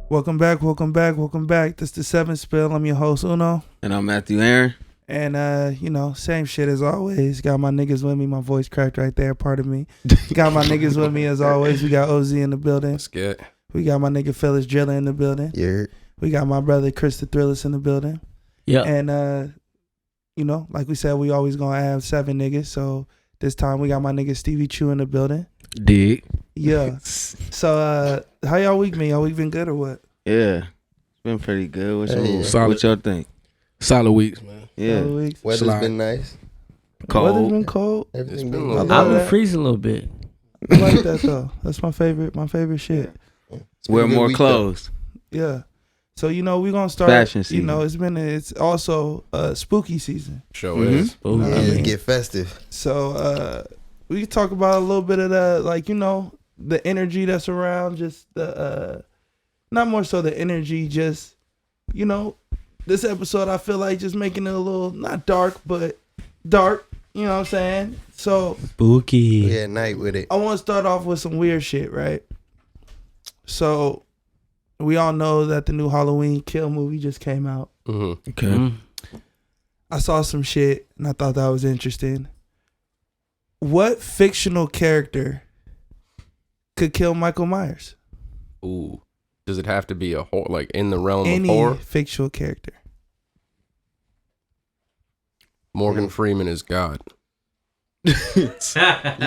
Welcome back. This is the 7th Spill. I'm your host, Uno. And I'm Matthew Aaron. And, same shit as always. Got my niggas with me. My voice cracked right there, pardon me. Got my niggas with me as always. We got OZ in the building. That's good. We got my nigga Phyllis Driller in the building. Yeah. We got my brother Chris the Thrillist in the building. Yeah. And, like we said, we always gonna have 7 niggas. So this time we got my nigga Stevie Chu in the building. Dig. Yeah. So, how y'all week been? Y'all week been good or what? Yeah. It's been pretty good. Solid. What y'all think? Solid weeks, man. Yeah. Solid weeks. Weather's been nice. Cold. Weather's been cold. Everything's It's been been a a little. I love I've that. been freezing a little bit. I like that though. That's my favorite shit. It's been Wear a good more week, clothes. Yeah. So we're gonna start. Fashion season. It's also spooky season. Sure Mhm. is. though. I Yeah, mean- get festive. So we can talk about a little bit of the energy that's around. Just the not more so the energy. Just this episode I feel like just making it a little not dark but dark. You know what I'm saying? So Spooky. Yeah, night with it. I want to start off with some weird shit, right? So we all know that the new Halloween Kill movie just came out. Mm-hmm. Okay. Mm. I saw some shit and I thought that was interesting. What fictional character could kill Michael Myers? Ooh. Does it have to be a horror, like in the realm Any of horror? fictional character. Morgan Freeman is God. You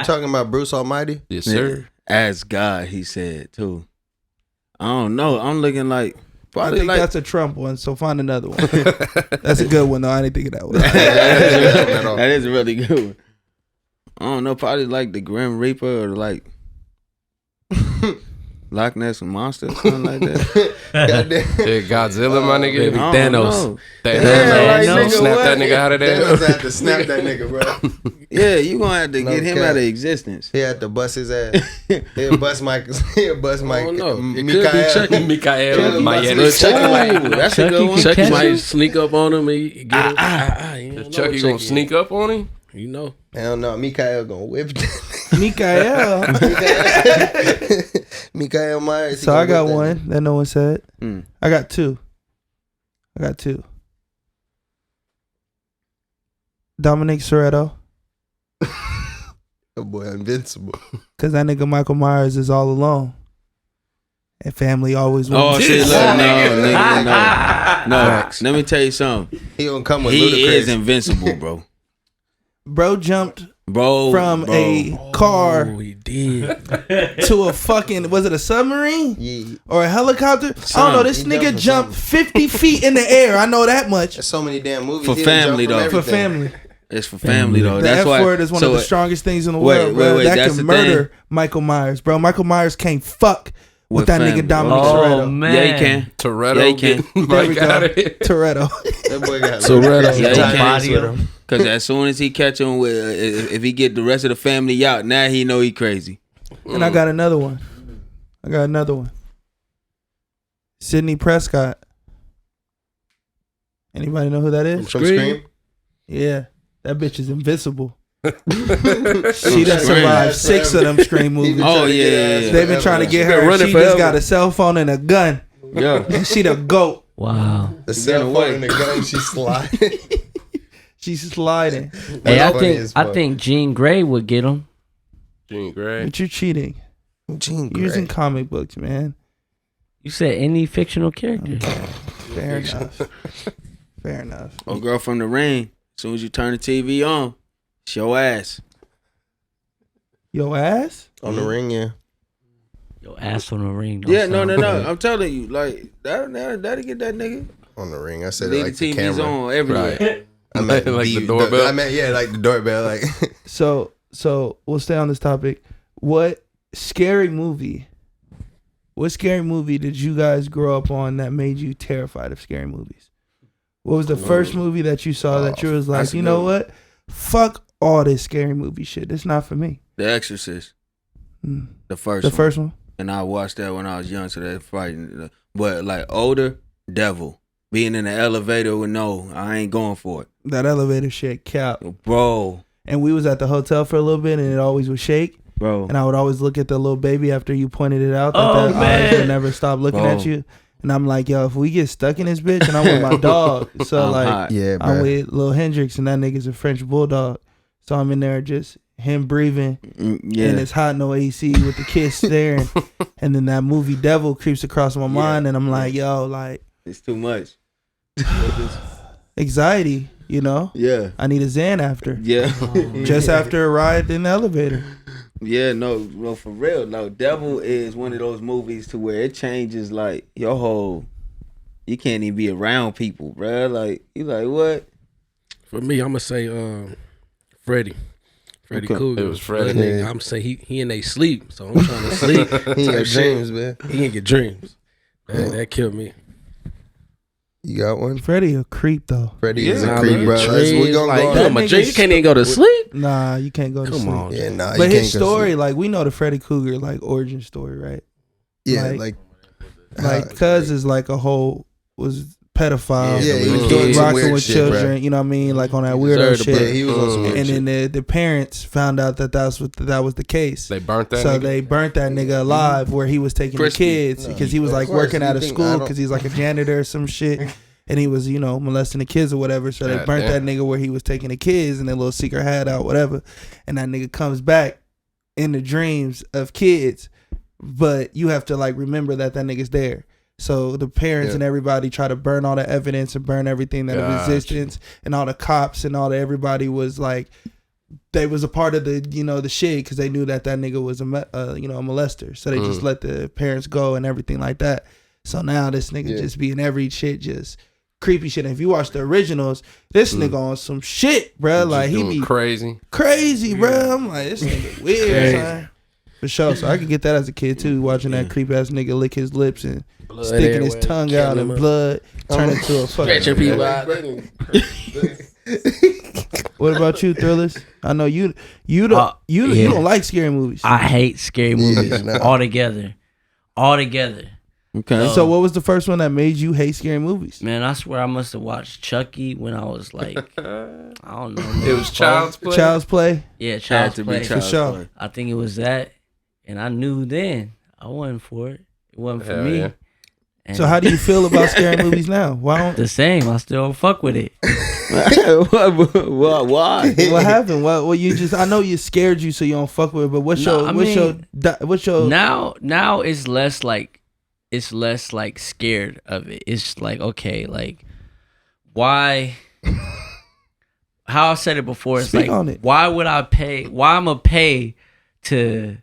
talking about Bruce Almighty? Yes, Yeah. sir. As God, he said, too. I don't know. I'm looking like, I probably think like, that's a Trump one, so find another one. That's a good one though. I didn't think of that one. that is a really good one. I don't know. Probably like the Grim Reaper or like Loch Ness Monster or something like that. Goddamn. Yeah, Godzilla, my nigga. baby. I don't Thanos. know. Thanos. Yeah, like, nigga, Snap that what? nigga out of there. Thanos had to snap that nigga, bro. Yeah, you gonna have to No get him cap. out of existence. He had to bust his ass. He'll bust Mike. He'll bust Mike. I don't know. It Mikael. could be Chucky. Mikael Chucky Mayetti. must- Chucky Ooh, might, that's a Chucky good one. can Chucky catch might him. Sneak up on him and get him. You don't Chucky know gonna what sneak up on him? You know. Hell no, Mikael gonna whip that. Mikael. Mikael Myers. he So I gonna got whip that one that no one said. Mm. I got two. Dominic Toretto. nigga. Oh boy, invincible. Cause that nigga Michael Myers is all alone. And family always wins. Oh shit! Look, no. Facts. Let me tell you something. He gonna come with He is Ludacris. invincible, bro. Bro jumped Bro, from bro. a car Oh, he did. to a fucking, was it a submarine Yeah, or a helicopter? I don't know. This He nigga jumped jumped from 50 feet in the air. I know that much. there's so many damn movies. For He done family, jumped from though. For everything. family. It's for family though. The That's F why. word is one of the strongest things in the Wait, world, bro. wait, That that's can the murder thing. Michael Myers, bro. Michael Myers can't fuck with With that family. nigga Dominic Oh, Toretto. man. Yeah, he can. Toretto Yeah, he can. getting There we Mike go. out of here. Toretto. That boy got Toretto. Yeah, he Times can. with him. Cause as soon as he catch him with, if he get the rest of the family out, now he know he crazy. And I got another one. Sidney Prescott. Anybody know who that is? From Scream. Yeah. That bitch is invincible. She From done Scream. survived 6 of them Scream He been movies. Oh, trying to get yeah, her ass yeah. They've been trying to get been her. running She just forever. got a cell phone and a gun. Yeah. And she the GOAT. Wow. The cell phone and the gun. She sliding. She's sliding. Hey, That's funny as I fuck. think Jean Grey would get him. Jean Grey. But you're cheating. Jean You're using Grey. comic books, man. You said any fictional character. Fair enough. Fair enough. Oh, girl from the Ring. As soon as you turn the TV on, it's your ass. Your ass? On the ring, yeah. Yo, ass on the ring. don't Yeah, no. sound good. I'm telling you, like that'll get that nigga. On the ring. I said it Leave like the the TVs camera. on everywhere. Right. I meant Like the doorbell? I meant, yeah, like the doorbell. Like, So we'll stay on this topic. What scary movie did you guys grow up on that made you terrified of scary movies? What was the first movie that you saw that you was like, that's a you good know one. what? Fuck all this scary movie shit. It's not for me. The Exorcist, Mm. the first The one. first one? And I watched that when I was young, so that frightened. But like older, Devil. Being in the elevator with I ain't going for it. That elevator shit cap. Bro. And we was at the hotel for a little bit and it always would shake. Bro. And I would always look at the little baby after you pointed it out that Oh, that eyes man. would never stop looking Bro. at you. And I'm like, yo, if we get stuck in this bitch, and I'm with my dog, so I'm like, hot. Yeah, I'm bro. with Lil Hendrix, and that nigga's a French bulldog. So I'm in there just him breathing, Yeah. and it's hot, no AC, with the kids staring, and then that movie Devil creeps across my mind, and I'm like, yo, like It's too much. anxiety, you know. Yeah. I need a Xan after, Yeah. just after a ride in the elevator. Yeah, no, for real. No, Devil is one of those movies to where it changes like your whole. You can't even be around people, bro. Like you, like what? For me, I'm gonna say Freddie. Freddie Okay. Cougar. It was Freddie. That nigga, I'm saying he in they sleep, so I'm trying to sleep. He in your Type shit. dreams, man. He in your dreams. That killed me. You got one? Freddie a creep though. Freddie is Nah, a creep, man, bro. That's, we dreams, gonna like, go you on. know, That my nigga dream, you can't even go to sleep. Nah, you can't go to Come sleep. on. Yeah, nah. But you his can't go story, sleep. like we know the Freddy Cougar like origin story, right? Yeah, like- like Cuz is like a whole was pedophile. Yeah, he was Yeah. doing some rocking weird with shit, children, bro. you know what I mean? Like on that He weirdo deserved to shit. Yeah, he was on some weird And shit. then the parents found out that that was the case. They burnt that. So nigga? they burnt that nigga alive where he was taking Crispy. the kids No, because he was of like course, working you out of think- I school don't- because he's like a janitor or some shit. And he was, molesting the kids or whatever. So they God burnt damn. that nigga where he was taking the kids and their little secret hideout, whatever. And that nigga comes back in the dreams of kids. But you have to like remember that nigga's there. So the parents Yeah. and everybody try to burn all the evidence and burn everything that of Gotcha. resistance, and all the cops and all the everybody was like, they was a part of the the shit because they knew that nigga was a molester. So they just let the parents go and everything like that. So now this nigga just be in every shit, just creepy shit. And if you watch the originals, this nigga on some shit, bruh. Just Like he doing be crazy. crazy, bruh. I'm like, this nigga weird, son. For sure. So I could get that as a kid too, watching that creep ass nigga lick his lips and Blood sticking his everywhere, tongue out killing and him. blood turn into a fucking. Stretching people out. What about you, Thrillers? I know you Yeah. don't like scary movies. I hate scary movies nah. altogether. Okay. So what was the first one that made you hate scary movies? Man, I swear I must have watched Chucky when I was like, I don't know. It was Child's Play. Child's Play. Yeah, Had Child's to be Play. Child's sure. Play. I think it was that, and I knew then I wasn't for it. It wasn't for Hell me. yeah. And So how do you feel about scary movies now? Why don't? the same? I still don't fuck with it. Why? What happened? What you just? I know you scared you, so you don't fuck with it. But what's No, your I what's your Now it's less like scared of it. It's like, okay, like why? How I said it before, it's Speak like, on it. why would I pay? Why I'm gonna pay to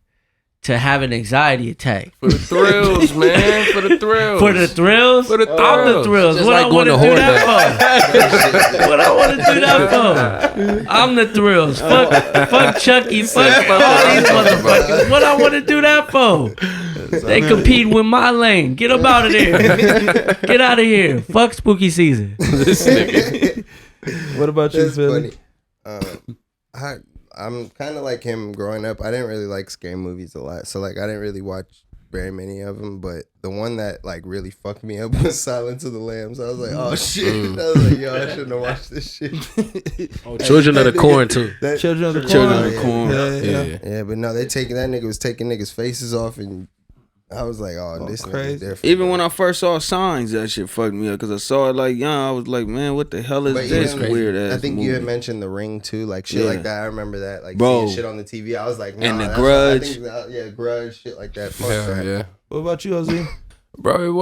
have an anxiety attack For the thrills, man. For the thrills. for the thrills? For the I'm the thrills. thrills. Just What like I going want to to do horror that for? What I want to do that for? I'm the thrills. Fuck Chucky. Fuck all these motherfuckers. What I want to do that for? They compete with my lane. Get them out of there. Get out of here. Fuck spooky season. This nigga. What about you, That's Philly? funny. I'm kind of like him growing up. I didn't really like scary movies a lot, so like I didn't really watch very many of them. But the one that like really fucked me up was Silence of the Lambs. I was like, oh shit! I was like, yo, I shouldn't have watched this shit. Children of the Corn too. Children of the Children Corn. of the Corn. Yeah. Yeah. But no, that nigga was taking niggas' faces off, and I was like, oh, this crazy. nigga's different. Even when I first saw Signs, that shit fucked me up because I saw it like young. I was like, man, what the hell is But this even- weird ass I think movie? you had mentioned The Ring too, like shit Yeah. like that. I remember that, like Bro. seeing shit on the TV. I was like, nah, And The that's what I Grudge. think yeah, Grudge, shit like that. Fuck Hell that. yeah. What about you, Ozzy? Bro, it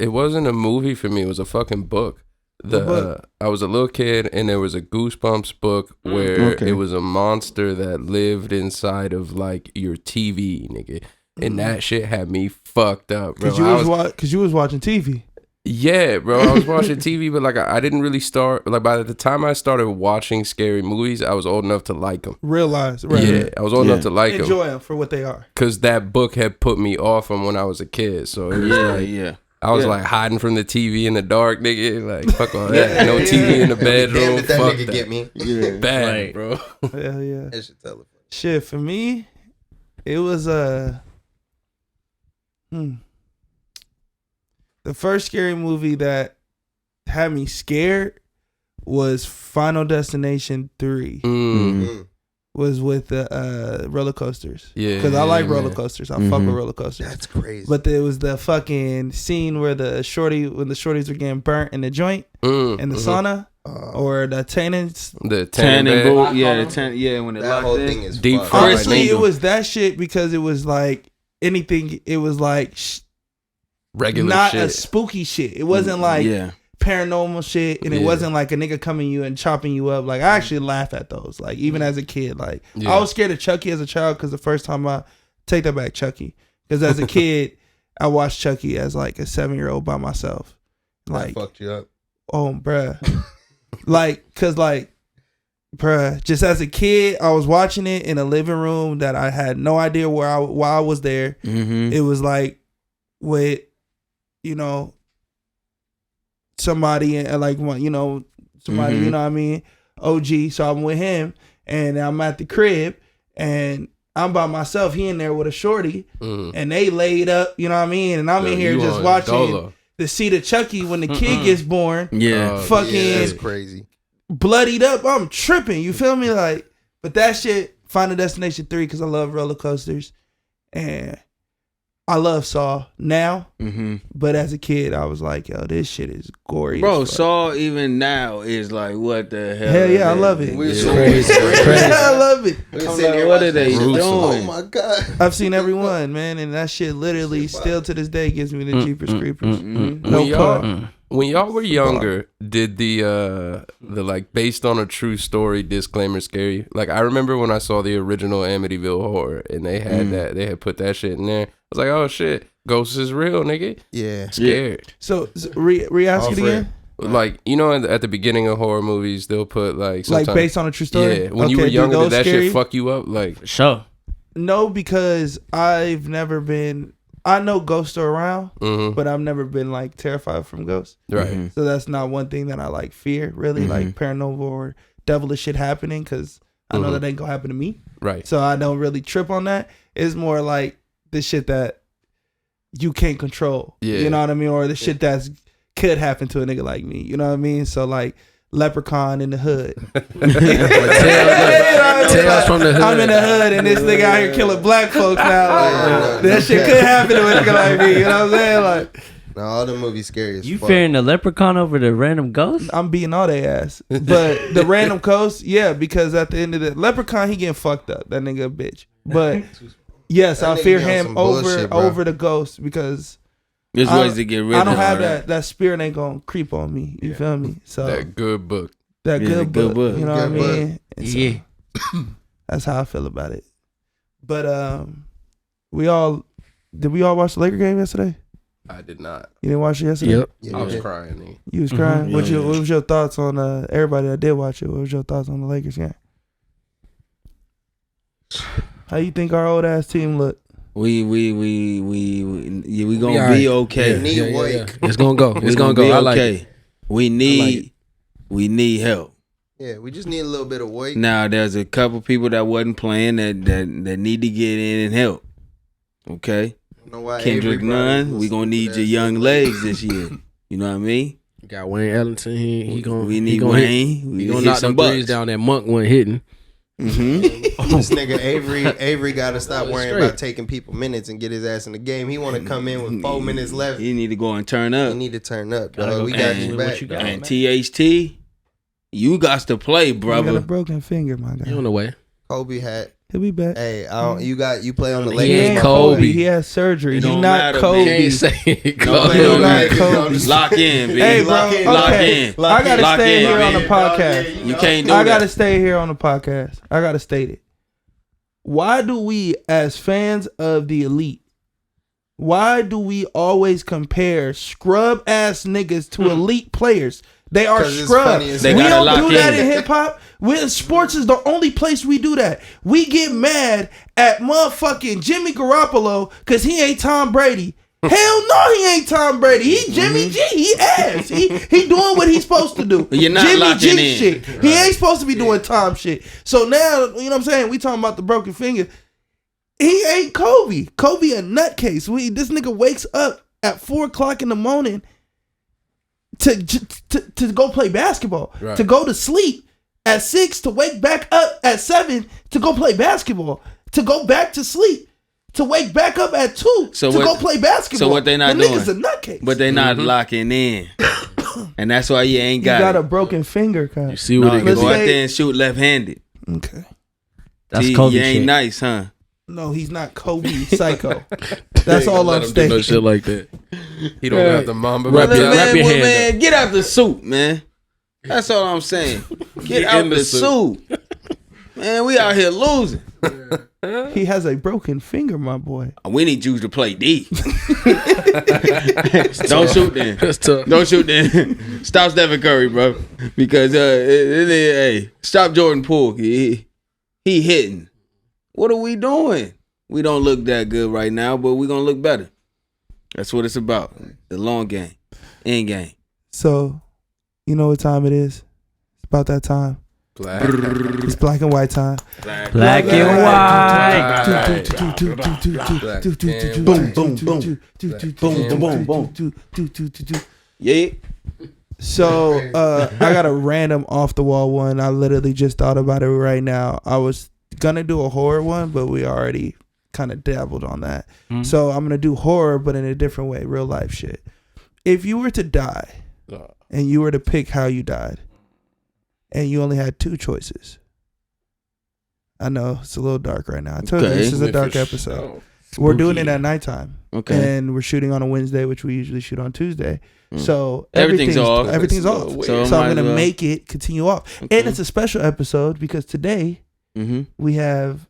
wasn't a movie for me. It was a fucking book. What book? I was a little kid and there was a Goosebumps book where Okay. it was a monster that lived inside of like your TV, nigga. And that shit had me fucked up, bro. Because you was watching TV. Yeah, bro. I was watching TV, but like I didn't really start. Like by the time I started watching scary movies, I was old enough to like them. Realize, right? Yeah, I was old enough to like them Enjoy them for what they are. because that book had put me off from when I was a kid. So it was like yeah. I was Yeah. like hiding from the TV in the dark, nigga. Like fuck all that. No TV in the Damn, bedroom. did that Fuck nigga that. get me? Yeah. Bad, Right. bro. Hell yeah. That shit tell it. Shit, for me, it was the first scary movie that had me scared was Final Destination 3. Mm. Mm. was with the roller coasters. Yeah, because I like roller man. coasters. I fuck with roller coasters. That's crazy. But there was the fucking scene where when the shorties were getting burnt in the joint in the sauna or the tannins. The Tanning tanning boot, bed. when it that locked whole in. thing is Deep fucked. fried. Honestly, it needle. was that shit because it was like anything. It was like Regular not shit. a spooky shit. It wasn't like Yeah. paranormal shit, and it Yeah. wasn't like a nigga coming you and chopping you up. Like I actually laugh at those. Like even as a kid, like Yeah. I was scared of Chucky as a child because the first time I take that back, Chucky, because as a kid I watched Chucky as like a 7-year-old by myself. That Like fucked you up. oh bruh, like cause like bruh, just as a kid I was watching it in a living room that I had no idea why I was there. Mm-hmm. It was like with somebody and like somebody Mhm. you know what I mean, OG. So I'm with him and I'm at the crib and I'm by myself. He in there with a shorty and they laid up, you know what I mean, and I'm in here You just on watching Dolo. the seed of Chucky when the kid gets born, Yeah. fucking Yeah, that's crazy. bloodied up. I'm tripping, you feel me? Like, but that shit, Final Destination 3, because I love roller coasters and I love Saw now, Mm-hmm. but as a kid I was like, yo, this shit is gory Bro, as fuck. Saw even now is like, what the hell? Hell is yeah, I that? love it. We Yeah. so Crazy. I love it. We I'm sitting like, here what watching are they that shit, doing? Oh my god. I've seen every one, man, and that shit literally still to this day gives me the Jeepers Creepers. Mhm. No When y'all- pun. When y'all were younger, did the like based on a true story disclaimer scare you? Like I remember when I saw the original Amityville Horror and they had they had put that shit in there. I was like, oh shit, ghosts is real, nigga. Yeah. Scared. So re-ask All it for again? Like at the beginning of horror movies, they'll put like Like sometimes, based on a true story? Yeah, when you Okay, were do younger, did those that scare shit you? fuck you up? Like Sure. No, because I've never been. I know ghosts are around, but I've never been like terrified from ghosts. right. So that's not one thing that I like fear really, like paranormal or devilish shit happening, because I know that ain't gonna happen to me. Right. So I don't really trip on that. It's more like the shit that you can't control. Yeah. You know what I mean? Or the shit that's could happen to a nigga like me. You know what I mean? So like Leprechaun in the hood. Tales from the hood. I'm in the hood and this nigga out here killing black folks now. Like, that shit could happen to a nigga like me. You know what I'm saying? Like No, all the movies scary as You fuck. fearing the leprechaun over the random ghost? I'm beating all they ass. But the random coast, yeah, because at the end of the Leprechaun, he getting fucked up. That nigga a bitch. But yes, That I nigga fear be on him some bullshit, bro. over the ghost because There's I ways to get rid of I don't have all that spirit ain't gonna creep on me. You feel me? So That good book. that Yeah, good good book, book. you know what I Good book. mean? And so Yeah. that's how I feel about it. But did we all watch the Laker game yesterday? I did not. You didn't watch it yesterday? Yep. Yeah, I was yeah. crying. Nigga. You was crying. Yeah, What yeah. was your thoughts on everybody that did watch it? What was your thoughts on the Lakers game? How you think our old ass team look? We gonna alright. be okay. Need Yeah, yeah, work. yeah. It's gonna go. It's gonna go. be I like okay. it. We need help. Yeah, we just need a little bit of weight. Now there's a couple people that wasn't playing that need to get in and help. Okay, I don't know why Kendrick Avery brought Nunn, his we gonna need little your ass young in. legs this year. You know what I mean? Got Wayne Ellington. He gonna. We he need gonna Wayne. Hit, We he gonna hit knock some some threes bucks. down. That Monk wasn't hitting. Mm-hmm. This nigga Avery got to stop That's worrying straight. about taking people minutes and get his ass in the game. He want to come in with 4 minutes left. You need to go and turn You up. need to turn up, Gotta dog. go We got and you what back. you got. And THT, you got to play, You got a brother. broken finger, my He on guy. the way. Kobe had. He'll be back. Hey, you play on the He Lakers. ain't my Kobe. boy. He has surgery. It He's don't not matter, Kobe. man. Can't say it. No, Go. man, He's no, not man. Kobe. Lock in, baby. Hey, bro. Lock in, lock Okay. in. I gotta Lock stay in, here on the baby. podcast. You can't do I that. gotta stay here on the podcast. I gotta state it. Why do we, as fans of the elite, why do we always compare scrub ass niggas to elite players? They are 'Cause it's scrub. funny as They We gotta don't lock do that in. in hip hop. Sports is the only place we do that. We get mad at motherfucking Jimmy Garoppolo because he ain't Tom Brady. Hell no, he ain't Tom Brady. He Jimmy G. He ass. He doing what he's supposed to do. You're not Jimmy locking G in. shit. He ain't supposed to be doing Tom shit. So now, you know what I'm saying? We talking about the broken finger. He ain't Kobe. Kobe a nutcase. This nigga wakes up at 4:00 in the morning to go play basketball, Right. to go to sleep, at 6 to wake back up at 7 to go play basketball, to go back to sleep, to wake back up at 2 to go play basketball. So what they not the doing? Niggas a nutcase. But they not locking in. And that's why you ain't you got a it. broken finger, You see what No, it go out say- there and shoot left-handed. Okay. That's See, Kobe you ain't shit. nice, huh? No, he's not Kobe Psycho. That's all I'm do saying. no shit like that. He don't got the Mamba. Wrap Man, your- wrap your hand man, get out the suit, man. That's all I'm saying. Get out the suit. Man, we out here losing. He has a broken finger, my boy. We need you to play D. Don't shoot then. That's tough. Don't shoot then. Stop Stephen Curry, bro. Because hey, stop Jordan Poole. He hitting. What are we doing? We don't look that good right now, but we're gonna look better. That's what it's about. The long game. End game. So, you know what time it is? It's about that time. Black. It's black and white time. Black and white. Boom, boom, boom. Boom, boom, boom. Yeah. So I got a random off the wall one. I literally just thought about it right now. I was gonna do a horror one, but we already kind of dabbled on that. So I'm gonna do horror, but in a different way, real life shit. If you were to die and you were to pick how you died, and you only had 2 choices. I know it's a little dark right now. I told you this is a dark episode. We're doing it at nighttime. Okay. And we're shooting on a Wednesday, which we usually shoot on Tuesday. So Everything's off. Everything's off. So So might I'm as gonna well. make it continue off. Okay. And it's a special episode because today Mm-hmm. we have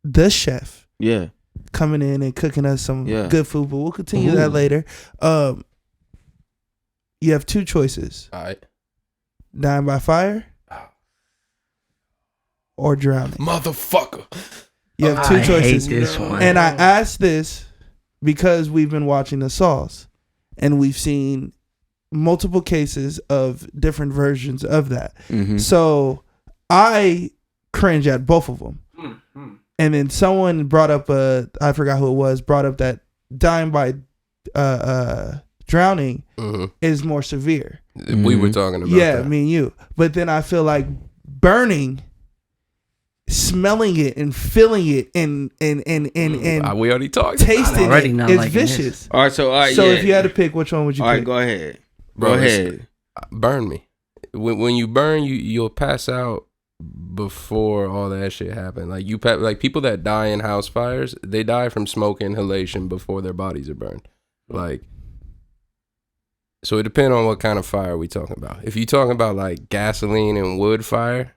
the chef Yeah. coming in and cooking us some Yeah. good food, but we'll continue that later. You have 2 choices. All right. Dying by fire or drowning. Motherfucker. You have 2 I choices. hate this one. And I asked this because we've been watching the Saws and we've seen multiple cases of different versions of that. Mm-hmm. So I cringe at both of them. And then someone brought up I forgot who it was, brought up that dying by drowning is more severe. We were talking about Yeah, that. me and you. But then I feel like burning, smelling it and feeling it and we already talked. tasting already it not is liking vicious. All right, so So if you had to pick, which one would you all right, pick? go ahead. Bro, Go it's- ahead. Burn me. When you burn, you'll pass out before all that shit happened. Like like people that die in house fires, they die from smoke inhalation before their bodies are burned. Like, so it depends on what kind of fire we talking about. If you talking about like gasoline and wood fire,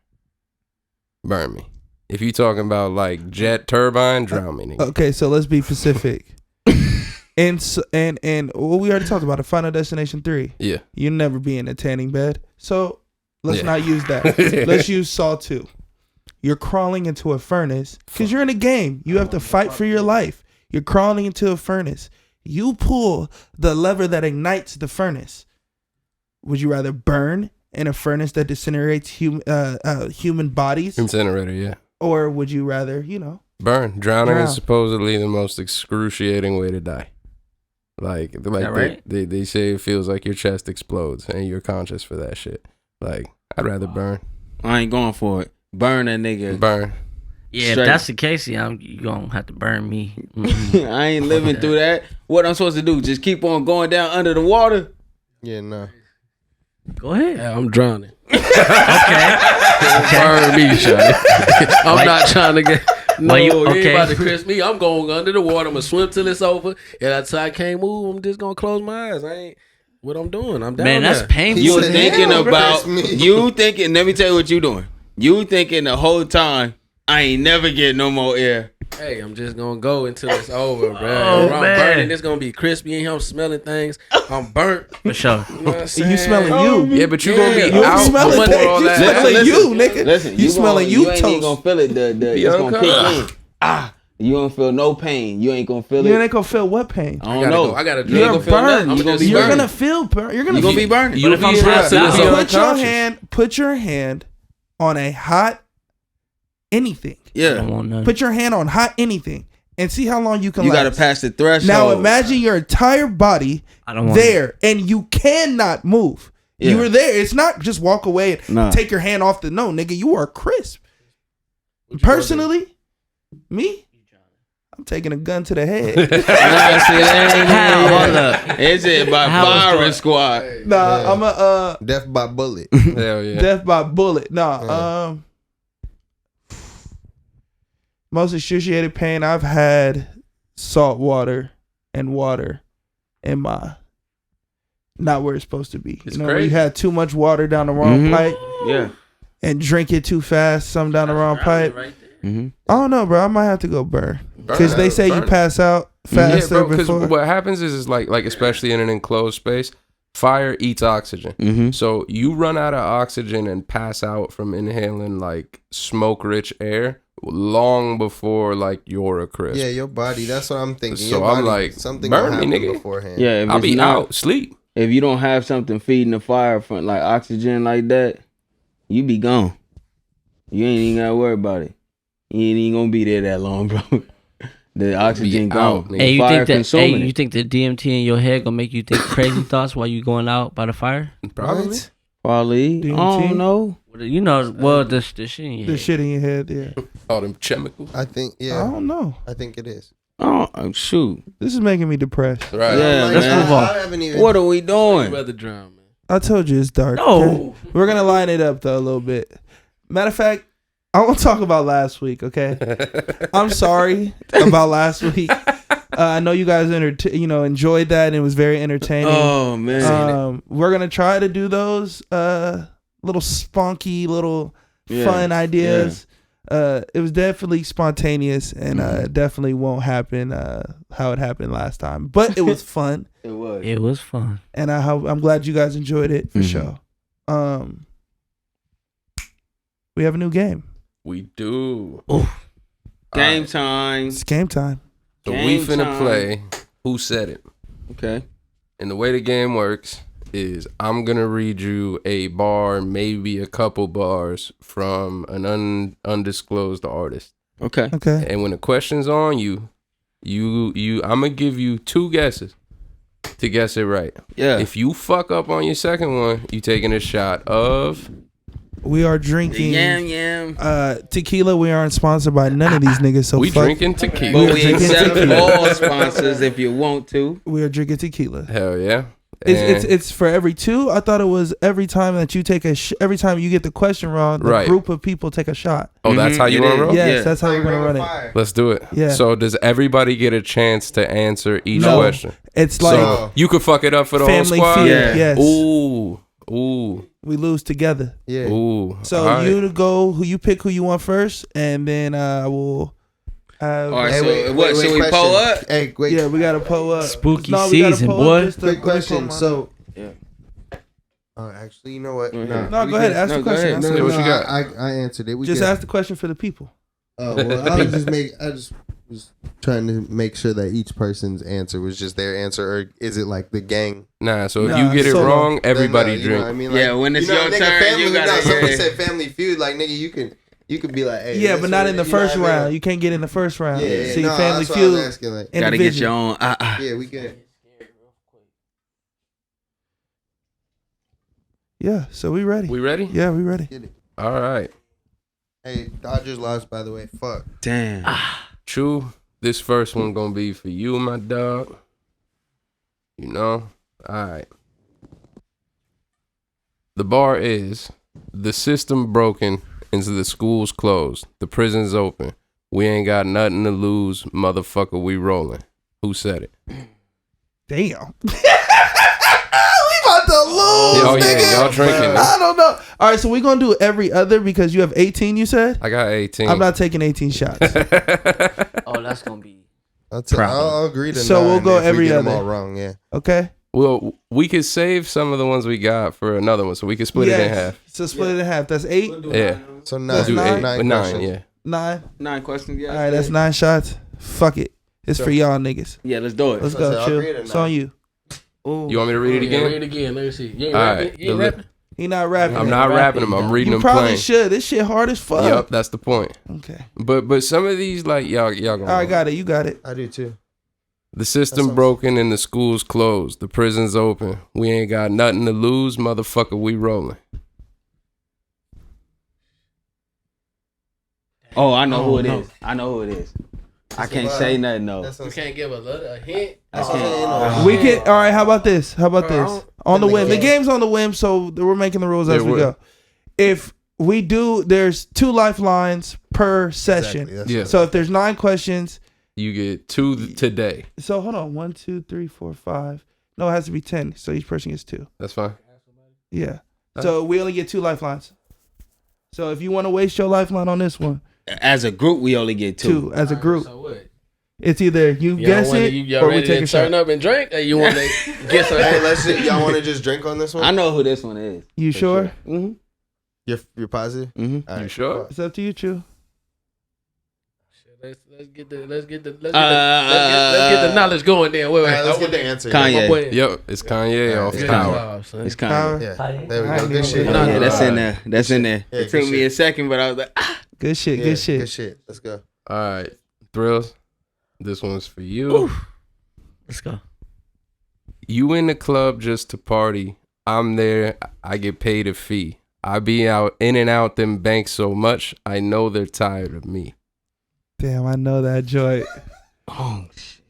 burn me. If you talking about like jet turbine, drown me, nigga. Okay, so let's be specific. And well, we already talked about it. Final Destination 3. Yeah. You never be in a tanning bed. So let's Yeah. not use that. Let's use Saw 2. You're crawling into a furnace because you're in a game. You have to fight for your life. You're crawling into a furnace. You pull the lever that ignites the furnace. Would you rather burn in a furnace that disintegrates human bodies? Incinerator, yeah. Or would you rather, Burn. Drowning Drown. is supposedly the most excruciating way to die. Like right? they say it feels like your chest explodes and you're conscious for that shit. Like, I'd rather burn. I ain't going for it. Burn that nigga. Burn. Yeah, Straight. if that's the case, yeah, you gonna have to burn me. Mm-mm. I ain't living through that. What I'm supposed to do? Just keep on going down under the water? Yeah, no. Go ahead. Yeah, I'm drowning. Okay. Burn me, Shawty. I'm Like- not trying to get. No, Well, you- you ain't okay. about to crisp me. I'm going under the water. I'm gonna swim till it's over. And until I can't move, I'm just gonna close my eyes. I ain't what I'm doing. I'm down Man, that's there. painful. You was said, thinking "Hell, about, Chris, me." you thinking, let me tell you what you doing. You thinking the whole time, I ain't never get no more air. Hey, I'm just gonna go until it's over, bro. Oh, I'm man. burning. It's gonna be crispy in here. I'm smelling things. I'm burnt. For sure. You know what I'm saying? You smelling you. Yeah, but you gonna be You out smelling before that. all You that. smelling Listen, you, nigga. Listen, you smelling you ain't even toast. gonna feel it. It's gonna kick in. You don't feel no pain. You ain't gonna feel You it. ain't gonna feel what pain. I don't know. I gotta You ain't You're gonna feel burned. nothing. You gonna be You're burning. gonna feel burn. You're gonna You gonna be burning. But if I'm passed out, Put your hand on a hot anything. I Yeah. don't want none. Put your hand on hot anything and see how long you can You last. gotta pass the threshold. Now imagine your entire body I don't want there and you cannot move. You were there. It's not just walk away and take your hand off the nigga. You are crisp. Personally, me, I'm taking a gun to the head. Hold up. It's it by firing squad. Nah, I'm a Death by bullet. Hell yeah. death by bullet. Nah, most excruciating pain I've had: salt water and water in my not where it's supposed to be. It's when crazy. you had too much water down the wrong pipe. Yeah. And drink it too fast, some down the wrong pipe. Right there. Mm-hmm. I don't know, bro. I might have to go burn. Because Burn they it, say you burn it. pass out Yeah, faster bro, because before. what happens is like especially in an enclosed space, fire eats oxygen. Mm-hmm. So you run out of oxygen and pass out from inhaling like smoke-rich air long before like you're a crisp. Yeah, your body. That's what I'm thinking. So Your I'm body, like, something burn gonna me, happen nigga. beforehand. Yeah, if I'll it's be not, out, sleep. if you don't have something feeding the fire from like oxygen like that, you be gone. You ain't even gotta worry about it. You ain't even gonna be there that long, bro. The oxygen out, gone. nigga. Hey, Fire consuming it. you think the DMT in your head gonna make you think crazy thoughts while you going out by the fire? Probably. What? Probably. DMT? I don't know. You know, well, the shit in your The head. shit in your head, yeah. All them chemicals. I think, I yeah. don't know. I think it is. Oh, shoot. This is making me depressed. Right. Yeah, Like, let's man. move on. I haven't even. What are we I'd doing? rather drown, man. I told you it's dark. No. okay? We're going to line it up, though, a little bit. Matter of fact, I want to talk about last week, okay? I'm sorry about last week. I know you guys enjoyed that and it was very entertaining. Oh, man. We're going to try to do those little spunky, little Yeah, fun ideas. It was definitely spontaneous and definitely won't happen how it happened last time. But it was fun. It was. It was fun. And I'm glad you guys enjoyed it for Mhm. sure. We have a new game. We do. Game time. It's game time. So Game we finna time. play Who Said It. Okay. And the way the game works is I'm gonna read you a bar, maybe a couple bars from an undisclosed artist. Okay. Okay. And when the question's on you, I'm gonna give you 2 guesses to guess it right. Yeah. If you fuck up on your second one, you taking a shot of We are drinking Yam. tequila. We aren't sponsored by none of these niggas. So we fuck. drinking But tequila. we drinking accept tequila. all sponsors if you want to. We are drinking tequila. Hell yeah. It's for every 2. I thought it was every time that you take every time you get the question wrong, the Right. group of people take a shot. Oh, that's how you It want is. to roll? Yes, Yeah. that's how we're gonna run it. Let's do it. Yeah. So does everybody get a chance to answer each No. question? It's like So you could fuck it up for the whole family squad. feud. Yeah. Yes. Ooh. We lose together. Yeah. Ooh. So All right. you to go who you pick who you want first, and then I will have. All right, Hey, so wait, what? wait, So we question. pull up? Hey, wait. Yeah, we gotta pull up. Spooky No, we gotta season, pull boy. up just to- Quick question. let me So, Yeah. actually, you know what? Go ahead. No, No, we go ahead. good. Ask No, the go question. ahead. Ask No, the Say what question. you got. I answered it. We Just good. ask the question for the people. Oh, well, I just was trying to make sure that each person's answer was just their answer, or is it like the gang? Nah, so if Nah, you get it solo. wrong, everybody No, you know drink. what I mean? Yeah, when it's your nigga, turn, family, you gotta- somebody yeah. said Family Feud, like nigga, you could be like, hey, Yeah, this but not one, in the you know first what I mean? round. You can't get in the first round. Yeah, See, no, Family that's what I was Feud. asking, like, Gotta get individual. your own. yeah, we good. Yeah, so we ready. We ready? Yeah, we ready. All right. Hey, Dodgers lost, by the way. Fuck. Damn. True. This first one gonna be for you, my dog. You know? All right. The bar is the system broken and the school's closed. The prison's open. We ain't got nothing to lose, motherfucker. We rolling. Who said it? Damn. We about to lose, Oh yeah, nigga. y'all drinking. I don't know. All right, so we're gonna do every other because you have 18. You said I got 18. I'm not taking 18 shots. Oh, that's gonna be. I'll agree to So 9 we'll go if we every get them other. all wrong. Yeah. Okay. Well, we could save some of the ones we got for another one, so we could split it in half. So split it in half. That's 8, Yeah. So That's Do nine. 8, nine but 9, questions. yeah. 9. 9 questions. Yeah. All right, that's 9 shots. Fuck it. It's for y'all niggas. Yeah, let's do it. Let's I go. said, I'll Chill. read it It's now. on you. You want me to read it Yeah, again? read it again. Let me see. You ain't All rapping? right. You ain't the li- rapping? He not rapping. I'm it. not rapping them. I'm reading You them probably plain. should. This shit hard as fuck. Yup, that's the point. Okay. But some of these, like y'all gonna. All right, got it. You got it. I do too. The system broken and the school's closed. The prison's open. We ain't got nothing to lose, motherfucker. We rolling. Oh, I know who it is. I know who it is. I can't say nothing though. You can't give a hint. We can. All right. How about this? How about this? On the whim. The game's on the whim, so we're making the rules as we go. If we do, there's 2 lifelines per session. Exactly, Yeah. So if there's 9 questions, You get 2 today. so hold on. 1, 2, 3, 4, 5. No, it has to be 10. So each person gets 2. That's fine. Yeah. So we only get 2 lifelines. So if you want to waste your lifeline on this one, As a group, we only get 2. as a group, So what? it's either you guess it You or we ready take to a shot. turn up and drink, or you want to guess a Hey, let's see. Y'all want to just drink on this one? I know who this one is. You sure? Mm-hmm. You're positive? Mm-hmm. All You sure? It's up to you, Chew. Let's get the knowledge going then. Wait, All right, let's get the answer. Kanye. Yep, it's Kanye off Good Power. job, son. It's Kanye. Power. Yeah. There we I go. ain't Good even shit. gonna- Yeah, that's in there. That's in there. Yeah, It took good me shit. a second, but I was like, Good shit. Yeah, Good shit. Good shit. Let's go. All right, Thrills. This one's for you. Let's go. You in the club just to party. I'm there. I get paid a fee. I be out in and out them banks so much. I know they're tired of me. Damn, I know that joint. oh, shit.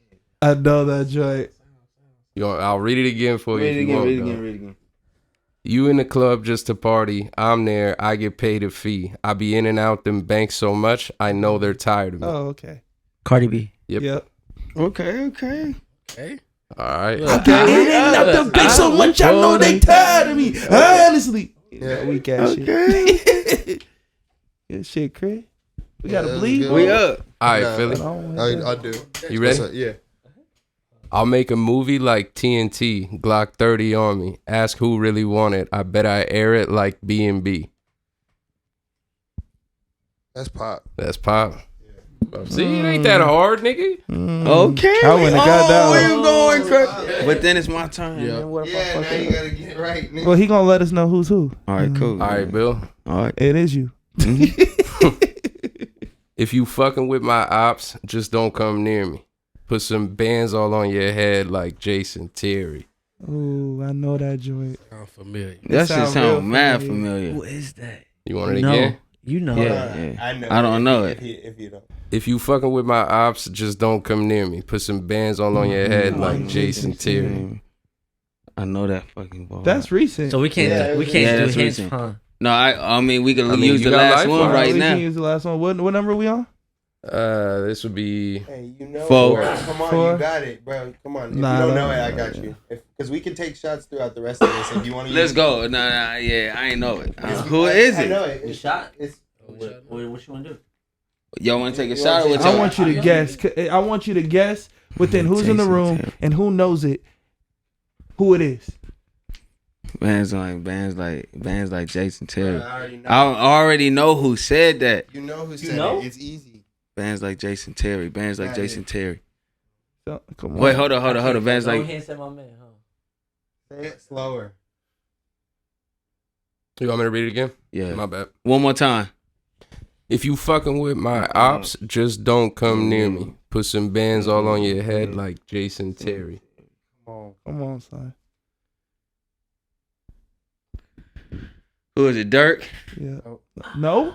I know that joint. I'll read it again for you. Read it if you want, again, though. read it again. You in the club just to party. I'm there. I get paid a fee. I be in and out them banks so much. I know they're tired of me. Oh, okay. Cardi B. Yep. Okay. All right. Okay. In and out the bank so much, I know they tired of me. Honestly. Yeah. Weak ass shit. Good shit, Chris. We got to that was bleed. good. We up. All right, Nah. Philly. I'll do. You ready? Yeah. I'll make a movie like TNT, Glock 30 on me. Ask who really want it. I bet I air it like B&B. That's pop. That's pop. See, it ain't that hard, nigga. Okay. I wouldn't have got that Where one. you going, Chris? But then it's my turn. Yeah. man. What if I Yeah, fuck now it you up? gotta get it right, nigga. Well, he going to let us know who's who. All right, cool. All right, Bill. All right. It is you. If you fucking with my ops, just don't come near me. Put some bands all on your head like Jason Terry. Ooh, I know that joint. I'm familiar. That sound shit sound real mad familiar. familiar. Who is that? You want it No. again? You know. Yeah. I know. I don't know it. If you don't. If you fucking with my ops, just don't come near me. Put some bands all on your head like Jason Terry. I know that fucking ball. That's recent. So we can't Yeah. we can't Yeah, do that's hints, recent. huh? No, I mean we can I mean, use you the got last one Lifeline. right we now. can use the last one. What number are we on? This would be Hey, you know, 4. bro. Come on, 4. you got it, bro. Come on. If Nah, you don't no. know it, I got you. Because we can take shots throughout the rest of this. If you want to, Let's go. Nah, yeah, I ain't know it. Who is I know it? it. shot? It's What you want to do? Y'all want to take a shot or what? I y'all- want you to guess. I want you to guess within who's in the Jason room Terry. and who knows it, who it is. bands like Jason Terry. I already know. I already know who said that. You know who said know? it. It's easy. Bands like Jason Terry. Bands like Got Jason it. Terry. So, come on. Wait, hold on. Bands No like hints at my man, huh? Say it slower. You want me to read it again? yeah. My bad. One more time. If you fucking with my ops, just don't come near me. Put some bands all on your head like Jason Terry. Come on, son. Who is it? Dirk. Yeah. No?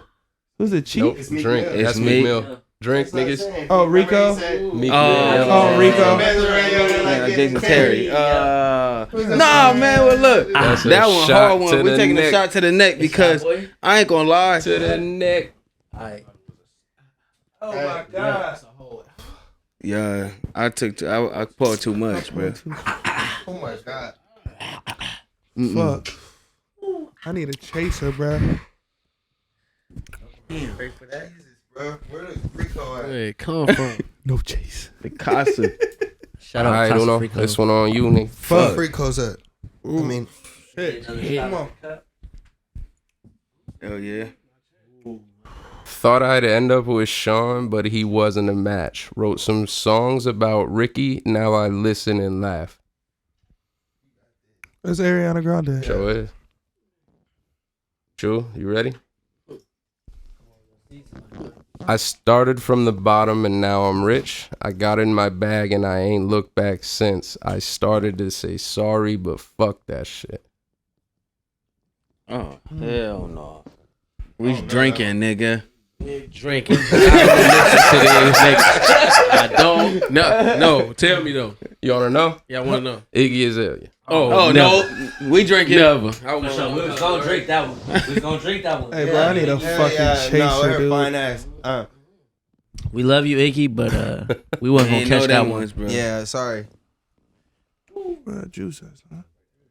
Who's it, Chief? Nope. It's Meek Drink. Mill. It's That's me. Meek Mill. Drink, niggas. Oh, Rico? Meek Oh, Mill. Oh, Rico. Yeah, Jason Terry. Nah, man. Well, look, That's a that one shot hard one. to We the taking neck. a shot to the neck because boy. I ain't gonna lie. To the neck. Alright. Oh, my God. Yeah, I poured too much, bro. Oh my god. Fuck. I need a chaser, bro. Wait for that. Bro, where the Rico at? Where it come from? No chase. Picasso. Shout out I Casa don't know. Rico. This one on you, nigga. Fuck. Fuck. Rico's at. I mean, Come on. Hell yeah. Thought I'd end up with Sean, but he wasn't a match. Wrote some songs about Ricky. Now I listen and laugh. That's Ariana Grande. Show is. True, you ready? I started from the bottom and now I'm rich. I got in my bag and I ain't looked back since. I started to say sorry, but fuck that shit. Oh, hell no. We drinking, nigga. Drinking. I don't. No. Tell me though. You wanna know? Yeah, I want to know. Iggy Azalea. Oh, no. We drinking. Never. We was gonna drink that one. We was gonna drink that one. Hey, bro, I need a fucking chaser, no, her dude. fine ass. We love you, Iggy, but we wasn't gonna Ain't know catch that one. ones, bro. Yeah, sorry. Juice, huh?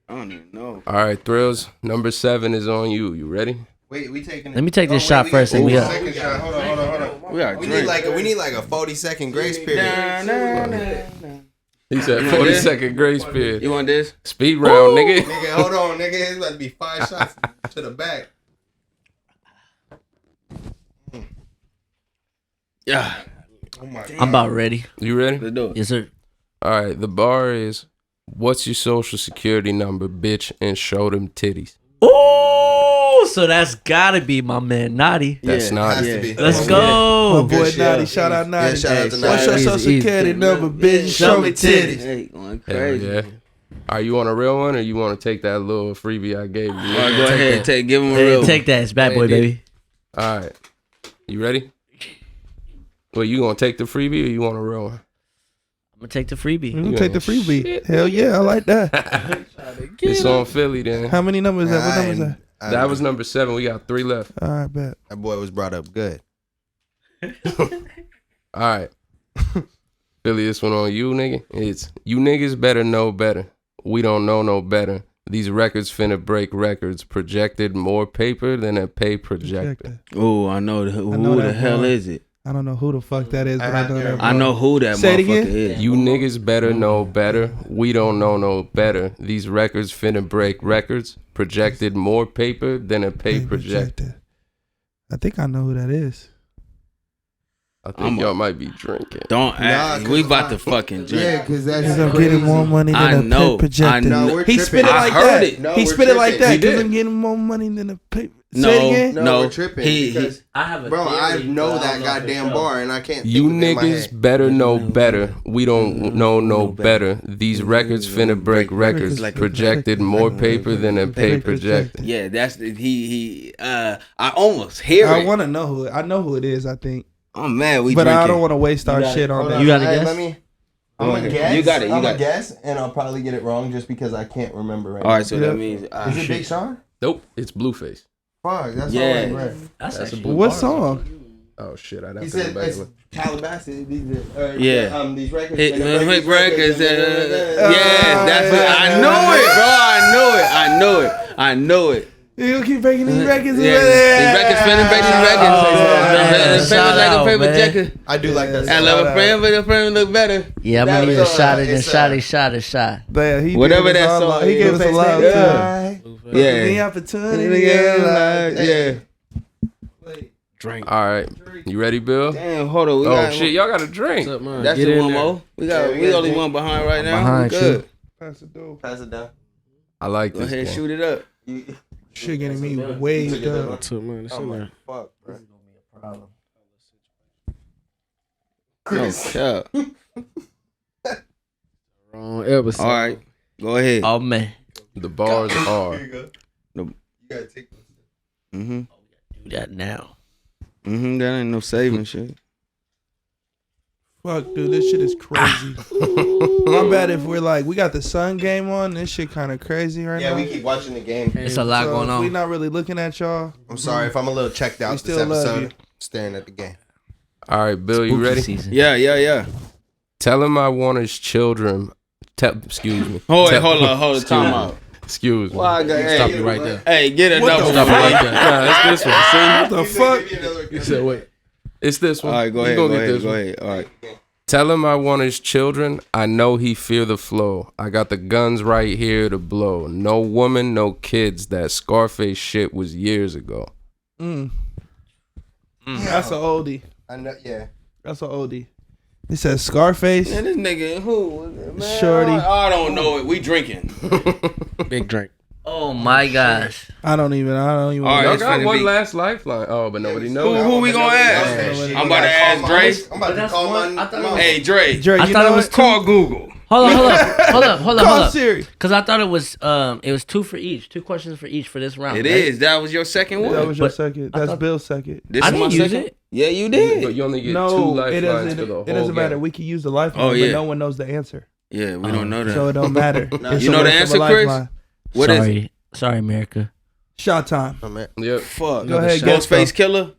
I don't even know. All right, Thrills. Number 7 is on you. You ready? Wait, we taking. Let me take this wait, shot we first, got- and we ooh, got- second shot. Hold on. We got We drink. need like a 40-second grace period. He said You want 40 this? second grace period. You want this? Speed round, nigga. Nigga, hold on, nigga. It's about to be 5 shots to the back. Yeah. Oh my god. I'm about ready. You ready? Let's do it. Yes, sir. All right, the bar is, what's your social security number, bitch, and show them titties. Oh, so that's gotta be my man Naughty. That's not Has it. to be. Let's My go. boy Good shit. Naughty, shout out Naughty. Yeah, shout out to What's your Naughty. social Easy, security easy. number, bitch? Show me titties. Hey, going Hell crazy. yeah. Are you on a real one or you want to take that little freebie I gave you? All right, go ahead. Give him a Hey, real take that. It's bad boy, Hey, baby. All right. You ready? Well, you going to take the freebie or you want a real one? I'm gonna take the freebie. You take the freebie. Hell yeah, I like that. It's on Philly then. How many numbers that? What numbers that? That was number 7. We got 3 left. All right, bet. That boy was brought up good. All right. Philly, this one on you, nigga. It's, you niggas better know better. We don't know no better. These records finna break records. Projected more paper than a pay projector. Oh, I know. Who know the that hell bar. is it? I don't know who the fuck that is, but I know that. I know who that Say it motherfucker again. is. You niggas better know better. We don't know no better. These records finna break records. Projected more paper than a pay projector. I think I know who that is. I think y'all might be drinking. Don't act. 'cause We about to fucking drink. Yeah, because that's Because I'm crazy. getting more money than I a know, pay projector. I know. No, we're He tripping. spit it I like heard that. it. No, He we're spit it like tripping. that He because did. I'm getting more money than a pay. No, Say it again. No, No, we're tripping. he- because, I have a bro, I theory, know but I that don't know for goddamn sure. bar, and I can't. You think of it in my niggas head. better know better. We don't know no better. These records finna break records. Projected more paper than a pay projector. Yeah, that's the, he. I almost hear I it. want to know who. I know who it is. I think, I'm mad. We but drinking. I don't want to waste our shit on Hold that. on, You got a hey, guess? Let me. I'm gonna ahead. guess. You got it, you I'm got gonna it. guess, and I'll probably get it wrong just because I can't remember right All now. right, so Yeah. that means Is it Big Sean? Nope, it's Blueface. Fuck, that's Yeah. all right, right. That's That's a actually blue What bar. song? Oh shit, I'd have He to go said back it's and look. Calabasas. Yeah. These records. Hit break records. yeah. Yes, that's it. I knew it, bro. I knew it. You keep breaking these records. Yeah, these records finna break these records. man. Shout out, paper man. jacket. I do like that. I song. love a friend, but a friend look better. Yeah, I'm That gonna need was, a shot and a it's, shot. Damn, he Whatever gave us that all song love. He is. gave us a love too. Yeah. The Yeah. opportunity. Yeah. Drink. All right, you ready, Bill? Damn, hold on. We Oh got, shit, y'all got a drink. What's up, man? That's Get the in one there. more. We Yeah, only drink. one behind right now. Behind We good. Pass it down. Pass it down. I like Go this ahead, game. shoot it up. Shit getting me waved up. What's up, man? It's Oh in my there. fuck, bro. No, shut up. Wrong episode. All right, go ahead. Oh man, The bars are. Here you go. Nope. You gotta take this. Mm-hmm. do that now. Mm-hmm. That ain't no saving shit. Fuck, dude, this shit is crazy. My bad if we're like, we got the Sun game on. This shit kind of crazy right Yeah, now. we keep watching the game. It's a lot So going if we on. not really looking at y'all. I'm sorry if I'm a little checked out We this still love episode. you. Staring at the game. All right, Bill, you Spooky ready? season. Yeah. Tell him I want his children. Excuse me. Hold Tell- on. Time out. Excuse me. Well, I got, Stop hey, you right there. hey, get another one. Stop you right there. Nah, it's this one. See? What the fuck? You said wait. It's this All one. right, go You ahead. gonna Go get ahead. this Go one. ahead. All right. Tell him I want his children. I know he fear the flow. I got the guns right here to blow. No woman, no kids. That Scarface shit was years ago. That's an oldie. I know. Yeah. That's an oldie. It says Scarface. Man, this nigga, who? Man, Shorty. I don't know it. We drinking. Big drink. Oh Oh my gosh. I don't even. All right, Y'all it's got finna one be- last lifeline. Oh, but nobody knows. Who we gonna ask? I'm about to ask Dre. I'm about to call my. Hey, Dre. Dre, I you thought know it was what? Call Google. Hold Call up. Siri. Because I thought it was 2 for each. 2 questions for each for this round. It right? is. That was your second one. That was your But second. I That's thought- Bill's second. This I is my didn't use second. it. Yeah, you But did. you only get 2 No, lifelines it for doesn't. the whole It doesn't matter. game. We can use the lifeline, Oh, yeah. but no one knows the answer, Yeah, we don't know that. so it don't matter. It's You know a the waste of a answer, Chris? lifeline. What is it? Sorry, America. Shot time. Yep. Fuck. Go ahead, guess. Ghostface Killer.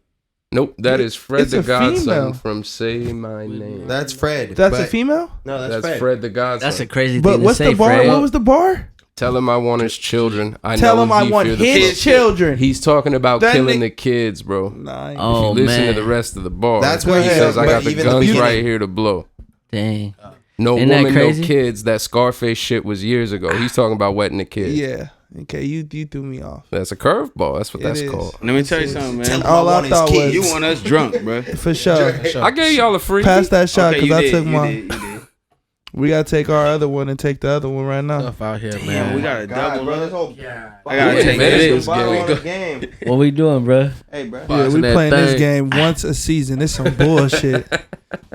Nope. That is Fred It's the a female. Godson from Say My Name. That's Fred. That's but- a female. No, That's Fred. Fred the Godson. That's a crazy But thing what's to say, the bar? Fred. What was the bar? Tell him I want his children. I Tell know him I he want fear the his fuck. children. He's talking about That killing ni- the kids, bro. Nah, Oh, if you listen man. to the rest of the bar, That's Go where he he ahead. says I but got the even guns beginning- right here to blow. Dang. No Isn't that woman, no crazy? kids. That Scarface shit was years ago. He's talking about wetting the kids. yeah. Okay, you threw me off. That's a curveball. That's what It that's is. called. Let me tell you something, man. All I thought was You want us drunk, bro. for sure. I gave y'all a free. Pass that shot Okay, because you I took did. mine. You did. We gotta take our other one and take the other one right now. Stuff out here, Damn, man. we got a double. bro, this whole I gotta We take advanced this. this game. What we doing, bro? Hey, bro. Yeah, we Boxing that playing this thing. game once a season. It's some bullshit.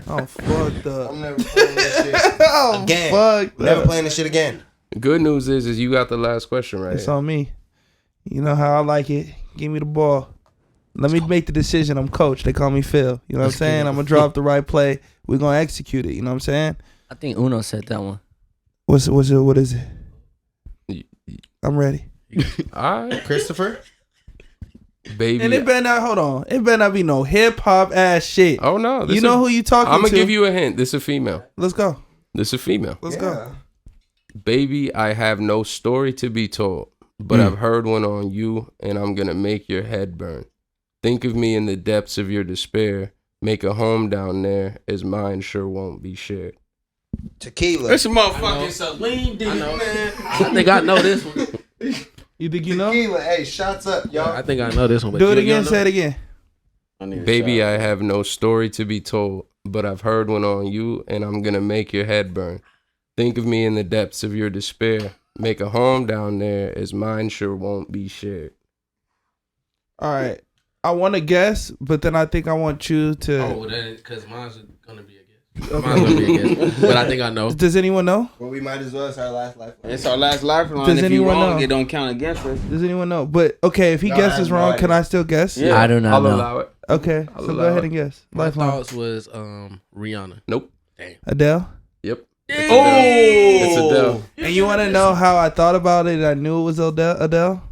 I'm fucked up. I'm never playing this shit I'm again. fucked Never up. playing this shit again. Good news is you got the last question right. It's here. on me. You know how I like it. Give me the ball. Let me make the decision. I'm coach. They call me Phil. You know what I'm saying? I'm gonna drop the right play. We're gonna execute it. You know what I'm saying? I think Uno said that one. What is it? I'm ready. All right, Christopher? baby. And it better not, hold on. It better not be no hip hop ass shit. Oh no, You know who you talking I'm to. gonna give you a hint. This is a female. Let's go. This is a female. Let's go. Baby, I have no story to be told, but I've heard one on you, and I'm gonna make your head burn. Think of me in the depths of your despair. Make a home down there, as mine sure won't be shared. Tequila. This motherfucking Celine Dion, man. I think I know this one. You think you know? Tequila. Hey, shots up, y'all. I think I know this one. But Do it you again. don't Say know? it again. Baby, I have no story to be told, but I've heard one on you, and I'm gonna make your head burn. Think of me in the depths of your despair. Make a home down there, as mine sure won't be shared. All right. I want to guess, but then I think I want you to. Oh, then because mine's gonna be a guess. Mine's gonna be a guess. But I think I know. Does anyone know? Well, we might as well. It's our last life. It's our last lifeline. Does If you anyone wrong, know? it don't count against us. Does anyone know? But okay, if he No, I guesses have no wrong, can idea. I still guess? Yeah. I do not I'll know. allow it. Okay, I'll so go allow ahead it. and guess. My Lifeline. thoughts was Rihanna. Nope. Adele. Yep. Oh, It's Adele. And you want to know how I thought about it and I knew it was Adele?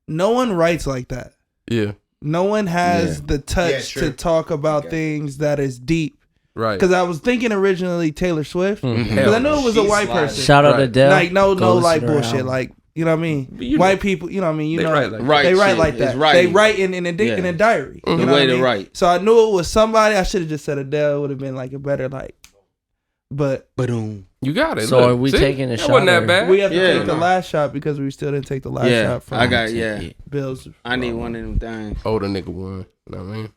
No one writes like that. Yeah. No one has Yeah. the touch Yeah, true. to talk about things that is deep. Right. Because I was thinking originally Taylor Swift. Because I knew it was a She's white sliding. person. Shout out Right. to Dell. Like no Go like listen to her bullshit. album. Like you know what I mean? But you White know. people, you know what I mean? You They know, write like right. they write shit. like It's that. They writing. write in a Yeah. diary. Mhm. You know The way what I to mean? write. So I knew it was somebody. I should have just said Adele. Would have been like a better like. But Boom. You got it. So Look, are we see? taking a That shot wasn't that or- bad. we have to Yeah. take the last shot because we still didn't take the last Yeah, shot from I got yeah. Bills. I need one of them things. Older nigga won. You know what I mean?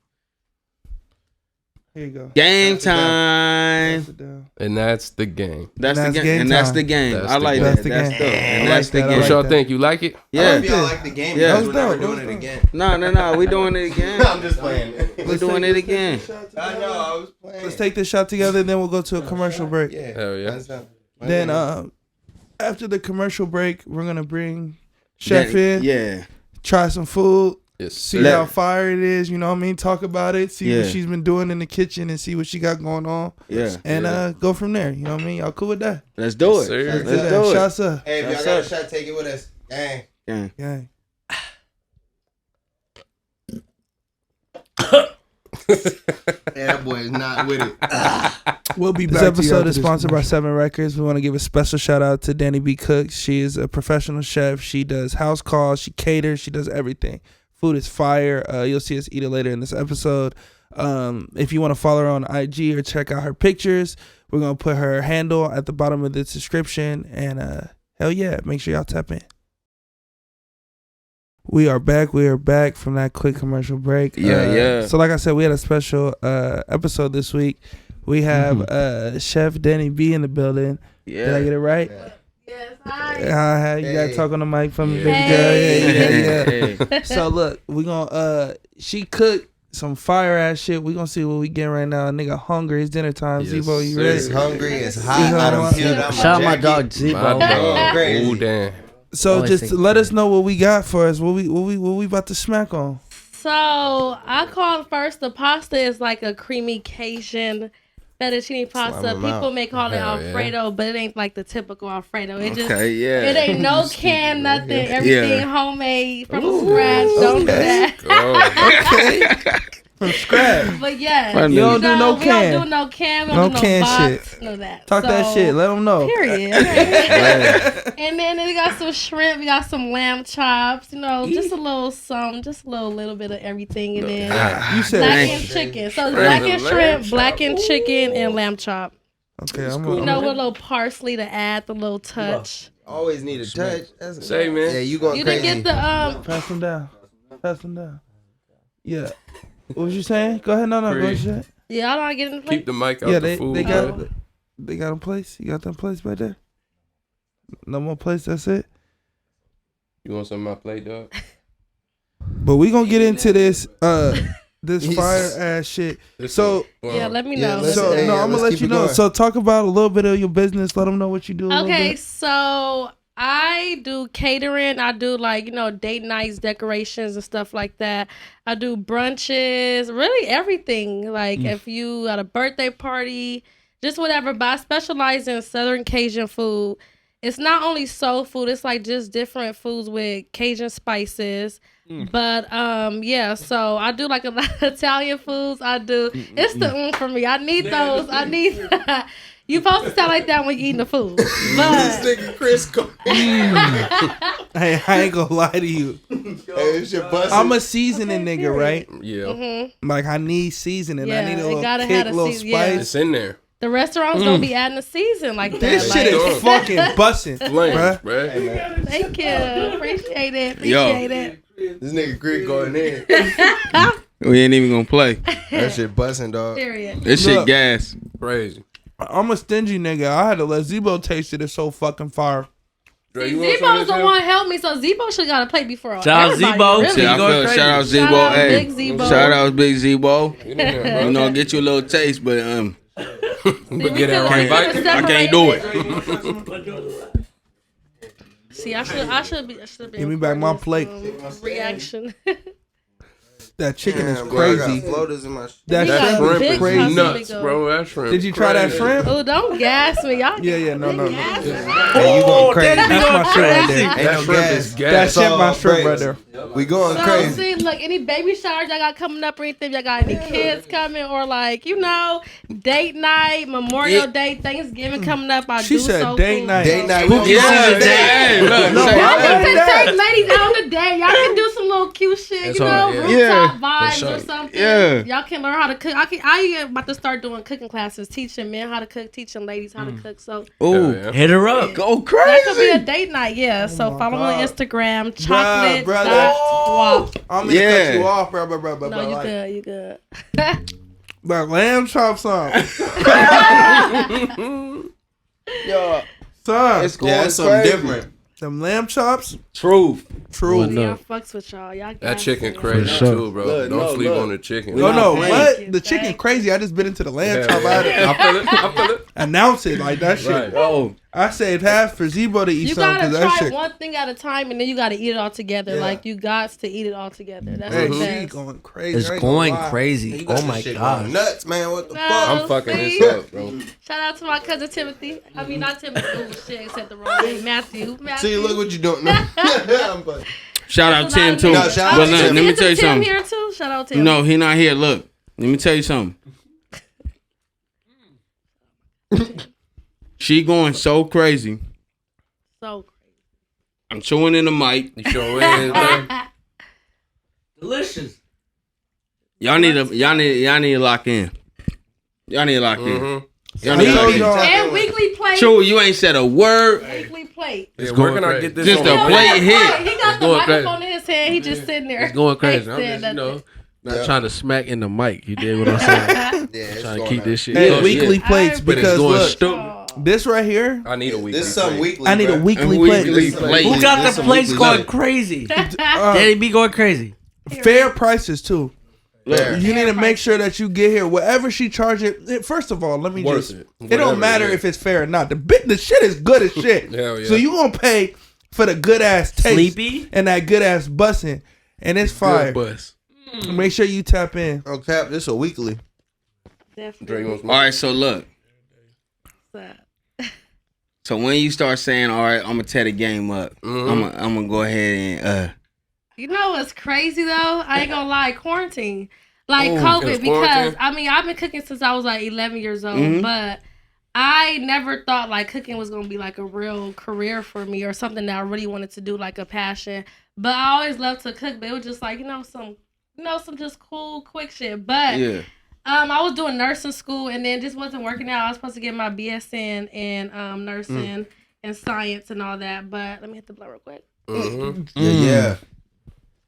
Here you go. Game time. Pass it down. And that's the game. That's the That's game. game And that's time. the game. That's I the like game. that. That's the That's game. dope. I And like that's the that. I What game. like y'all that. think? You like it? I Yeah. hope y'all like the game. Yeah. because we're never That was doing dope. it again. No. We doing it again. I'm just playing. We doing it again. I know. I was playing. Let's take this shot together, and then we'll go to a commercial break. Yeah. Hell yeah. That's not- Then after the commercial break, we're gonna bring Chef in, Yeah. try some food, Yes. see sir. how fire it is. You know what I mean? Talk about it, see Yeah. what she's been doing in the kitchen, and see what she got going on, Yeah. and go from there. You know what I mean? Y'all cool with that? Let's do Yes, it. sir. Let's Let's that. do it. Shots up. Hey, if y'all That's got a it. shot, take it with us. Gang. Gang. Gang. Yeah, that boy is not with it. We'll be back. This episode is sponsored by 7 Records. We want to give a special shout out to Danni B Cooks. She is a professional chef. She does house calls. She caters. She does everything. Food is fire. You'll see us eat it later in this episode. If you want to follow her on IG or check out her pictures, we're going to put her handle at the bottom of the description. And hell yeah, make sure y'all tap in. We are back. We are back from that quick commercial break. Yeah. So like I said, we had a special episode this week. We have Chef Danni B in the building. Yeah. Did I get it right? Yes, hi. You gotta Hey. talk on the mic for me, baby Hey. girl. Yeah. So look, we gonna she cooked some fire ass shit. We gonna see what we get right now. Nigga hungry. It's dinner time. Yes, Zebo, you sir. ready? It's hungry. It's You hot. I know don't what? feel that. Shout out my jacket. dog My Zebo. dog. Crazy. Ooh, damn. So Always just think- let us know what we got for us. What we about to smack on. So I called first. The pasta is like a creamy Cajun fettuccine pasta. Slime 'em People out. may call it Hell yeah. Alfredo, but it ain't like the typical Alfredo. It just Okay, yeah. it ain't no can, nothing. Everything homemade from scratch. Don't do that. Oh, From scratch. But yeah, You don't do no we can. don't do no can. We No don't do no can box. shit. None of that. Talk that So, shit. Let them know. Period. And then we got some shrimp. We got some lamb chops. You know, just a little some, just a little bit of everything. And then You said blackened chicken. So it's blackened shrimp, blackened chicken, and lamb chop. okay. You know, with a little parsley to add the little touch. Always need a touch. That's Say, man. Yeah, you going You crazy. didn't get the pass them down. Pass them down. Yeah. What was you saying? Go ahead. No, go Free. ahead. Yeah, y'all not getting the keep plate. the mic out Yeah, the food. they bro. got they got them place. You got them place right there. No more place. That's it. You want some of my plate, dog? But we gonna get into this this He's- fire ass shit. So Yeah, let me Yeah, know. let's- so hey, no, yeah, I'm gonna let's let keep you it know. going. So talk about a little bit of your business. Let them know what you do. A little Okay, bit. so I do catering. I do like, you know, date nights, decorations and stuff like that. I do brunches, really everything. Like if you got a birthday party, just whatever. But I specialize in Southern Cajun food. It's not only soul food, it's like just different foods with Cajun spices. But yeah, so I do like a lot of Italian foods. I do. It's the for me. I need those. I need you supposed to sound like that when you eating the food. But nigga Chris. Hey, I ain't gonna lie to you. Hey, it's your bus. I'm a seasoning Okay, nigga, right? Yeah. Like I need seasoning. Yeah, I need a it little gotta kick, have a little season- yeah. spice. It's in there. the restaurants don't be adding a season like that. This like, shit is fucking busting, Flames, bruh. bruh. Thank you. Appreciate it. Yo. Appreciate it. This nigga Chris going in. We ain't even gonna play. That shit busting, dog. Period. This shit Look. gas. Crazy. I'm a stingy nigga. I had to let Zebo taste it. It's so fucking fire. Dre, See, you want some of Zebo's this the here? one help me, so Zebo should got a plate before Shout out everybody, Zebo. Really. Yeah, I going feel, crazy. shout out Shout Zebo. out Hey, Big Zebo. shout out Big Zebo. Get in there, bro. You know, get you a little taste, but But get that right I back. can't do it. See, I should be. Give me back my plate. Reaction. That chicken is Damn, bro, I got crazy. floaters in my That You got shrimp Shrimp is big is crazy. Crazy. nuts, bro. That shrimp. Did you try that crazy. shrimp? Oh, don't gas me, y'all. Yeah, no. Gas me. Hey, you going crazy. That's my shit right there. Ain't That no shrimp gas. is gas. That shit my So, shrimp right breaks. there. We going So, crazy. see, look, any baby showers y'all got coming up or anything, y'all got any kids coming or like, you know, date night, Memorial Day, Thanksgiving coming up. I She do said soul date food. night. Date night. So- We Yeah, can see the hey, look, No, say- Y'all I can like that. take ladies out on the day. Y'all can do some little cute shit, That's you know, all, yeah. rooftop Yeah, vibes sure. or something. Yeah. Y'all can learn how to cook. I about to start doing cooking classes, teaching men how to cook, teaching ladies how to cook. So Ooh, Yeah. Hit her up. go that could be a crazy. date night, yeah. So my follow me on God. Instagram, chocolate bruh, dot I'm gonna Yeah. cut you off, bro. No, you like, good, you good. but lamb chops on. Yo, Son, it's going Yeah, that's something crazy. different. them lamb chops, Truth. true. Well, no. Y'all fucks with y'all. Y'all That gas chicken me. crazy sure. too, bro. Look, Don't no, sleep look. on the chicken. We No, not no, playing. what? The chicken crazy. I just been into the lamb chop. I had to I feel it. I feel it. announce it like that shit. Right. Oh, I saved half for Zebo to eat You something gotta because that try shit. one thing at a time, and then you gotta eat it all together. Yeah. Like you got to eat it all together. That's Hey, the she best. going crazy. It's I ain't gonna going lie. crazy. You got Oh this my shit gosh. going nuts, man. What the No. fuck? I'm fucking see? this up, bro. Shout out to my cousin Timothy. I mean, not Timothy. Oh shit, I said the wrong name. Matthew. See, look what you doing. I'm but- shout out Tim too. No, shout out But to look, Tim. let me tell you Tim something. here too. Shout out to him. No, he not here. Look, let me tell you something. She going so crazy. So I'm chewing in the mic. You sure is, man. Delicious. Y'all need to lock in. Y'all need to lock in. Mhm. Y'all need to lock told in. y'all- and weekly plate. Chew, you ain't said a word. Weekly plate. Yeah, going where can I crazy. get this? Just on a the He plate got hit. He got the going microphone crazy. in his hand. He just sitting there. It's going crazy. I'm Ain't just, saying not trying to smack in the mic. You did what I'm saying. nothing. Yeah, it's Trying to going keep nuts. this shit. Hey, Yeah, weekly yeah. plates But it's because going look, stupid. Oh. This right here, I need a weekly. This is some plate. weekly. I need a bro. weekly Weekly plate. plate. Who got This the some plates weekly going plate. crazy? Danny B going crazy. Fair prices too. Fair. You need to make sure that you get here whatever she charges. First of all, let me Worth just. it. It Whatever don't matter it is. if it's fair or not. The shit is good as shit. Hell yeah. So you gonna pay for the good ass taste Sleepy? and that good ass bussin', and it's fire. Good bus. Make sure you tap in. Oh, Cap, this a weekly. Definitely. All right, so look. So when you start saying, all right, I'm going to tear the game up, I'm going to go ahead and... You know what's crazy though? I ain't gonna lie, quarantine. Like Oh, it COVID, was because quarantine? I mean I've been cooking since I was like 11 years old, Mhm. but I never thought like cooking was gonna be like a real career for me or something that I really wanted to do, like a passion. But I always loved to cook, but it was just like, some just cool, quick shit. But Yeah. I was doing nursing school and then just wasn't working out. I was supposed to get my BSN in nursing and science and all that. But let me hit the blunt real quick. Yeah.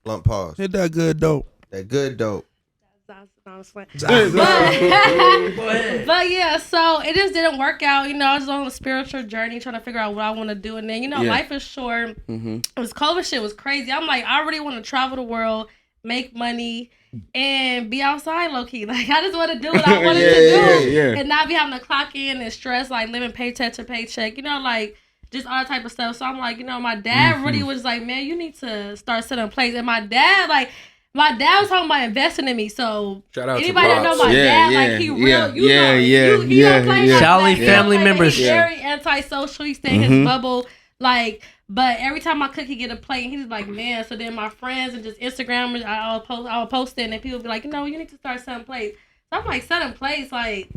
Blunt pause. Hit that good dope. That good dope. Honestly. But yeah, so it just didn't work out. I was on a spiritual journey trying to figure out what I want to do. And then, life is short. This COVID shit was crazy. I'm like, I really want to travel the world, make money, and be outside low key. Like, I just want to do what I wanted to do and not be having to clock in and stress, like living paycheck to paycheck, like just all that type of stuff. So I'm like, my dad really was like, man, you need to start setting plays. And my dad was talking about investing in me. So Shout out to anybody that know Pops. my dad, like he real, he don't play like Charlie that. He don't family play- members. He's very antisocial. He stay in his bubble. Like, but every time I cook, he get a plate. And he's like, man. So then my friends and just Instagrammers, I'll post it, and then people be like, you need to start selling plates. So I'm like, selling plates, like,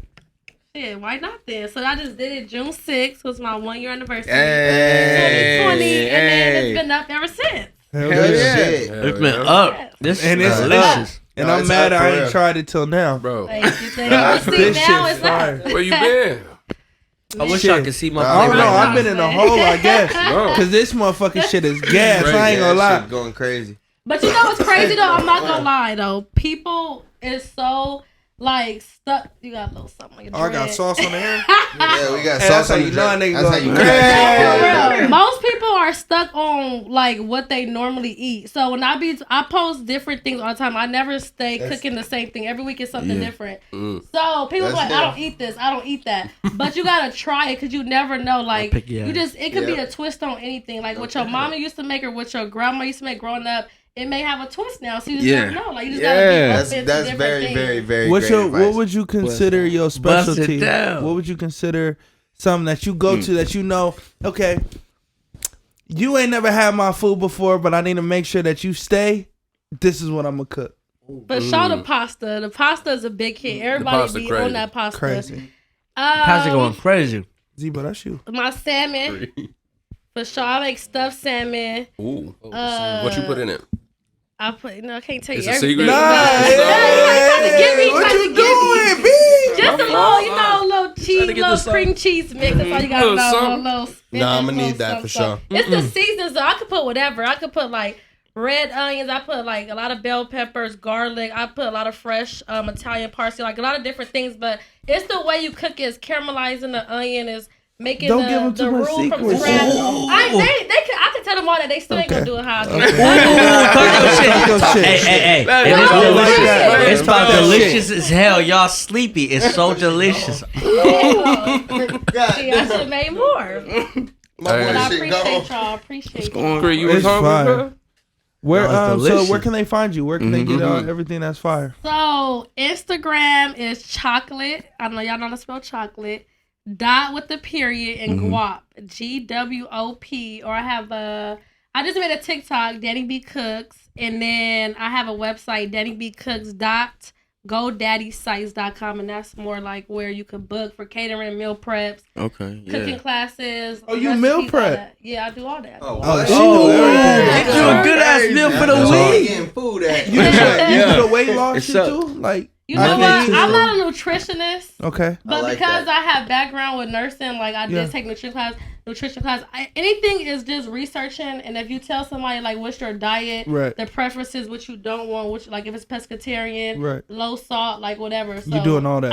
shit, why not then? So I just did it June 6th, was my 1 year anniversary. 2020, and then it's been up ever since. Hell Good yeah. shit. It's been up. This And is it's delicious. And No, I'm it's mad up for I ain't real. tried it till now. Bro, Thank you. See, This now shit's it's up. fire. where you been? I wish Shit. I could see my I don't plate know. right I've now. been in a hole, I guess. Bro. Because this motherfucking shit is gas. I ain't Yeah, gonna that lie. shit going crazy. But you know what's crazy though? I'm not gonna lie though. People is so like stuck. You got a little something on your Oh, I got dread. sauce on the hair. Yeah, we got Hey, sauce that's how on you the know a drink. nigga That's how going you crazy. know. For real. Most people are stuck on like what they normally eat. So when I post different things all the time. I never stay cooking the same thing. Every week is something different. So people That's like, I fair. don't eat this, I don't eat that. But you gotta try it because you never know. Like pick your ass. it could be a twist on anything. Like what your mama used to make or what your grandma used to make growing up. It may have a twist now, so you just never know. Like you just gotta be That's open to that's different very, things. very, very What's great your? advice. What would you consider your Bust it specialty? down. What would you consider something that you go to that you know? Okay, you ain't never had my food before, but I need to make sure that you stay. This is what I'm gonna cook. But shout the pasta. The pasta is a big hit. Everybody pasta be crazy. on that pasta. Crazy. Pasta going crazy. Zebo, that's you. My salmon. For sure, I make stuffed salmon. Ooh. What you put in it? I can't tell you It's a everything. secret? No, What you doing, B? just a little, little cheese, to get little the sauce. cream cheese mix. That's all you gotta Little know. something. Little spinach, Nah, I'ma little need that for something. sure. It's the seasons though. I could put whatever. I could put like red onions. I put like a lot of bell peppers, garlic. I put a lot of fresh Italian parsley, like a lot of different things. But it's the way you cook it. Is caramelizing the onion, is making Don't give 'em the too much roux from secrets. scratch. I can tell them all that. They still ain't gonna do it how I do it. Talk your shit. Hey. That's And it's I like delicious. that. It's about Talk that delicious as hell. Y'all sleepy. It's so delicious. See, I should have made more. My Hey. But I shit appreciate gone. y'all. Appreciate y'all. Cree, you was It's hungry, fire. bro? Where That was so delicious. where can they find you? Where can they get everything that's fire? So Instagram is chocolate. I know y'all know how to spell chocolate. Dot with the period and guap. GWOP. Or I just made a TikTok, Danny B Cooks, and then I have a website, DannyBCooks.GoDaddySites.com, and that's more like where you can book for catering, meal preps, Okay, cooking classes. Oh, you recipes, meal all prep? that. Yeah, I do all that. Oh, she do everything. Get you a good ass meal for the That's all week. getting food at. You do the weight loss It's shit up. too? Like You know what? I'm not a nutritionist. Okay. But like because that. I have background with nursing, like I did take nutrition class. Anything is just researching, and if you tell somebody like what's your diet, Right. the preferences, what you don't want, which like if it's pescatarian, Right. low salt, like whatever. So You doing all that.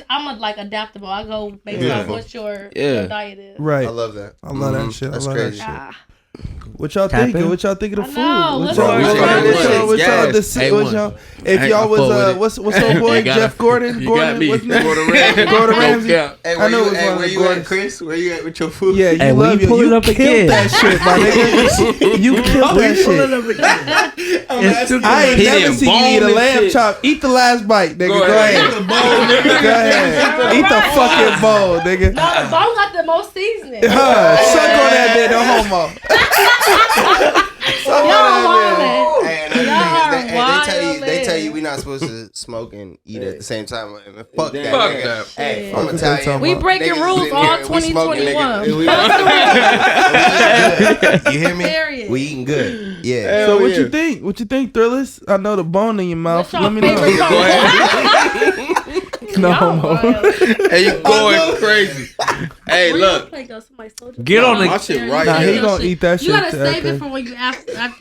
I'm like adaptable. I go based on what your diet is. Right. I love that. I love that shit. That's I love crazy. that shit. What y'all thinking? What y'all thinking of I food? know, What let's y'all? go. What y'all? A1. If Hey, y'all I was fuck with it. what's old boy You got Jeff it. Gordon? You got me. What's his name? Gordon Ramsay. Gordon Ramsay. Yeah. Hey, I know it was one of where the you at, Gordons. Chris? Where you at with your food? Yeah, you Hey, love we pull you it up killed again. that shit, my nigga. You killed that shit. It's too I ain't He never didn't seen you eat a bone lamb this shit. chop. Eat the last bite, nigga. Go Go ahead. ahead. Go ahead. Eat the fucking bowl, nigga. No, the bone got the most seasoning. Suck on that bit, no homo. Suck on that bit. Hey, and the Y'all thing is, are they tell you wildin'. we not supposed to smoke and eat at the same time. Fuck that. Fuck nigga. that. Hey, Fuck I'm what they Italian. talking We about. breaking Niggas rules sitting all here, we smoking, 2021. You hear me? Period. We eating good. Yeah. So what yeah. you think? What you think, Thrillers? I know the bone in your mouth. What's your Let me favorite know. color? No Y'all homo. wild. Hey, you going crazy. Hey, Where you look. plate go? Somebody sold you. Get on My it. shit right Nah, here. he gonna eat that You gotta shit save after. it for when you after Do I need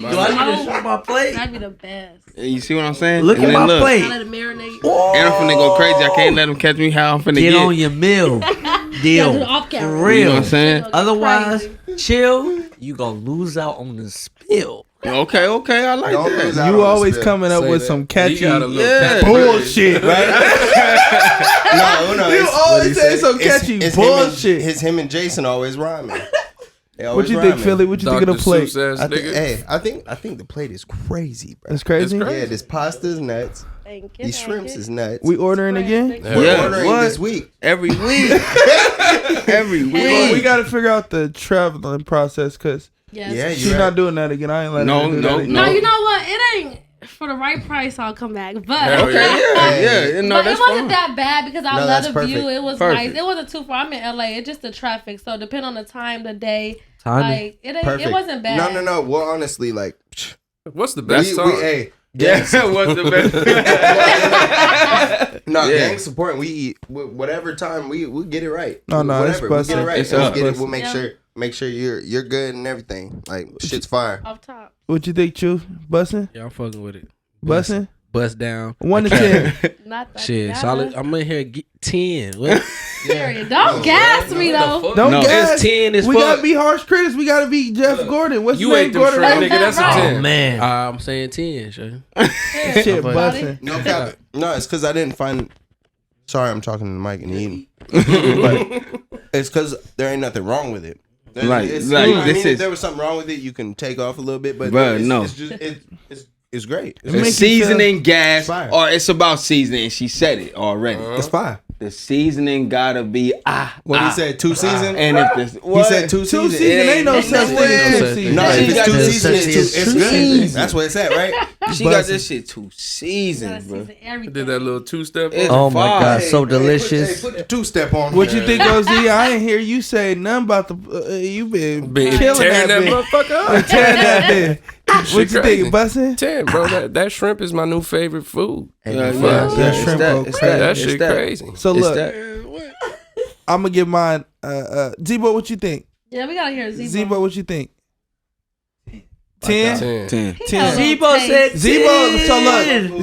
to show my plate? That'd be the best. You see what I'm saying? Look And at then my I plate. let it marinate. And I'm finna go crazy. I can't let him catch me how I'm finna Get get. on your meal. Yeah, do Deal. the off For camera. You know real. what I'm saying? Otherwise, chill. You gonna lose out on the spill. Okay, I like Don't that. lose out on You the always spill. coming up Say with that. some He catchy got a little Yeah. bullshit, right? No, You it's- always say some catchy it's bullshit. Him and Jason always rhyming. They What always you think, rhyming. Philly? What you think of the Dr. plate? Seuss ass I think, nigga. I think the plate is crazy, bro. That's crazy. Yeah, this pasta is nuts. Thank you. These shrimps is nuts. We ordering again? Thank We're Yeah. ordering What? this week. Every week. Every Well, we week. got to figure out the traveling process because Yes. Yeah, she's you right. not doing that again. I ain't letting No, her do no, that again. No, no. you know what? It ain't for the right price. I'll come back, but Okay, yeah. No, but that's it wasn't fine. that bad because I No, love that's the perfect. view. It was Perfect. nice. It wasn't too far. I'm in LA. It's just the traffic. So depending on the time, the day, Timing. like it ain't. Perfect. It wasn't bad. No. Well, honestly, like, What's the best we, song? hey, Yeah, what's the best? no, Yeah. gang support. We eat whatever time we get it right. No, it's whatever we get busting. it right. It's We'll up. get it. We'll Yeah. make sure you're good and everything. Like shit's fire. Off top. What you think, Chew? Bussing? Yeah, I'm fucking with it. Bussing? Bust down. 1 to 10. Not that. Shit, gotta- solid. I'm in here 10. What? Period. Don't gas me though. Don't No, gas. it's 10 as We fuck. gotta be harsh critics. We gotta be Jeff Gordon. What's You his name? ate them Gordon shrimp, Ramsay? nigga. That's a Right. 10. Oh man. I'm saying 10, sure. Shit, Buddy. busting. No cap. No, it's because I didn't find. Sorry, I'm talking to the mic and eating. But it's because there ain't nothing wrong with it. Like, It's, like, you know what I this mean? If is- there was something wrong with it, you can take off a little bit. But Bruh, it's, no. it's just it's great. It make It's you feel- seasoning, gas, Fire. or it's about seasoning. She said it already. It's fine. The seasoning gotta be What he said, 2 seasons. And if this, He said 2 Two seasons. seasons. Ain't no Ain't such no thing way. as two No, seasons. No, She if it's got 2 this seasons, shit it's two good. seasons. That's what it's at, right? She got Bussin'. this shit 2 seasons, bro. Season everything. Did that little two-step. It's Oh my fire. god, so Hey, delicious. put the 2-step on. What you think, OZ? I ain't hear you say nothing about the. You been Been killing tearing that that bitch. motherfucker up. Tearing that bitch. What you crazy. think, busting? 10, bro. That shrimp is my new favorite food. Yeah, That it's shrimp that, go it's crazy. That it's shit that. crazy. So It's look, that. I'm gonna give mine. Zebo, what you think? Yeah, we gotta hear Zebo. Zebo, what you think? 10. 10. 10. Zebo said Zebo, so 10. look,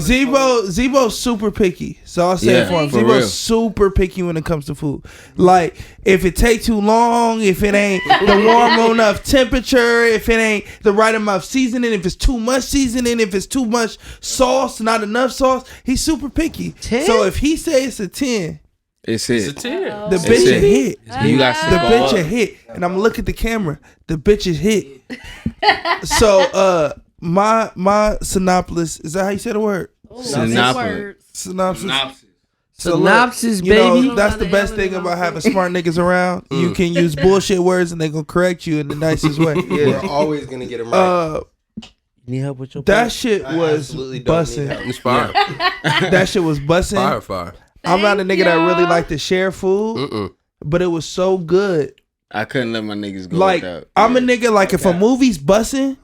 Zebo's super picky. So I'll say Yeah, it for him. for Zebo's real. super picky when it comes to food. Like, if it take too long, if it ain't the warm enough temperature, if it ain't the right amount of seasoning, if it's too much seasoning, if it's too much sauce, not enough sauce, he's super picky. 10? So if he say it's a 10, It's it. It's a 10. the It's bitch a it. hit. You got The to bitch go a up. hit. And I'm gonna look at the camera. The bitch is hit. So my synopsis, is that how you say the word? Synopsis. Synopsis. So Synopsis, you know, baby. that's the best thing about having smart niggas around. You can use bullshit words and they gonna correct you in the nicest way. We're always gonna get him right. Need help with your That plate? shit I was absolutely don't busting. need help. It's fire. That shit was busting. Fire. I'm not a Thank nigga that really y'all. like to share food, Mm-mm. but it was so good. I couldn't let my niggas go Like without. I'm a nigga like if a movie's busting,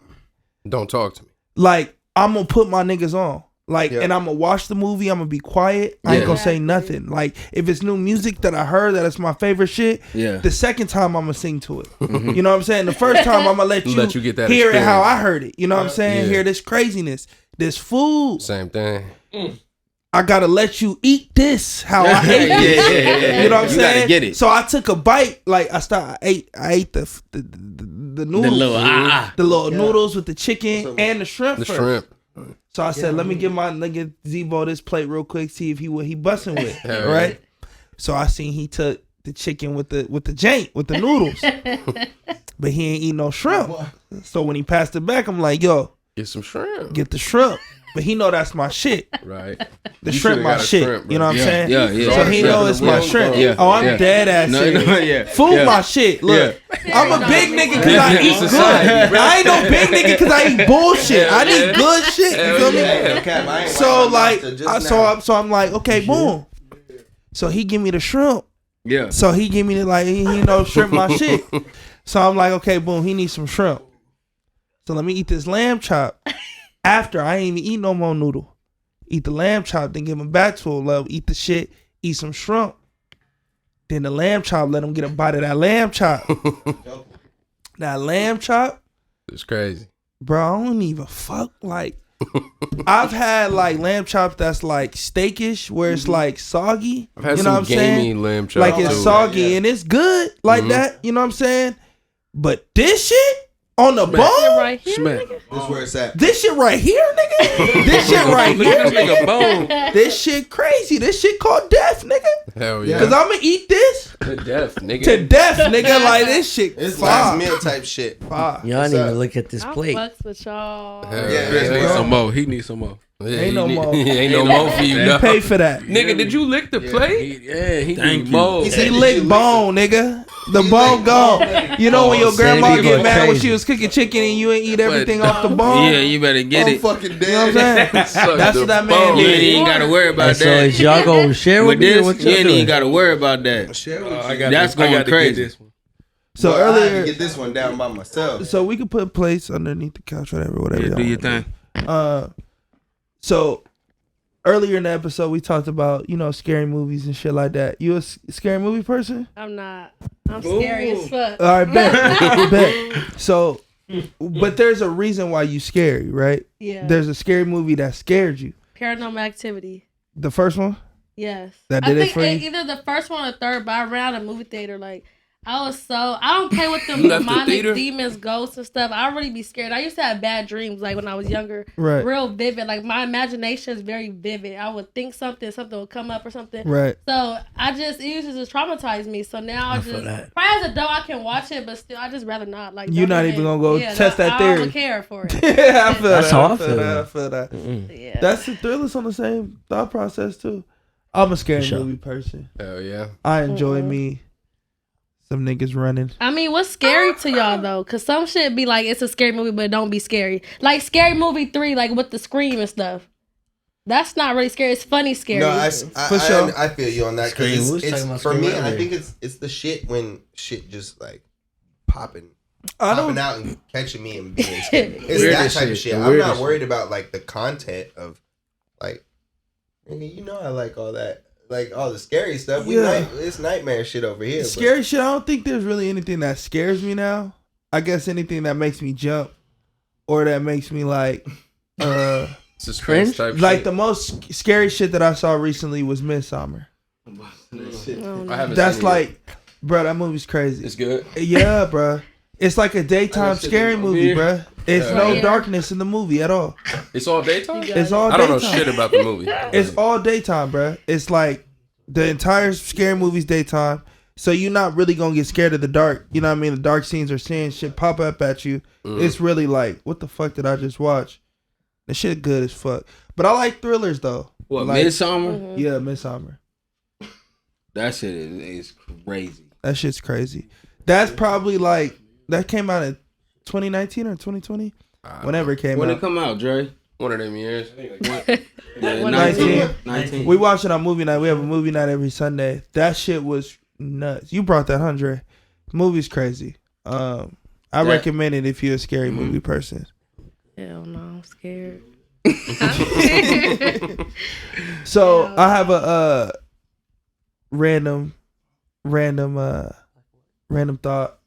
Don't talk to me. like I'm gonna put my niggas on. Like, and I'm gonna watch the movie. I'm gonna be quiet. I ain't gonna say nothing. Like, if it's new music that I heard that it's my favorite shit, the second time I'm gonna sing to it. You know what I'm saying? The first time I'm gonna let you get that hear experience. it how I heard it. You know what I'm saying? Hear this craziness, this food. Same thing. I gotta let you eat this how I ate it. You know what I'm saying? Gotta get it. So I took a bite. Like I ate the noodles, the little noodles with the chicken and the shrimp. So I said, let me give my nigga Zebo this plate real quick, see if he busting with, right? So I seen he took the chicken with the noodles, but he ain't eat no shrimp. So when he passed it back, I'm like, yo, get some shrimp. Get the shrimp. But he know that's my shit. Right. The shrimp my shit. Shrimp, you know what I'm saying? Yeah. So he know it's my shrimp. I'm dead ass serious. Food my shit. Look, I'm a big nigga because I eat good. I ain't no big nigga because I eat bullshit. I need good shit. You feel me? So like, so I'm like, okay, boom. So he give me the shrimp. Yeah. So he give me the like, he know shrimp my shit. So I'm like, okay, boom, he needs some shrimp. So let me eat this lamb chop. After I ain't even eat no more noodle. Eat the lamb chop, then give him back to him. Love, eat the shit, eat some shrimp. Then the lamb chop, let him get a bite of that lamb chop. That lamb chop. It's crazy. Bro, I don't even fuck. Like, I've had like lamb chops that's like steakish, where it's like soggy. I've had you know some what I'm saying? gamey lamb chops. Like it's soggy and it's good like that. You know what I'm saying? But this shit on the bone, right here, nigga. This is where it's at. this shit right here, nigga. This shit right here, Nigga bone. this shit crazy. This shit called death, nigga. Hell yeah. Cause I'ma eat this To death, nigga. to death, nigga. Like this shit. It's fire. last meal type shit. Fire. Y'all didn't even look at this I plate. fucks with y'all. Hell Yeah, Chris bro. needs some more. He needs some more. Yeah, Ain't no more. Ain't no more for you, You no. pay for that. Nigga, did you lick the plate? He Thank need you. more. He said, He "Did lick you lick bone, nigga. The bone gone. You know when your grandma Sandy get go mad when crazy. she was cooking chicken and you ain't eat everything off the bone? Yeah, you better get I'm it. fucking You know what dead. I'm saying? That's what that man You did. ain't gotta worry about So that. is y'all gonna share With with me or this, what you y'all ain't doing? even gotta worry about that. That's going crazy. So Well, I had to earlier, get this one down by myself. so we could put plates underneath the couch, whatever. Yeah, y'all do your wanna thing. So earlier in the episode, we talked about scary movies and shit like that. You a scary movie person? I'm not. I'm scary as fuck. All right, bet. So, but there's a reason why you scary, right? Yeah. There's a scary movie that scared you. Paranormal Activity. The first one. Yes. That I did it think for you? either the first one or third, but I ran out of movie theater. Like, I don't play with them You left the theater? demonic demons, ghosts, and stuff. I really be scared. I used to have bad dreams, like when I was younger. Right. Real vivid. Like, my imagination is very vivid. I would think something would come up or something. Right. So, it used to just traumatize me. So now I feel just, that. probably as a adult, I can watch it, but still, I just rather not. Like, You're not even gonna go test that I theory. don't care for it. Yeah, I feel That's that. how I I feel feel. that. I feel that. Yeah. That's the Thriller's on the same thought process too. I'm a scary Sure. movie person. Hell yeah. I enjoy me some niggas running. I mean, what's scary to y'all though? Cause some shit be like it's a scary movie, but it don't be scary. Like Scary Movie 3, like with the scream and stuff. That's not really scary. It's funny scary. No, For sure. I feel you on that Scream. We because was talking it's about for Scream me. I earlier. think it's the shit when shit just like popping I don't. out and catching me and being scared. It's Weirdest that type of shit. shit. The I'm not weirdest worried about like the content of like, nigga, you know I like all that. Like all the scary stuff. Yeah. It's nightmare shit over here. but- Scary shit. I don't think there's really anything that scares me now. I guess anything that makes me jump or that makes me like Suspense type like shit. the most scary shit that I saw recently was Midsommar. Oh, I no. haven't That's seen it like, bro, that movie's crazy. yet. It's good. Yeah, bro. It's like a daytime shit scary is movie, bro. It's Yeah. no Yeah. darkness in the movie at all. It's all daytime? It's all I don't know daytime. shit about the movie. It's all daytime, bro. It's like the entire scary movie's daytime. So you're not really gonna get scared of the dark. You know what I mean? The dark scenes are seeing shit pop up at you. It's really like, what the fuck did I just watch? The shit good as fuck. But I like thrillers though. What, Like- Midsummer? Yeah, Midsommar. That shit is crazy. That shit's crazy. That's probably like that came out in 2019 or 2020. Whenever it came When out. it come out, Dre? One of them years. Yeah, 19. 19. We watch it on movie night. We have a movie night every Sunday. That shit was nuts. You brought that 100. Movie's crazy. I recommend it if you're a scary movie person. Hell no, I'm scared. So I have a random thought,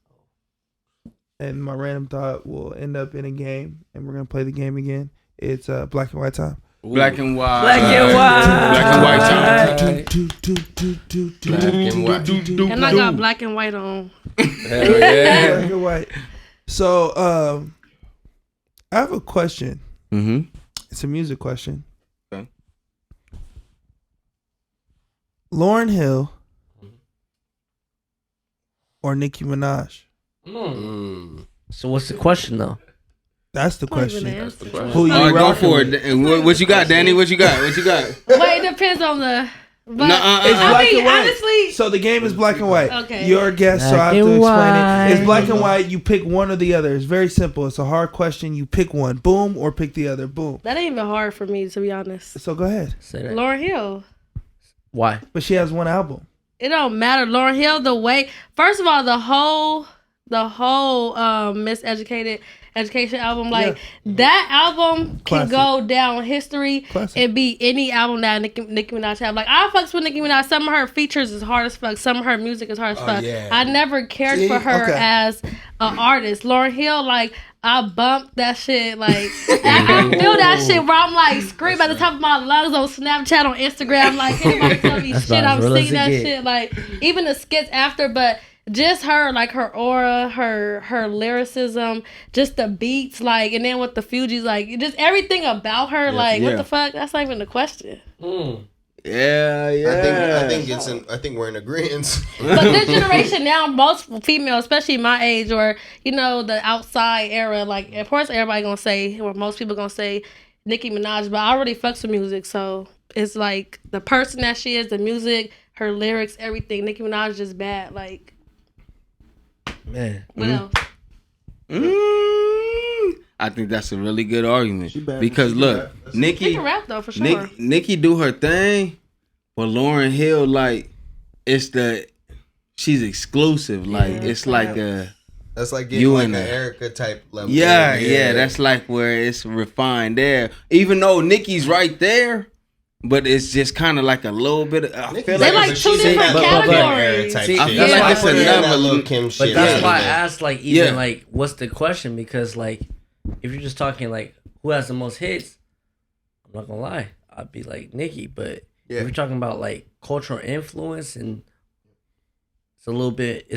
and my random thought will end up in a game, and we're gonna play the game again. It's black and white time. Black and white. Black and white. Black and white time. Black and white. And I got black and white on. Hell yeah. Black and white. So I have a question. Mm-hmm. It's a music question. Okay. Lauryn Hill or Nicki Minaj? So what's the question though? That's the Don't even question. answer. Who you All right, go rocking for with? it. And what you got, Danny? What you got? What you got? But it depends on the. But It's I black mean, and white. honestly, So the game is black and white. Okay. You're a guest, so I Black have to and explain white. it. It's black and white. You pick one or the other. It's very simple. It's a hard question. You pick one, boom, or pick the other, boom. that ain't even hard for me, to be honest. So go ahead. Say that. Lauryn Hill. Why? But she has one album. It don't matter. Lauryn Hill, the way. First of all, the whole Miseducated Education album, like that album can Classic. go down history Classic. and be any album that Nicki Minaj have. Like I fucks with Nicki Minaj. Some of her features is hard as fuck. Some of her music is hard as fuck. yeah. I never cared See? for her Okay. as an artist. Lauryn Hill, like I bumped that shit. Like I feel that shit where I'm like screaming at the top of my lungs on Snapchat, on Instagram. Like anybody tell me That's shit, about I'm as real as singing it that get. shit. Like even the skits after, but just her, like her aura, her lyricism, just the beats, like, and then with the Fugees, like, just everything about her, like, yeah. what the fuck? That's not even the question. Yeah, yeah. I think we're in agreement. But this generation now, most females, especially my age or, you know, the outside era, like, of course everybody gonna say, or most people gonna say Nicki Minaj, but I already fucks with music, so it's like the person that she is, the music, her lyrics, everything. Nicki Minaj is just bad, like, Man. what else? I think that's a really good argument bad. because She look, bad. She Nicki, can rap though, for sure. Nicki do her thing, but Lauryn Hill, like, she's exclusive. Like, Yeah, it's okay. like a. That's like getting You like and an her. Erica type level. Yeah, that's like where it's refined there. Even though Nicki's right there, but it's just kind of like a little bit of. I feel They like, like two different but- categories. Type See, shit. I feel like Why it's put her in another- that Lil' Kim But shit. that's why I Yeah. asked, like, even Yeah. like, what's the question? Because like, if you're just talking like, who has the most hits? I'm not gonna lie, I'd be like Nicki. But Yeah. if you're talking about like cultural influence, and it's a little bit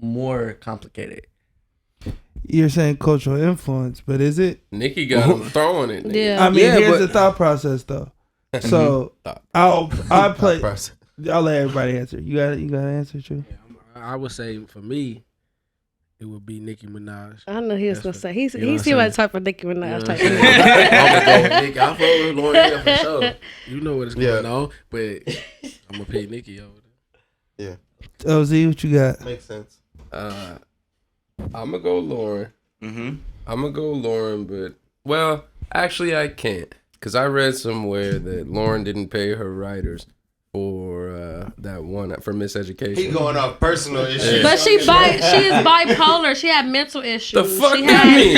more complicated. You're saying cultural influence, but is it? Nicki got him throwing it. nigga. Yeah. I mean, Yeah, here's but- the thought process though. So I'll play. I'll let everybody answer. You got an answer, True? I would say for me, it would be Nicki Minaj. I know he was That's gonna say what- he's you know he what see I'm what I saying? talk for Nicki Minaj. Type I'm gonna go with Nicki. I fuck with Lauryn Hill for sure. You know what is Yeah. going on, but I'm gonna pick Nicki over there. OZ, what you got? Makes sense. I'm gonna go Lauren. Mhm. I'm gonna go Lauren, but well, actually I can't, cause I read somewhere that Lauren didn't pay her writers for that one for Miseducation. He going off personal issues. But she is bipolar. She had mental issues. The fuck she that had, mean?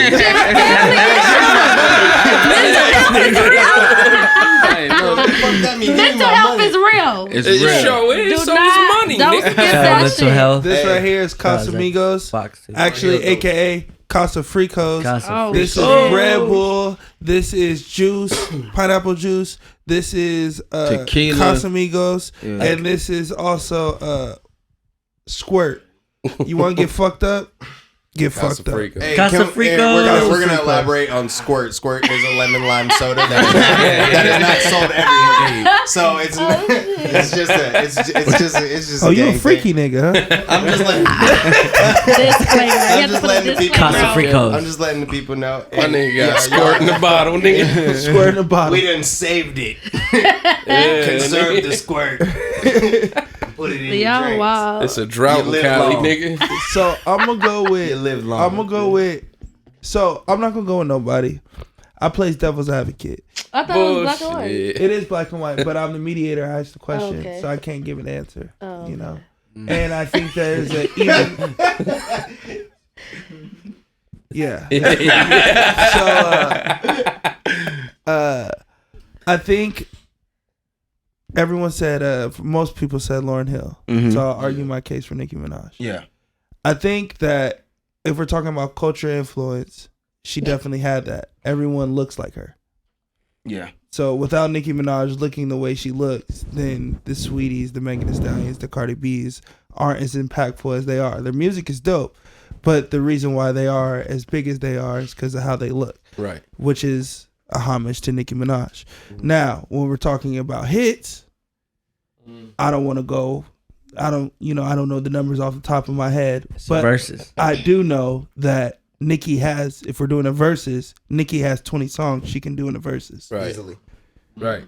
She had mental health is real. It's It real. sure is. Do So not- is money. don't nigga. skip Shout out that mental shit. health. This right here is Casamigos. Fox. Actually, AKA Casa Fricos. Oh, This is shit. Red Bull. This is juice, pineapple juice. This is Tequila. Casamigos, Yeah. and this is also Squirt. You want to get fucked up? Get Casa fucked up. Frico. Hey, Casa we're Fricos. gonna elaborate on Squirt. Squirt is a lemon lime soda that is not sold everywhere. So it's just. Oh, you a gang freaky thing. nigga, huh? I'm just letting. Disclaimer. You have to just put a letting the people disclaimer Casa out. Fricos. I'm just letting the people know. My And, nigga got yeah, squirt in the bottle, nigga. Squirt in the bottom. We done saved it. Yeah, Conserve nigga. the squirt. Put it in your Y'all drinks. wild. It's a drought You in live Cali, long. nigga. So I'm gonna go with. You live long. I'm gonna go with. So I'm not gonna go with nobody. I plays devil's advocate. I thought it was black and white. Bullshit. It is black and white, but I'm the mediator. I ask the question, Okay. so I can't give an answer. Oh, You know, and I think there's a even. Yeah. So I think everyone said, most people said Lauryn Hill. Mhm. So I'll argue my case for Nicki Minaj. Yeah. I think that if we're talking about culture influence, she definitely had that. Everyone looks like her. Yeah. So without Nicki Minaj looking the way she looks, then the Sweeties, the Megan Thee Stallions, the Cardi B's aren't as impactful as they are. Their music is dope, but the reason why they are as big as they are is because of how they look, Right. which is a homage to Nicki Minaj. Now, when we're talking about hits, I don't want to go. I don't know the numbers off the top of my head, but Versus. I do know that Nicki has, if we're doing a versus, Nicki has 20 songs she can do in the verses. Right. Easily. Right.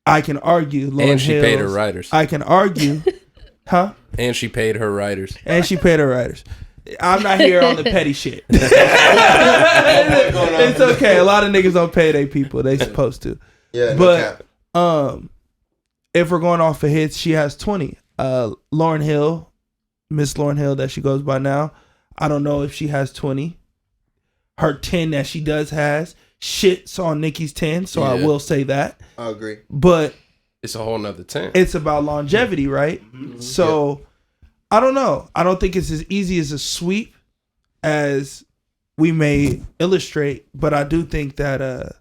I can argue Lauryn And she paid her Hill's- writers. I can argue, huh? And she paid her writers. And she paid her writers. I'm not here on the petty shit. It's okay. A lot of niggas don't pay their people. They supposed to. Yeah, But if we're going off of hits, she has 20. Lauryn Hill, Miss Lauryn Hill that she goes by now. I don't know if she has 20. Her 10 that she does has shits on Nicki's 10, so I Yeah. will say that. I agree. But It's a whole nother 10. it's about longevity, right? So I don't know. I don't think it's as easy as a sweep as we may illustrate, but I do think that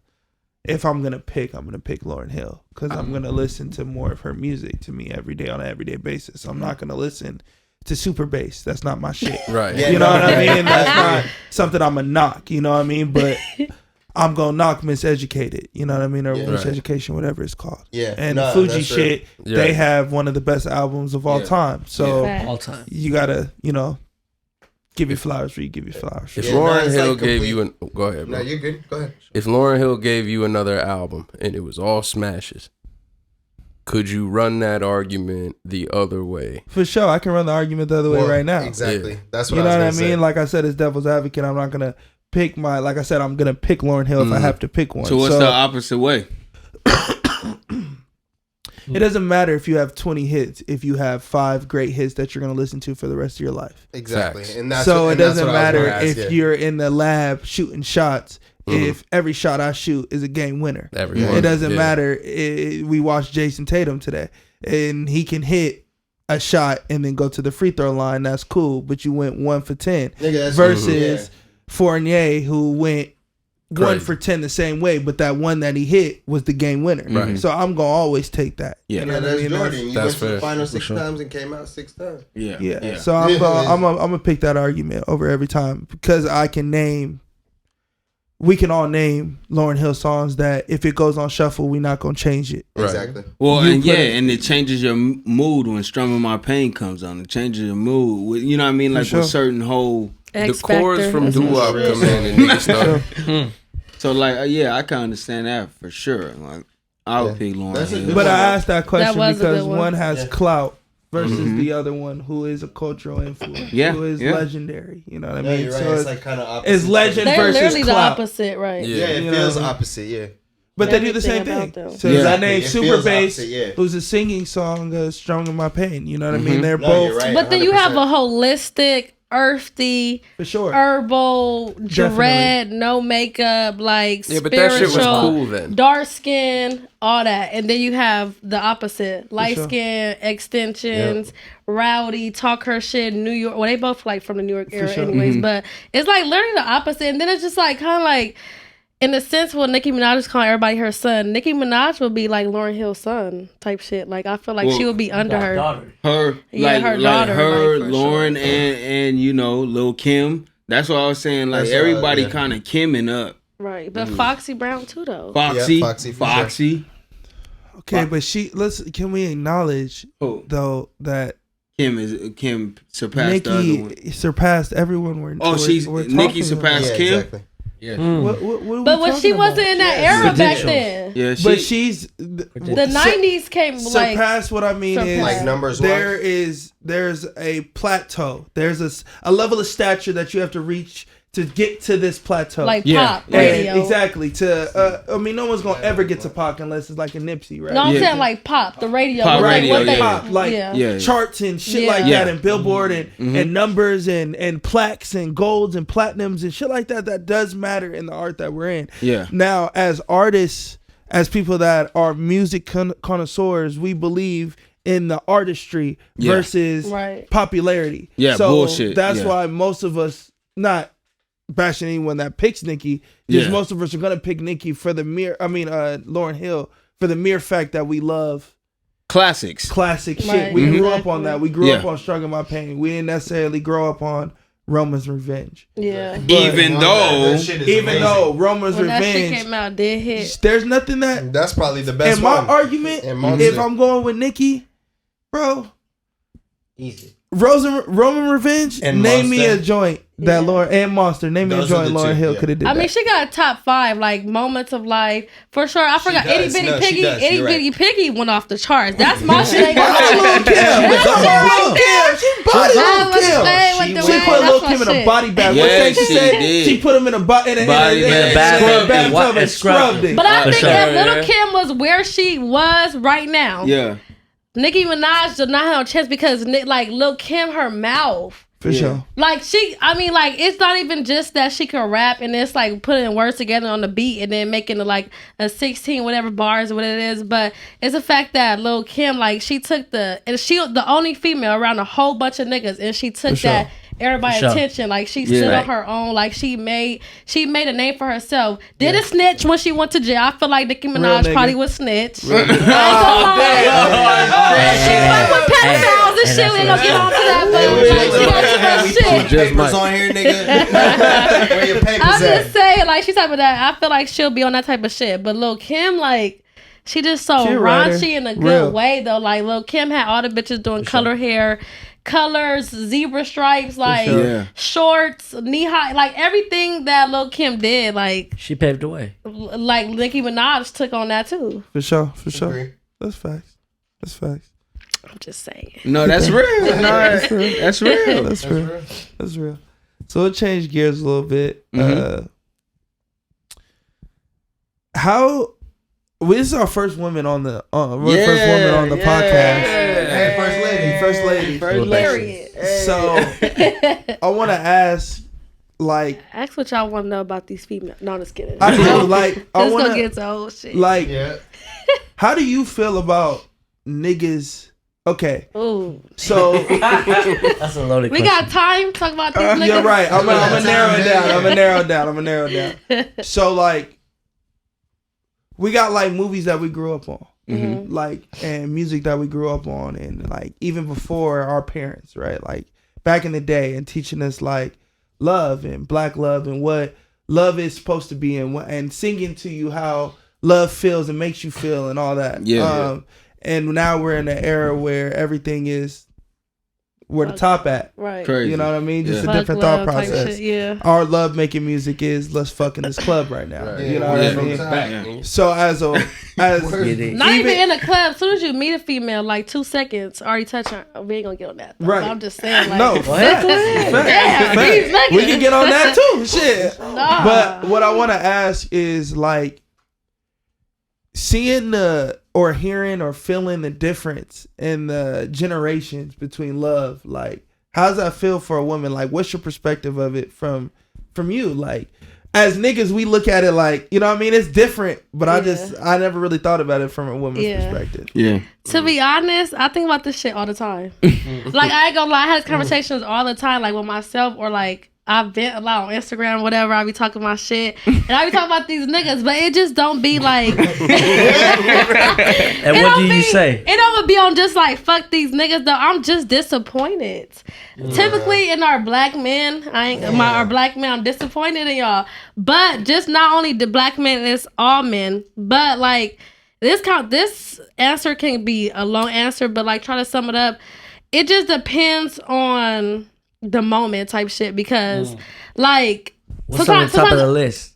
if I'm gonna pick Lauryn Hill because I'm gonna listen to more of her music to me every day on an everyday basis. I'm not gonna listen to super bass. That's not my shit. Right. Yeah, You know what I yeah. mean? That's not something I'm gonna knock. You know what I mean? But I'm gonna knock Miseducated. You know what I mean? Or Yeah. Miseducation, whatever it's called. Yeah. And No, Fuji that's shit, Yeah. they have one of the best albums of all Yeah. time. So Facts. All time. you gotta, give your flowers where you give your flowers. If Yeah, Lauryn it's Hill like gave complete- you an go ahead, bro. No, you're good. Go ahead. If Lauryn Hill gave you another album and it was all smashes, could you run that argument the other way? For sure, I can run the argument the other way Well, right now. Exactly. Yeah. That's what You know I what I was mean? gonna say. Like I said, as devil's advocate, I'm not gonna pick like I said, I'm gonna pick Lauryn Hill if I have to pick one. So what's the opposite way? It doesn't matter if you have 20 hits if you have 5 great hits that you're gonna listen to for the rest of your life. Exactly. Facts. And that's So what, it and that's doesn't what I was matter gonna ask, if yeah. you're in the lab shooting shots. If every shot I shoot is a game winner, Everyone. it doesn't Yeah. matter. We watched Jason Tatum today, and he can hit a shot and then go to the free throw line. That's cool, but you went 1 for 10 Nigga, that's- versus Fournier, who went 1 Crazy. for 10 the same way, but that one that he hit was the game winner. Right. So I'm gonna always take that. Yeah. You know Yeah, what I that's mean? Jordan. You that's went to fair. the final For 6 sure. times and came out 6 times. Yeah. Yeah. So I'm Yeah. gonna pick that argument over every time because we can all name Lauryn Hill songs that if it goes on shuffle, we're not gonna change it. Right. Exactly. Well, You and put yeah, it- and it changes your mood when "Strumming My Pain" comes on. It changes your mood. You know what I mean? Like sure. with certain whole. X The chords Factor. from That's Doo Wop my shit. come in and niggas stuff. So like, yeah, I can understand that for sure. Like, I would Yeah. pick Lauryn That's a Hill. good But one. I asked that question was a because good one. one has Yeah. clout versus Mhm. the other one who is a cultural influence, Yeah, who is yeah. legendary. You know what I No, mean? you're right. So It's it's, like kind of opposite. it's legend They're versus literally the clout. opposite, right? Yeah. Yeah, it You know feels what I mean? opposite. Yeah. But they do the same Everything thing. about them. So Yeah. I named It Super feels Bass, opposite, yeah. who's a singing song, "Strong in My Pain." You know what I Mhm. mean? They're No, both you're right. But then you have 100%. a holistic, earthy, for sure. herbal, Definitely. dread, no makeup, like Yeah, but that shit was spiritual, cool then. dark skin, all that. And then you have the opposite, light sure. skin, extensions, rowdy, talk her shit, New York. Well, they both like from the New York era, sure. anyways. But it's like literally the opposite. And then it's just like kind of like. In the sense, when Nicki Minaj is calling everybody her son, Nicki Minaj would be like Lauryn Hill's son type shit. Like I feel like she Well, would be under her. her, Yeah, like, her like daughter, her, like, for Lauren, sure. and Lil Kim. That's what I was saying. Like That's everybody yeah. kind of Kimming up. Right, but Foxy Brown too though. Foxy, Yeah, Foxy, for Foxy. Okay, but can we acknowledge Who? though that Kim surpassed the other one. Nikki surpassed everyone? Nikki surpassed Yeah, Kim. exactly. Yeah. What are we But when she talking wasn't about? in that Yeah, era back credentials. then, Yeah, But she's the '90s came like surpassed. What I mean is, surpassed. Like numbers there's a plateau. There's a level of stature that you have to reach to get to this plateau. like Yeah. pop And radio. exactly. I mean, no one's gonna ever get to Pac unless it's like a Nipsey, right? No, I'm Yeah. saying like pop, the radio. Pop like, radio, what they, yeah. Pop, like Yeah. charts and shit Yeah. like Yeah. that, and Billboard and numbers and plaques and golds and platinums and shit like that. That does matter in the art that we're in. Yeah. Now, as artists, as people that are music connoisseurs, we believe in the artistry versus popularity. Yeah, so bullshit. That's why most of us, not bashing anyone that picks Nicki, just most of us are gonna pick Nicki for the mere. Lauryn Hill for the mere fact that we love classic shit. We grew up on that. We grew up on Struggle My Pain. We didn't necessarily grow up on Roman's Revenge. Yeah. But even though Roman's when Revenge that shit came out, did hit. There's nothing that's probably the best. In my argument, if I'm going with Nicki, bro, easy. Roman Revenge. And name Monster. me a joint that Lauryn and Monster. Name me a joint Lauryn Hill could have did. I mean, she got a top 5 like moments of life for sure. I forgot Itty Bitty Piggy. Itty Bitty Piggy went off the charts. That's my shit. She body Lil' Kim. She put Lil' Kim in a body bag. What thing she said? She put him in a body bathtub and scrubbed it. But I think if Lil' Kim was where she was right now, Nicki Minaj did not have a chance because like Lil' Kim, her mouth. For sure. Like it's not even just that she can rap and it's like putting words together on the beat and then making it like a 16 whatever bars or what it is, but it's the fact that Lil' Kim, like she took the only female around a whole bunch of niggas and she took that everybody's attention. Like she stood on her own. Like she made a name for herself. Did a snitch when she went to jail. I feel like Nicki Minaj probably was snitch. She fuck with pedophiles and shit. We ain't gonna get on to that, but she got too much shit. Papers on here, nigga. Where your papers I'm just saying, like she's type of that. I feel like she'll be on that type of shit. But Lil' Kim, like she just so raunchy in a good way though. Like Lil' Kim had all the bitches doing color hair. Colors, zebra stripes, like shorts, knee high, like everything that Lil' Kim did, like she paved the way. Like Nicki Minaj took on that too. For sure. That's facts. I'm just saying. No, that's real. That's real. That's real. So it changed gears a little bit. This is our first woman on the podcast. Hey, First lady. Period. So I want to ask, like, ask what y'all want to know about these females. No, I'm just kidding. I do. Like, I want to get to old shit. Like, how do you feel about niggas? Okay. Ooh. So that's a loaded question. We got time to talk about these niggas. You're right. I'm gonna narrow it down. So like, we got like movies that we grew up on. Like, and music that we grew up on, and like even before our parents, right? Like back in the day, and teaching us like love and black love and what love is supposed to be, and singing to you how love feels and makes you feel and all that. And now we're in an era where everything is where the top at. Right. Crazy. You know what I mean? Just a different thought process. Shit, Our love making music is let's fuck in this club right now. Right. You know what I mean? So as not even in a club, as soon as you meet a female, like 2 seconds, already touch her. We ain't gonna get on that. Though. Right. I'm just saying, like, no, fact. We can get on that too. Shit. Nah. But what I want to ask is like seeing or hearing or feeling the difference in the generations between love. Like, how does that feel for a woman? Like, what's your perspective of it from you? Like, as niggas, we look at it like, you know what I mean? It's different, but I never really thought about it from a woman's perspective. Yeah. To be honest, I think about this shit all the time. Like, I ain't gonna lie, I had conversations all the time, like with myself, or like I vent a lot on Instagram, whatever. I be talking my shit, and I be talking about these niggas, but it just don't be like. And what do you say? It don't be on just like fuck these niggas though. I'm just disappointed. Typically, in our black men, our black men, I'm disappointed in y'all. But just not only the black men, it's all men. But like this answer can be a long answer, but like try to sum it up. It just depends on the moment type shit, because like what's on the top of the list?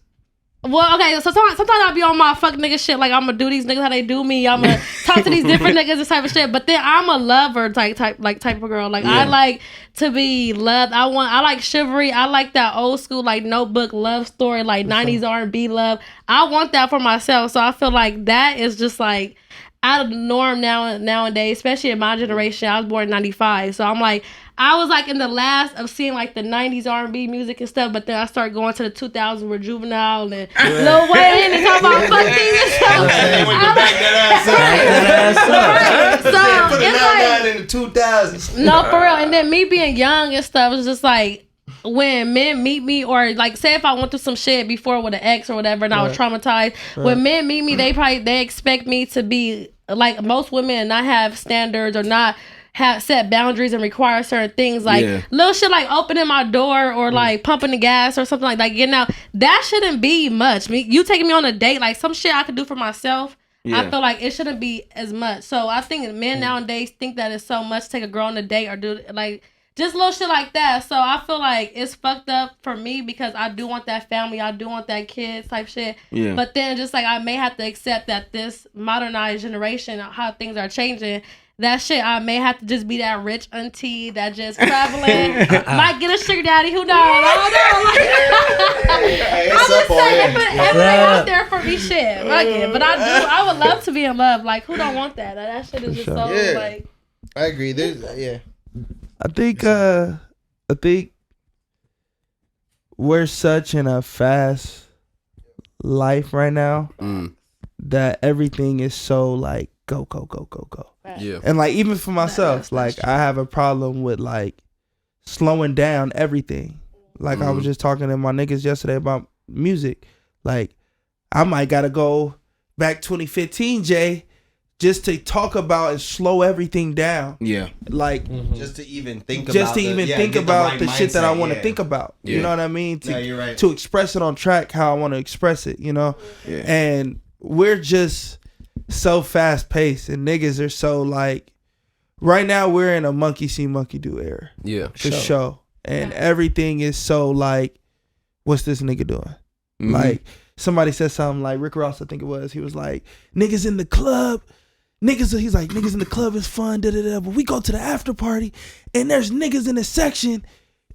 Well, okay, so sometimes I'll be on my fuck nigga shit, like I'm gonna do these niggas how they do me, I'm gonna talk to these different niggas, this type of shit. But then I'm a lover type of girl. Like I like to be loved. I like chivalry. I like that old school like Notebook love story, like 90s R&B love. I want that for myself. So I feel like that is just like out of the norm nowadays, especially in my generation. I was born in 95. So I'm like, I was like in the last of seeing like the 90s R&B music and stuff, but then I started going to the 2000s with Juvenile and Lil Wayne and talking about fuck things and stuff. So it's like in the 2000s. no, for real. And then me being young and stuff was just like, when men meet me, or like say if I went through some shit before with an ex or whatever and I was traumatized, when men meet me, they expect me to be like most women, not have standards or not have set boundaries and require certain things, like little shit like opening my door or like pumping the gas or something like that, getting out. That shouldn't be much. You taking me on a date, like some shit I could do for myself. I feel like it shouldn't be as much. So I think men nowadays think that it's so much to take a girl on a date or do like just little shit like that. So I feel like it's fucked up for me because I do want that family. I do want that kids type shit. Yeah. But then just like I may have to accept that this modernized generation, how things are changing, that shit, I may have to just be that rich auntie that just traveling. Might get a sugar daddy, who knows? I don't know. I'm just saying, put everything out there for me, shit. Fuck it. But I would love to be in love. Like, who don't want that? Like, that shit is just so, like... I agree. I think we're such in a fast life right now that everything is so like go. Yeah. And like even for myself, like I have a problem with like slowing down everything. Like I was just talking to my niggas yesterday about music. Like I might gotta go back 2015, Jay, just to talk about and slow everything down. Yeah. Like just to even think about the shit that I want to think about. Yeah. You know what I mean? You're right. To express it on track how I want to express it, you know? Yeah. And we're just so fast paced and niggas are so like right now we're in a monkey see monkey do era. Yeah. For sure. And everything is so like, what's this nigga doing? Like somebody said something like Rick Ross, I think it was. He was like, niggas in the club. He's like, niggas in the club is fun, but we go to the after party and there's niggas in the section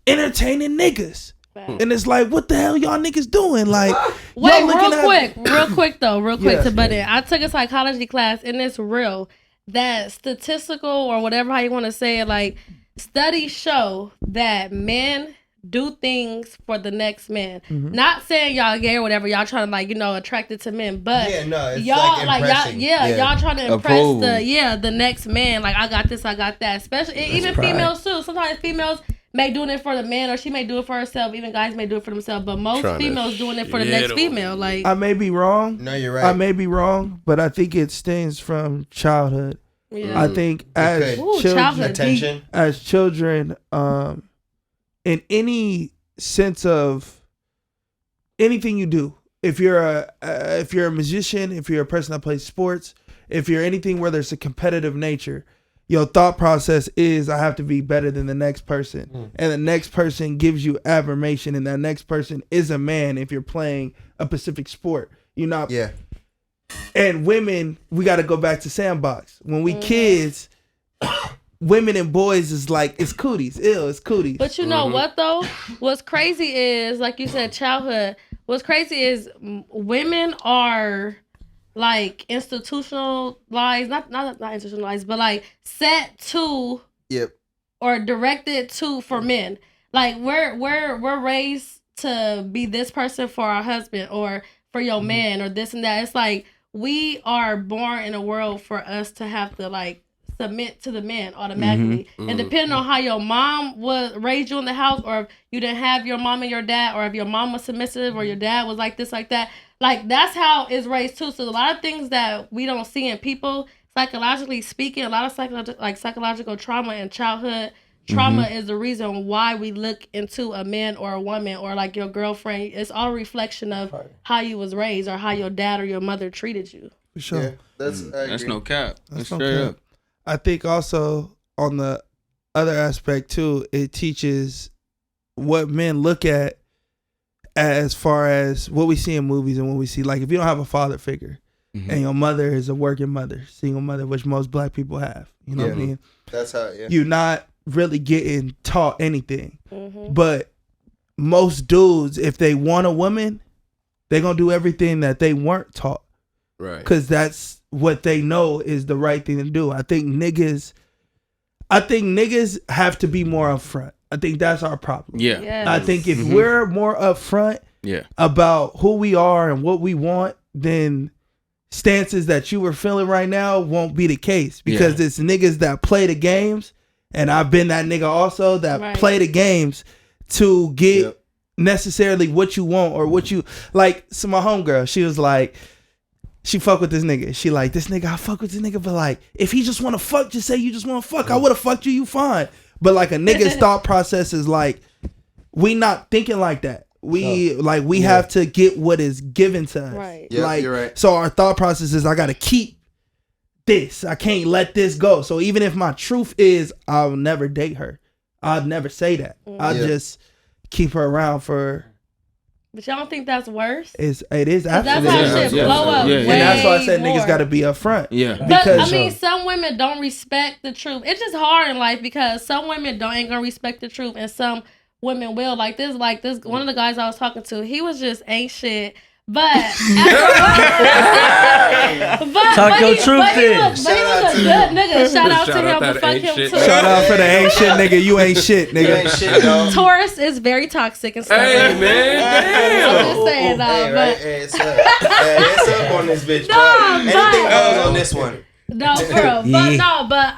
entertaining niggas. And it's like, what the hell y'all niggas doing? Like, wait, real quick to butt in. I took a psychology class and it's real that statistical or whatever how you want to say it, like studies show that men do things for the next man. Not saying y'all gay or whatever, y'all trying to like, attracted to men, but it's y'all like y'all trying to impress the next man. Like I got this, I got that. Especially even females too. Sometimes females may doing it for the man or she may do it for herself. Even guys may do it for themselves, but most females doing it for the next female. Like I may be wrong. No, you're right. I may be wrong, but I think it stems from childhood. Yeah. I think as children, in any sense of anything you do, if you're a musician, if you're a person that plays sports, if you're anything where there's a competitive nature, your thought process is I have to be better than the next person. And the next person gives you affirmation, and that next person is a man if you're playing a specific sport. You're not. Yeah. And women, we got to go back to sandbox. When we kids, women and boys is like, it's cooties. Ew, it's cooties. But you know what though? What's crazy is, like you said, childhood. What's crazy is women are like institutionalized, not institutionalized, but like set to or directed to for men. Like we're raised to be this person for our husband or for your man or this and that. It's like we are born in a world for us to have to like submit to the man automatically. And depending on how your mom was raised you in the house, or if you didn't have your mom and your dad, or if your mom was submissive or your dad was like this, like that, like that's how it's raised too. So a lot of things that we don't see in people, psychologically speaking, a lot of psychological trauma and childhood trauma is the reason why we look into a man or a woman or like your girlfriend. It's all a reflection of how you was raised or how your dad or your mother treated you. For sure. Yeah, that's no cap. That's no straight cap. up. I think also on the other aspect too, it teaches what men look at as far as what we see in movies and what we see. Like if you don't have a father figure and your mother is a working mother, single mother, which most black people have, you know what I mean? That's how, you're not really getting taught anything. But most dudes, if they want a woman, they're going to do everything that they weren't taught. Right. Because that's what they know is the right thing to do. I think niggas have to be more upfront. I think that's our problem. Yeah. Yes. I think if we're more upfront about who we are and what we want, then stances that you were feeling right now won't be the case, because it's niggas that play the games, and I've been that nigga also that play the games to get necessarily what you want or what you like. So my homegirl, she was like, she fuck with this nigga. She like, this nigga, I fuck with this nigga, but like, if he just want to fuck, just say you just want to fuck. I would have fucked you, you fine. But like a nigga's thought process is like, we not thinking like that. We have to get what is given to us. Right. Yeah, like, you're right. So our thought process is, I got to keep this. I can't let this go. So even if my truth is, I'll never date her, I'd never say that. I'll just keep her around for. But y'all don't think that's worse? It is That's absolutely. how shit blow up. Yeah. And that's why I said way niggas got to be upfront. Yeah. But Because I mean, some women don't respect the truth. It's just hard in life because some women ain't gonna respect the truth, and some women will. Like this. One of the guys I was talking to, he was just ain't shit. But Talk your truth But he was a good nigga. Shout out to Shout out him, that but fuck ain't him shit. too. Shout out for the ain't shit nigga. You ain't shit, nigga. Taurus is very toxic and stuff. Hey, man, I'm just saying, It's up on this bitch, bro. Anything goes on this one. No, for real. But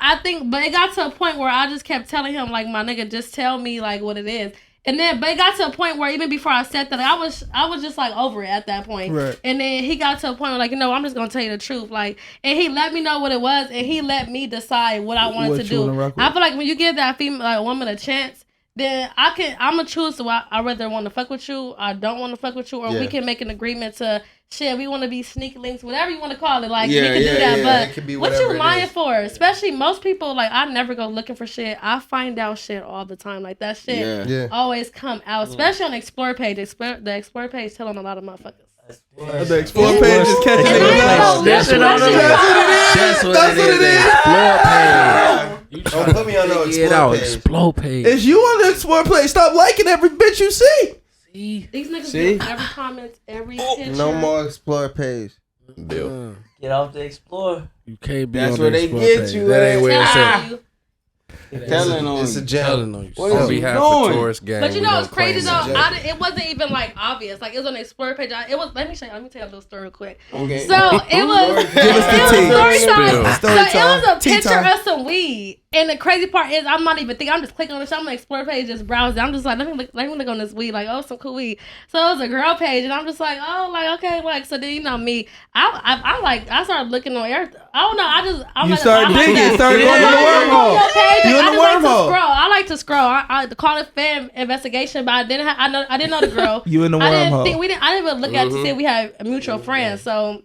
it got to a point where I just kept telling him, like, my nigga, just tell me like what it is. And then, but it got to a point where even before I said that, I was just like over it at that point. Right. And then he got to a point where like, I'm just gonna tell you the truth. Like, and he let me know what it was, and he let me decide what I wanted to do. I feel like when you give that female, like, woman a chance, then I'm gonna choose. So I rather want to fuck with you, I don't want to fuck with you, or we can make an agreement to shit. We want to be sneaky links, whatever you want to call it. Like, we can do that. But what you lying for? Especially most people, like, I never go looking for shit. I find out shit all the time. Like, that shit always come out, especially on the Explore page. The Explore page telling a lot of motherfuckers. The Explore page is catching niggas. That's what it is. Explore page. Don't put me on no Explore page. It's you on the Explore page. Stop liking every bitch you see. These niggas do every comment, every picture. No more Explore page. Bill. Get off the Explore. You can't be That's on where the they Explore get page. you That at. ain't where it's at. Telling on It's a you. gem. Telling on you. What On is you behalf of doing? Taurus gang. But you we know, don't it's crazy claim though. that. It wasn't even like obvious. Like, it was on the Explore page. Let me tell you a little story real quick. Okay. So it was. Give us the tea. Story time. Story So it time. was a Tea picture time. of some weed, and the crazy part is I'm not even thinking. I'm just clicking on the shit. I'm on the Explore page, just browsing. I'm just like, let me look on this weed. Like, oh, some cool weed. So it was a girl page, and I'm just like, oh, like, okay, like, so then me, I started looking on everything. I don't know. You started digging. Started going in the wormhole. You in the wormhole. I like to scroll. I call it fan investigation, but I didn't know the girl. You in the wormhole. I didn't even look at it to see if we had a mutual friend. So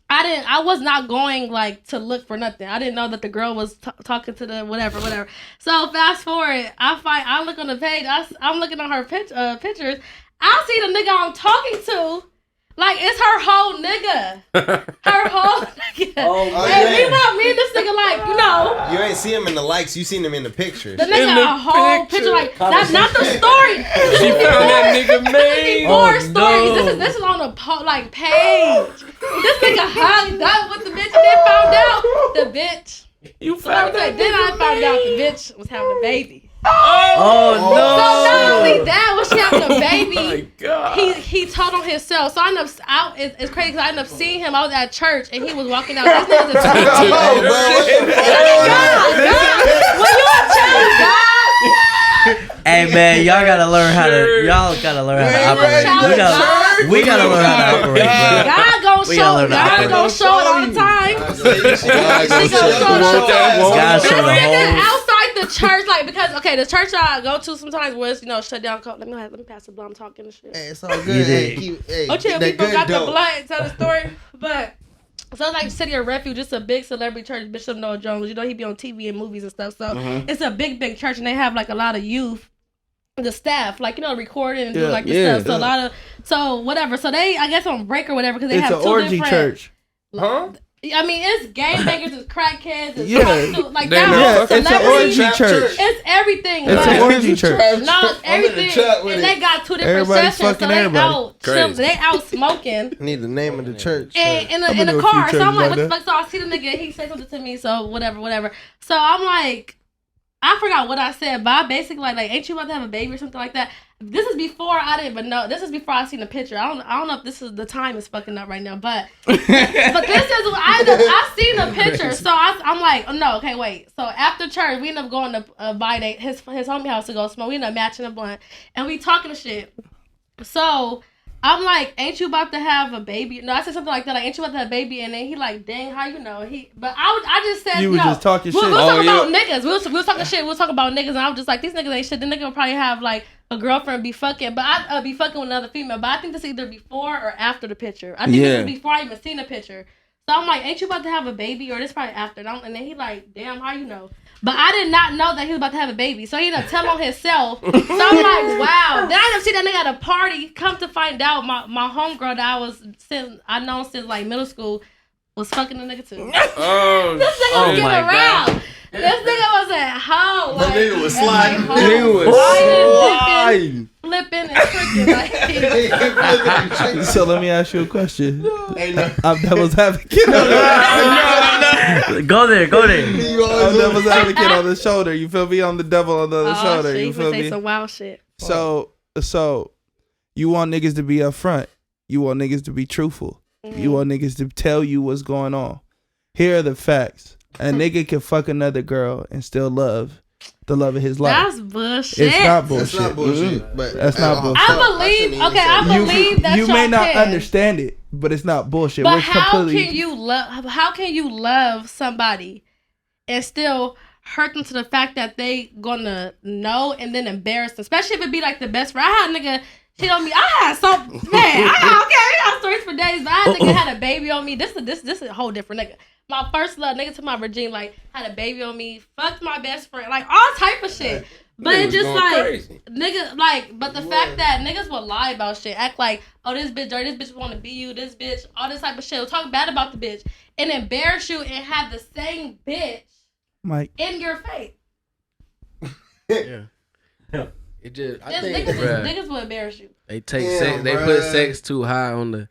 I was not going like to look for nothing. I didn't know that the girl was talking to the whatever. So fast forward, I look on the page. I'm looking at her pictures. I see the nigga I'm talking to. Like, it's her whole nigga. Her whole nigga. Me and this nigga, like, You ain't see him in the likes, you seen him in the pictures. the nigga, a whole picture, like, that's not the story. She found that nigga man. More stories. This is on the page. This nigga hugged up with the bitch and then found out the bitch. Then I found out the bitch was having a baby. Oh no! So not only that, when she having a baby, Oh my God. he told on himself. So it's crazy because I ended up seeing him. I was at church and he was walking out. This nigga's a child. God. When you a child, God. Hey man, y'all gotta learn how to operate. We gotta learn how to operate, bro. God gonna show it all the time. She gonna show it. God show the whole. Outside the church, like, because the church I go to sometimes was shut down. Let me pass the blunt. I'm talking and shit. Hey, it's all good. People got the blunt and tell the story, but. So it's like City of Refuge. It's a big celebrity church. Bishop Noah Jones, he be on TV and movies and stuff. So it's a big church, and they have like a lot of youth, the staff, like recording and doing like this stuff. So whatever. So they, I guess, on break or whatever, because they It's have an two orgy different church. Huh? I mean, it's gangbangers, it's crackheads, it's Yeah. prostitutes, like Damn, that. Yeah, it's an Celebrities, orgy church. it's everything. It's like, an orgy church. no, it's everything. And they got 2 different Everybody's sessions, so fucking they everybody. out, Crazy. they out smoking. I need the name of the church. And in been to a a few car, so I'm churches like, like what the that. fuck? So I see the nigga, he said something to me, so whatever. So I'm like, I forgot what I said, but I basically like, ain't you about to have a baby or something like that? This is before I didn't even know. This is before I seen the picture. I don't know if this is the time is fucking up right now, but this is I seen the picture, so I'm like, oh no, okay, wait. So after church, we end up going to his homie house to go smoke. We end up matching a blunt, and we talking to shit. So I'm like, ain't you about to have a baby? No, I said something like that. Like, ain't you about to have a baby? And then he like, dang, how you know? But I just said, You was just talking we shit. was talking Oh, about niggas. We was talking shit. We was talking about niggas, and I was just like, these niggas ain't shit. The nigga would probably have like a girlfriend, be fucking, but I be fucking with another female. But I think this is either before or after the picture. I think this is before I even seen the picture. So I'm like, ain't you about to have a baby? Or this probably after. And then he like, damn, how you know? But I did not know that he was about to have a baby. So he ended up telling on himself. So I'm like, wow. Then I didn't see that nigga at a party. Come to find out, my homegirl that I known since like middle school was fucking the nigga too. Oh, This nigga was getting my around. This nigga was at home. Like, nigga was sliding. Nigga was dipping, flipping, and tricking. Like, So let me ask you a question. Ain't no- I'm devil's advocate. Go there. I'm devil's advocate on the shoulder. You feel me? On the devil on the other oh shoulder. shit, You you feel say me? some wild shit. So you want niggas to be upfront. You want niggas to be truthful. You want niggas to tell you what's going on. Here are the facts. A nigga can fuck another girl and still love the love of his life. That's bullshit. It's not That's bullshit. not bullshit. But That's not bullshit. I believe that's You your may not kid. understand it, but it's not bullshit. But We're how completely can you love somebody and still hurt them to the fact that they gonna know and then embarrass them? Especially if it be like the best friend. I had a nigga cheat on me. I had some man. I got stories for days. But I had a nigga had a baby on me. This is a whole different nigga. My first love, nigga took my virgin, like had a baby on me, fucked my best friend, like all type of shit. But Niggas it's just going like crazy. nigga, like, but the fact that niggas will lie about shit, act like, oh, this bitch dirty, this bitch want to be you, this bitch, all this type of shit, will talk bad about the bitch and embarrass you and have the same bitch Mike. in your face. Yeah. It just, I Just think niggas will embarrass you. they take Damn, sex, they bruh. put sex too high on the,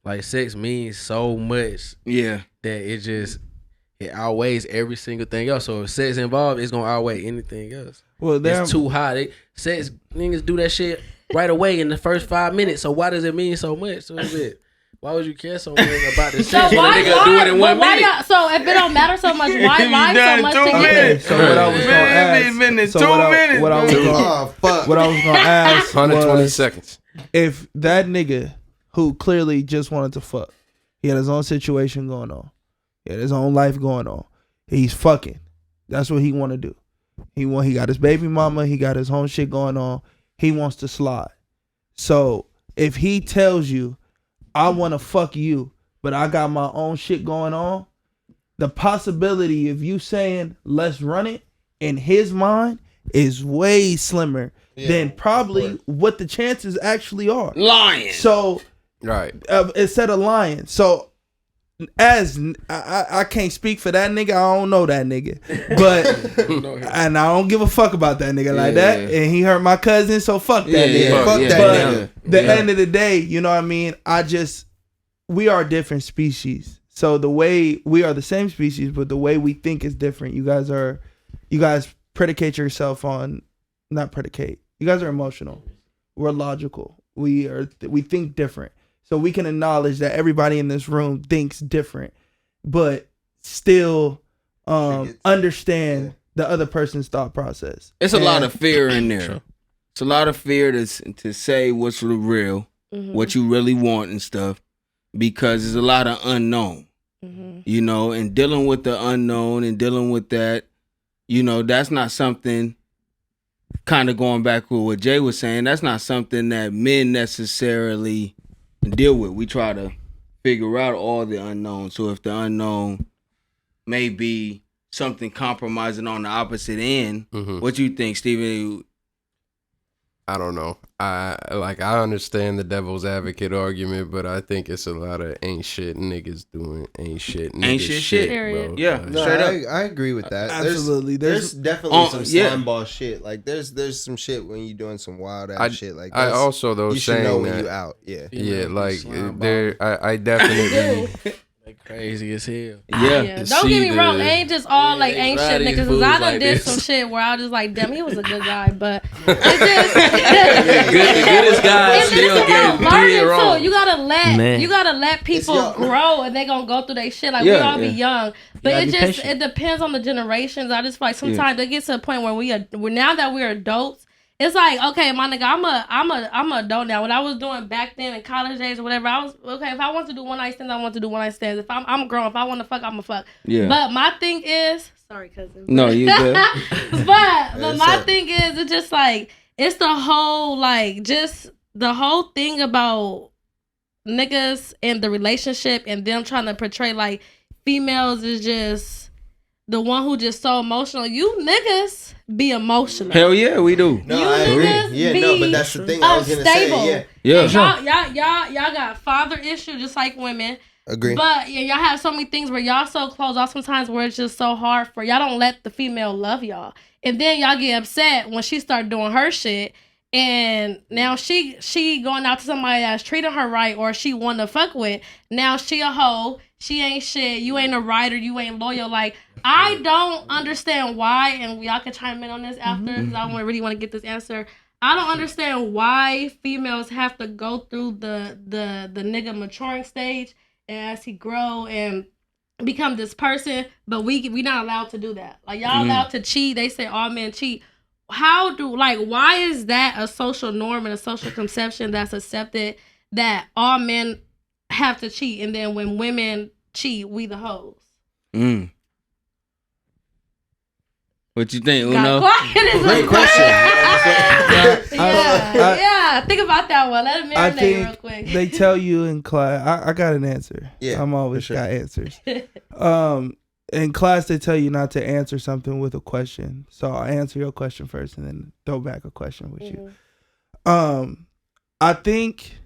like sex means so much Yeah. that it outweighs every single thing else. So if sex involved, it's gonna outweigh anything else. Well, there. It's too high. Sex niggas do that shit right away in the first 5 minutes. So why does it mean so much? So is it? Why would you care so much about the So sex when a nigga do it in 1 minute? y'all, so if it don't matter so much, why lie so much to get Okay, it? so what I was gonna ask. So what I was gonna Oh fuck. what I was gonna ask 120 was seconds. if that nigga who clearly just wanted to fuck, he had his own situation going on, he had his own life going on, he's fucking. That's what he want to do. He got his baby mama, he got his own shit going on. He wants to slide. So if he tells you, I want to fuck you, but I got my own shit going on, the possibility of you saying let's run it in his mind is way slimmer than probably what the chances actually are. Lying. So Right. instead of lying. So as I can't speak for that nigga. I don't know that nigga, but and I don't give a fuck about that nigga like that. And he hurt my cousin, so fuck that nigga. Fuck that But nigga. the end of the day, you know what I mean? We are different species. So the way we are the same species, but the way we think is different. You guys predicate yourself on, not predicate. You guys are emotional. We're logical. We think different. So we can acknowledge that everybody in this room thinks different, but still understand the other person's thought process. It's a lot of fear in there. It's a lot of fear to say what's real, what you really want and stuff, because there's a lot of unknown, you know, and dealing with the unknown and dealing with that, you know, that's not something, kind of going back with what Jay was saying, that's not something that men necessarily deal with. We try to figure out all the unknown. So if the unknown may be something compromising on the opposite end, what you think, Steven? I don't know. I understand the devil's advocate argument, but I think it's a lot of ain't shit niggas doing ain't shit niggas Ain't shit. bro. Yeah. Like, No, Straight up. I agree with that. Absolutely. There's definitely some yeah. slime ball shit. Like there's some shit when you doing some wild ass shit. Like I also though you should saying know when that, you out. Yeah. yeah, like slime there, I definitely. Like crazy as hell. Yeah. Don't see get me wrong. the- it ain't just all like they ain't ride shit these niggas. Cause fools I done like did this. some shit where I was just like, damn, he was a good guy, but it's just The goodest guy and still it's getting about three learning wrong. too. You gotta Man. let people your- grow and they gonna go through their shit. Like we Yeah, all be yeah. young, but gotta it be just patient. it depends on the generations. I just feel like sometimes it gets to a point where now that we're adults. It's like, okay, my nigga, I'm an adult now. What I was doing back then in college days or whatever, I was okay. If I want to do one night stands, I want to do one night stands. If I'm grown, if I want to fuck, I'm a fuck. Yeah. But my thing is, sorry, cousin. No, you good. but It's my up. thing is, it's just like it's the whole like just the whole thing about niggas and the relationship and them trying to portray like females is just the one who just so emotional. You niggas be emotional. Hell yeah, we do. No, You I agree. niggas Yeah, be no, but that's the thing I was gonna say. unstable. Yeah, Yeah. And y'all got father issue just like women. agree. But yeah, y'all have so many things where y'all so close off sometimes where it's just so hard for y'all don't let the female love y'all. And then y'all get upset when she start doing her shit and now she going out to somebody that's treating her right or she wanna fuck with. Now she a hoe, she ain't shit, you ain't a writer, you ain't loyal. Like I don't understand why, and y'all can chime in on this after because I really want to get this answer. I don't understand why females have to go through the nigga maturing stage and as he grow and become this person, but we not allowed to do that. Like y'all allowed to cheat. They say all men cheat. Why is that a social norm and a social conception that's accepted that all men have to cheat and then when women cheat, we the hoes? What you think, Got Uno? quiet as Great a- question. yeah. Think about that one. Let it I marinate real think quick. they tell you in class. I got an answer. Yeah, I'm always for sure. got answers. In class, they tell you not to answer something with a question. So I'll answer your question first, and then throw back a question with you. I think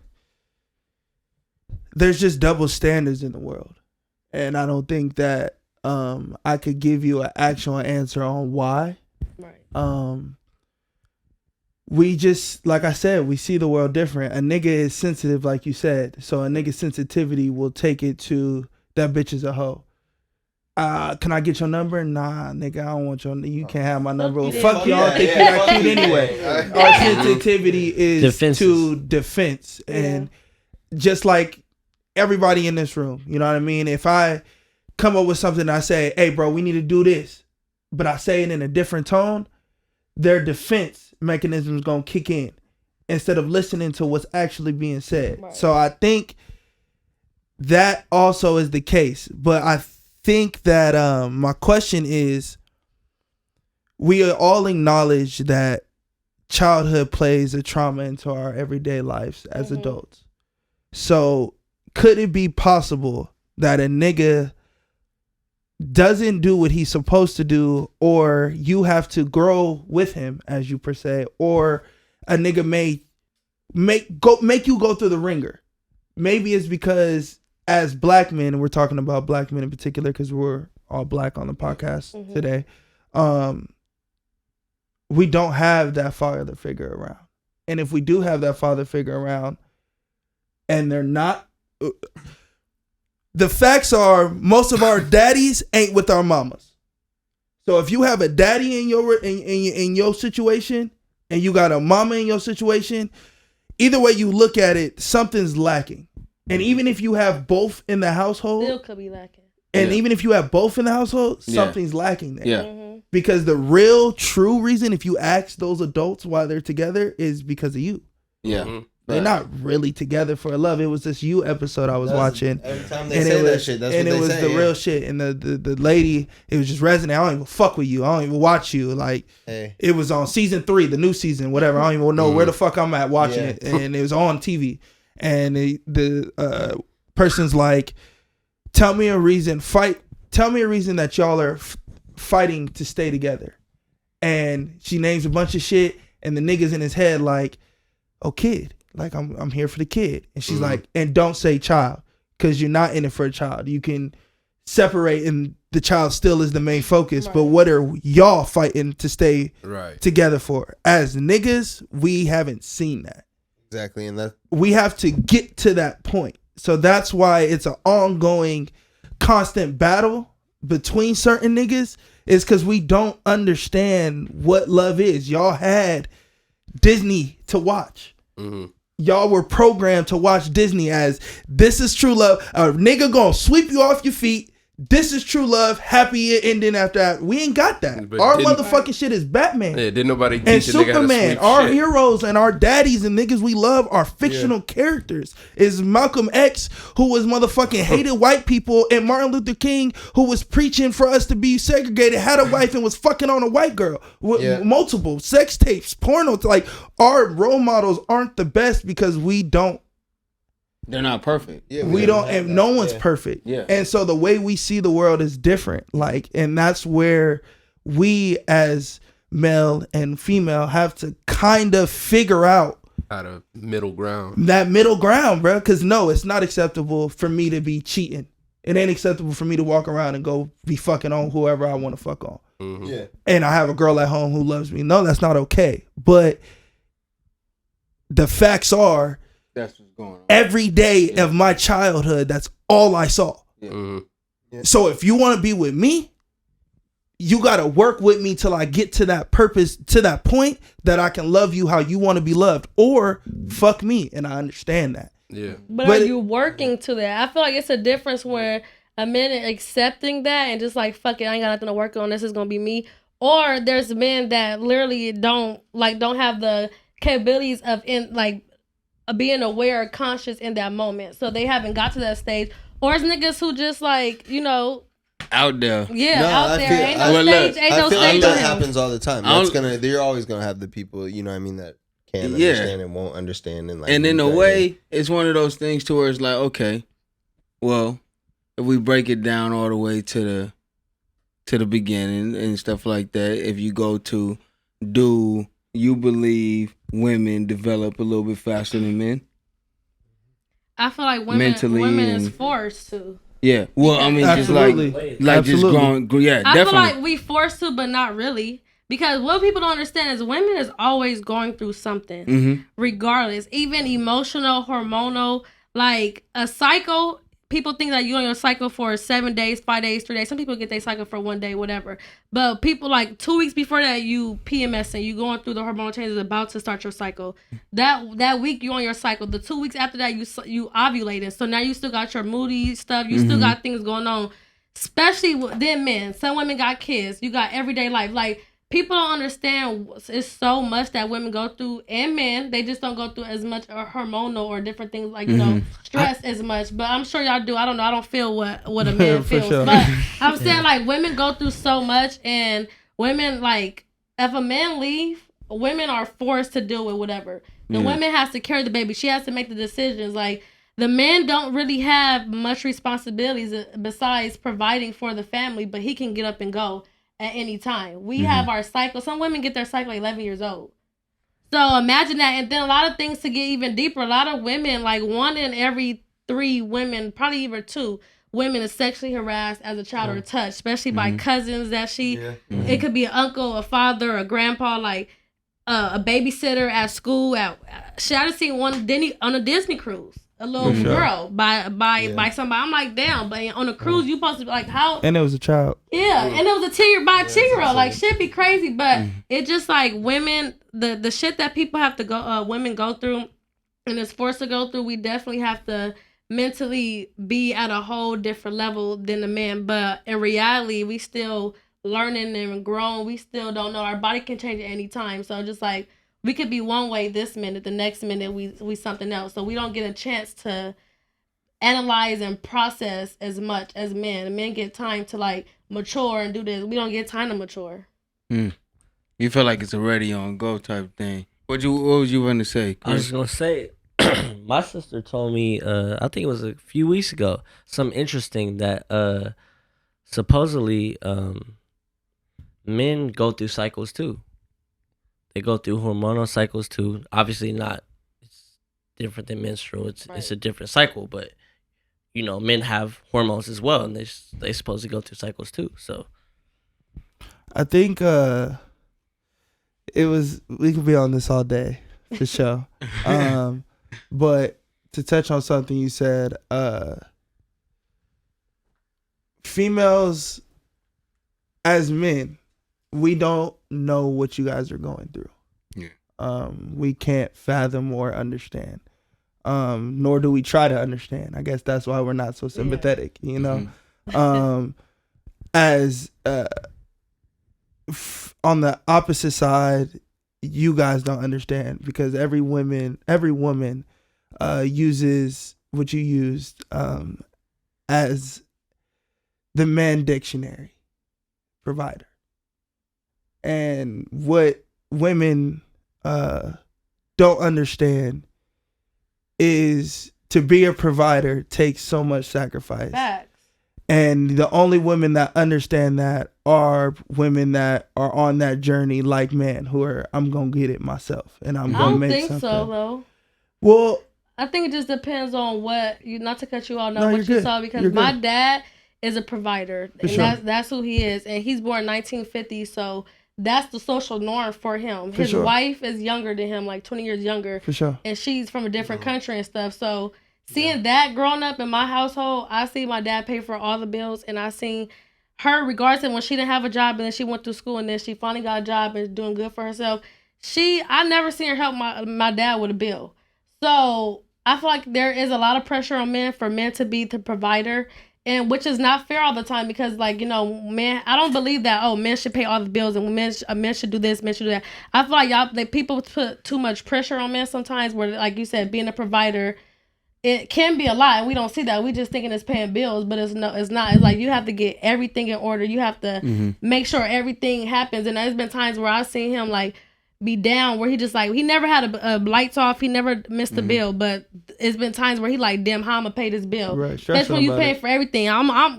there's just double standards in the world, and I don't think that I could give you an actual answer on why. Right. We just, like I said, we see the world different. A nigga is sensitive, like you said. So a nigga's sensitivity will take it to that bitch is a hoe. Can I get your number? Nah, nigga, I don't want your. You can't have my number. Well, fuck y'all. Yeah, Think yeah, you're that fuck cute you. anyway. Yeah. Our sensitivity is Defenses. to defense, and just like everybody in this room, you know what I mean. If I come up with something, and I say, "Hey, bro, we need to do this," but I say it in a different tone, their defense mechanism is gonna kick in instead of listening to what's actually being said. Right. So I think that also is the case, but I think that my question is, we all acknowledge that childhood plays a trauma into our everyday lives as adults. So could it be possible that a nigga doesn't do what he's supposed to do, or you have to grow with him, as you per se, or a nigga may make you go through the ringer? Maybe it's because as black men, and we're talking about black men in particular because we're all black on the podcast today, we don't have that father figure around. And if we do have that father figure around and they're not, the facts are most of our daddies ain't with our mamas. So if you have a daddy in your situation and you got a mama in your situation, either way you look at it, something's lacking. And even if you have both in the household, Still could be lacking. and Yeah. even if you have both in the household, Yeah. something's lacking there. Yeah. Because the real true reason, if you ask those adults why they're together, is because of you. Yeah. They're not really together for love. It was this You episode I was watching. Every time they And say it that was, shit, that's and what it they was say. the yeah. real shit. And the lady, it was just resonating. I don't even fuck with you. I don't even watch you. Like, Hey. it was on season 3, the new season, whatever. I don't even know where the fuck I'm at watching Yeah. it. And it was on TV. And the person's like, tell me a reason that y'all are fighting to stay together. And she names a bunch of shit. and the nigga's in his head like, oh kid, like I'm here for the kid, and she's like, and don't say child, because you're not in it for a child. You can separate, and the child still is the main focus. But what are y'all fighting to stay together for? As niggas, we haven't seen that. Exactly, and that we have to get to that point. So that's why it's an ongoing, constant battle between certain niggas, is because we don't understand what love is. Y'all had Disney to watch. Y'all were programmed to watch Disney as this is true love. A nigga gonna sweep you off your feet. This is true love. Happy ending after that. We ain't got that. But our motherfucking shit is Batman. Yeah, didn't nobody teach and a nigga how to Superman. sweep Our shit. heroes and our daddies and niggas we love are fictional characters. Is Malcolm X, who was motherfucking hated white people, and Martin Luther King, who was preaching for us to be segregated, had a wife and was fucking on a white girl with multiple sex tapes, porno. Like, our role models aren't the best because we don't. They're not perfect. yeah, We don't, and no one's perfect. Yeah. And so the way we see the world is different. Like, and that's where we as male and female have to kind of figure out Out of middle ground. that middle ground, bro. Because no, it's not acceptable for me to be cheating. It ain't acceptable for me to walk around and go be fucking on whoever I want to fuck on. yeah. And I have a girl at home who loves me. No, that's not okay. But the facts are, That's what's going on. every day of my childhood, that's all I saw. So if you want to be with me, you got to work with me till I get to that purpose, to that point that I can love you how you want to be loved, or fuck me. And I understand that. Yeah. But But are you working to that? I feel like it's a difference where a man accepting that and just like, fuck it, I ain't got nothing to work on, this is gonna be me. Or there's men that literally don't have the capabilities of being aware or conscious in that moment. So they haven't got to that stage. Or it's niggas who just like, Out there. out No, there. Ain't no Well, stage, look, ain't no I feel stage like for that him. happens all the time. You're always gonna have the people, you know what I mean, that can't understand and won't understand, and like. And in a that, way, it's one of those things to where it's like, okay, well, if we break it down all the way to the beginning and stuff like that, if you go to, do you believe women develop a little bit faster than men? I feel like women is forced to. Yeah. Well, I mean, Absolutely. just like just growing. Yeah, I definitely. feel like we forced to, but not really. Because what people don't understand is women is always going through something, regardless. Even emotional, hormonal, like a cycle. People think that you're on your cycle for 7 days, 5 days, 3 days. Some people get their cycle for 1 day, whatever. But people like 2 weeks before that, you PMS and you going through the hormonal changes, about to start your cycle. That week you on your cycle. The 2 weeks after that, you ovulated. So now you still got your moody stuff. You still got things going on. Especially with them men. Some women got kids. You got everyday life. Like, people don't understand it's so much that women go through, and men, they just don't go through as much hormonal or different things like, stress as much. But I'm sure y'all do. I don't know. I don't feel what a man feels. sure. But I'm saying, like, women go through so much, and women, like, if a man leave, women are forced to deal with whatever. The woman has to carry the baby. She has to make the decisions. Like, the men don't really have much responsibilities besides providing for the family, but he can get up and go at any time. We have our cycle. Some women get their cycle at 11 years old. So imagine that. And then a lot of things to get even deeper. A lot of women, like 1 in every 3 women, probably even 2 women, is sexually harassed as a child or touched, especially by cousins that it could be an uncle, a father, a grandpa, like a babysitter at school. I just seen one on a Disney cruise. A little girl by somebody. I'm like, damn, but on a cruise you supposed to be like, how? And it was a child. Yeah, and it was a 10-year-old. Like, shit be crazy, but it's just like women, the shit that people have to go, women go through, and is forced to go through. We definitely have to mentally be at a whole different level than the man. But in reality, we still learning and growing. We still don't know. Our body can change at any time. So just like, we could be one way this minute, the next minute we something else. So we don't get a chance to analyze and process as much as men. Men get time to like mature and do this. We don't get time to mature. You feel like it's already on go type thing. What was you going to say, Chris? I was gonna say, my sister told me, I think it was a few weeks ago, something interesting that supposedly men go through cycles too. they go through hormonal cycles too. Obviously, not. It's different than menstrual. It's a different cycle, but you know, men have hormones as well, and they supposed to go through cycles too. So, I think we could be on this all day for sure. But to touch on something you said, females as men, we don't know what you guys are going through. Yeah. We can't fathom or understand. Nor do we try to understand. I guess that's why we're not so sympathetic, you know. As on the opposite side, you guys don't understand because every woman uses what you used as the man dictionary provider. And what women don't understand is to be a provider takes so much sacrifice. Facts. And the only women that understand that are women that are on that journey like men who are, I'm going to get it myself and I'm going to make something. I don't think so, though. Well, I think it just depends on what you, not to cut you off, no, what you saw, because my dad is a provider. For and sure. that's who he is. And he's born 1950, so that's the social norm for him. For His sure. wife is younger than him, like 20 years younger. For sure. And she's from a different country and stuff. So seeing that growing up in my household, I see my dad pay for all the bills, and I seen her, regardless of when she didn't have a job and then she went through school and then she finally got a job and doing good for herself. I never seen her help my dad with a bill. So I feel like there is a lot of pressure on men for men to be the provider, and which is not fair all the time because, like, you know, men, I don't believe that, men should pay all the bills and men should do this, men should do that. I feel like people put too much pressure on men sometimes where, like you said, being a provider, it can be a lot, and we don't see that. We just thinking it's paying bills, but it's not. It's like you have to get everything in order. You have to make sure everything happens. And there's been times where I've seen him like be down, where he just like, he never had a lights off, he never missed a bill, but it's been times where he like, damn, how I'm gonna pay this bill? Right, that's when you pay for everything.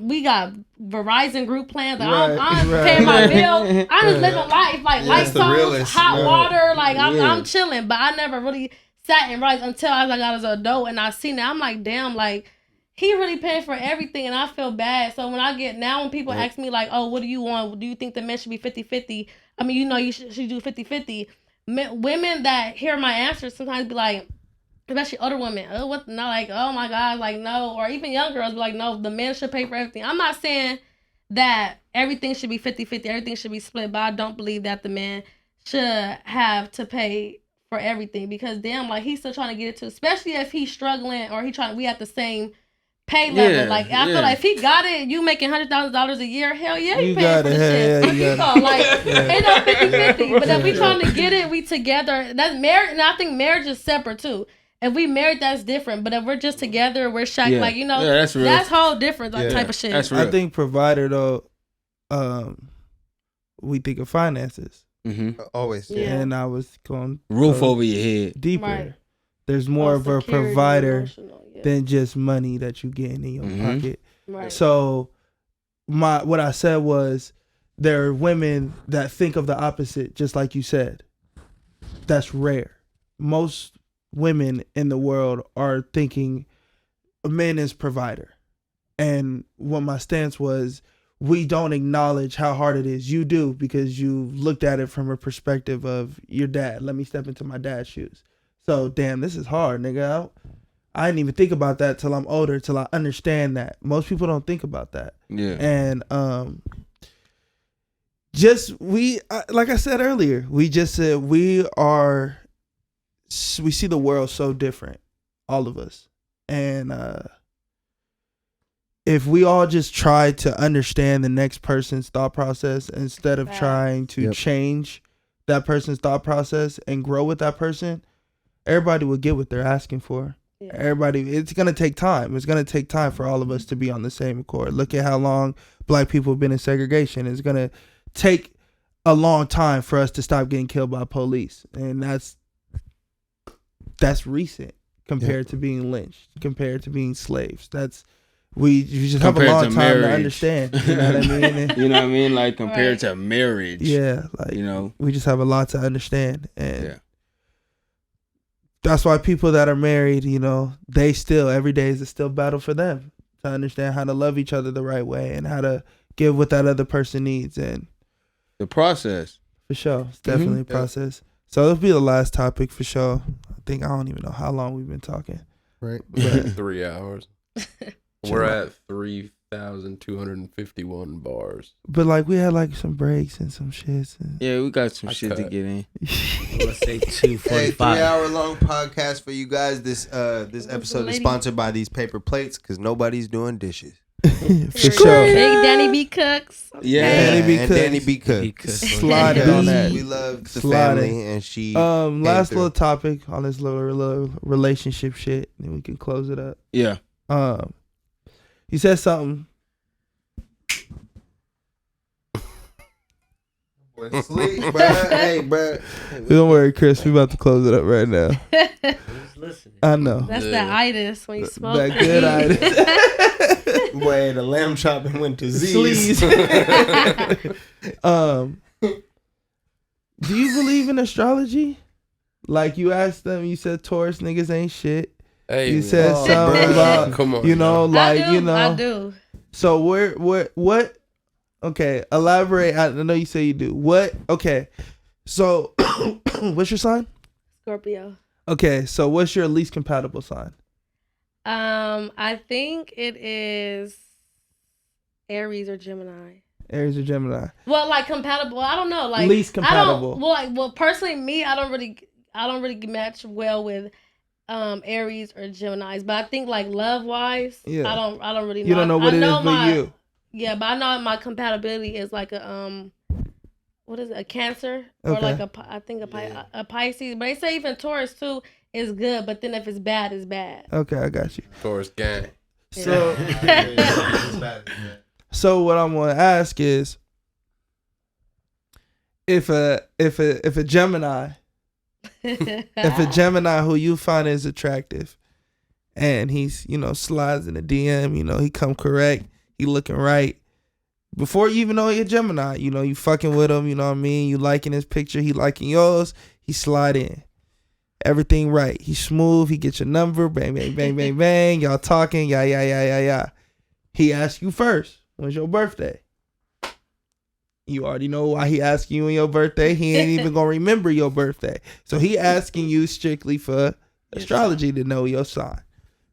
We got Verizon group plans. Like, I'm paying my bill. I'm just living life, like lights on, hot water. Like I'm chilling, but I never really sat and realized until I got as an adult and I seen that. I'm like, damn, like he really paying for everything, and I feel bad. So when people ask me like, oh, what do you want? Do you think the men should be 50-50? I mean, you know, you should do 50-50. Women that hear my answers sometimes be like, especially older women, not like, oh my God, like no, or even young girls be like, no, the men should pay for everything. I'm not saying that everything should be 50-50, everything should be split, but I don't believe that the man should have to pay for everything, because damn, like he's still trying to get it too, especially if he's struggling or we at the same pay level. I feel like if he got it, you making $100,000 a year, hell yeah, you paying for the shit. Ain't no 50-50. But if we trying to get it, we together. That's marriage, and I think marriage is separate too. If we married, that's different. But if we're just together, we're like, you know, that's whole different type of shit. That's real. I think provider though, we think of finances. Always. Yeah. And I was going roof over your head. deeper. Right. There's more of a Security, provider emotional, than just money that you get in your pocket. Right. So what I said was, there are women that think of the opposite, just like you said. That's rare. Most women in the world are thinking a man is provider. And what my stance was, we don't acknowledge how hard it is. You do, because you looked at it from a perspective of your dad. Let me step into my dad's shoes. So, damn, this is hard, nigga. I didn't even think about that till I'm older, till I understand that. Most people don't think about that. Yeah. And like I said earlier, we just said we see the world so different, all of us. And if we all just try to understand the next person's thought process instead of trying to change that person's thought process and grow with that person, everybody will get what they're asking for. Yeah. It's going to take time. It's going to take time for all of us to be on the same accord. Look at how long black people have been in segregation. It's going to take a long time for us to stop getting killed by police. And that's recent compared to being lynched, compared to being slaves. we just have a Compared long to time marriage. to understand. You know what I mean? And, You know what I mean? Like compared Right. to marriage. yeah, like You know? we just have a lot to understand, and Yeah. that's why people that are married, you know, they still every day is still battle for them to understand how to love each other the right way and how to give what that other person needs, and The process. for sure, it's definitely a Yeah. process. So it'll be the last topic for sure. I don't even know how long we've been talking. Right. 3 hours. We're at 3,251 bars. But like we had like some breaks and some shits. And Yeah, we got some I shit to cut. get in. Let's say Hey, 2:45. 3-hour long podcast for you guys. This episode is lady? sponsored by these paper plates because nobody's doing dishes. for sure. Big Danny B cooks. Yeah. Danny B. and Cooks. Danny B. Cook. Because Slide it on that. We love the Slide it. family, and she. Last through. little topic on this little relationship shit, and we can close it up. Yeah. You said something. Sleep, bruh. Hey, bruh. Don't worry, Chris. We about to close it up right now. listen. I know. That's Yeah. that itis when you smoke. That good itis. Boy, the lamb chopping went to Z's. Sleaze. Do you believe in astrology? Like you asked them, you said Taurus niggas ain't shit. Hey, You said Oh, something bruh. about, come on. you know, like, I do, you know. I do. So what? Okay, elaborate. I know you say you do. What? Okay, so what's your sign? Scorpio. Okay, so what's your least compatible sign? I think it is Aries or Gemini. Aries or Gemini? Well, like compatible. I don't know. Like Least compatible. Well, personally, me, I don't really match well with Aries or Geminis. But I think like love wise, Yeah. I don't really know. You don't know what I it is, know but you. Yeah, but I know my compatibility is like a what is it? A Cancer or Okay. like a Pisces. But they say even Taurus too is good, but then if it's bad, it's bad. Okay, I got you. Taurus gang. So, so what I'm gonna ask is, if a Gemini, if a Gemini who you find is attractive, and he's slides in the DM, he come correct, he looking right. Before you even know he a Gemini, you fucking with him, you know what I mean? You liking his picture, he liking yours, he slide in. Everything right. He's smooth, he gets your number, bang, bang, bang, bang, bang. Y'all talking, yeah. He asks you first, when's your birthday? You already know why he asking you on your birthday. He ain't even gonna remember your birthday. So he asking you strictly for astrology to know your sign.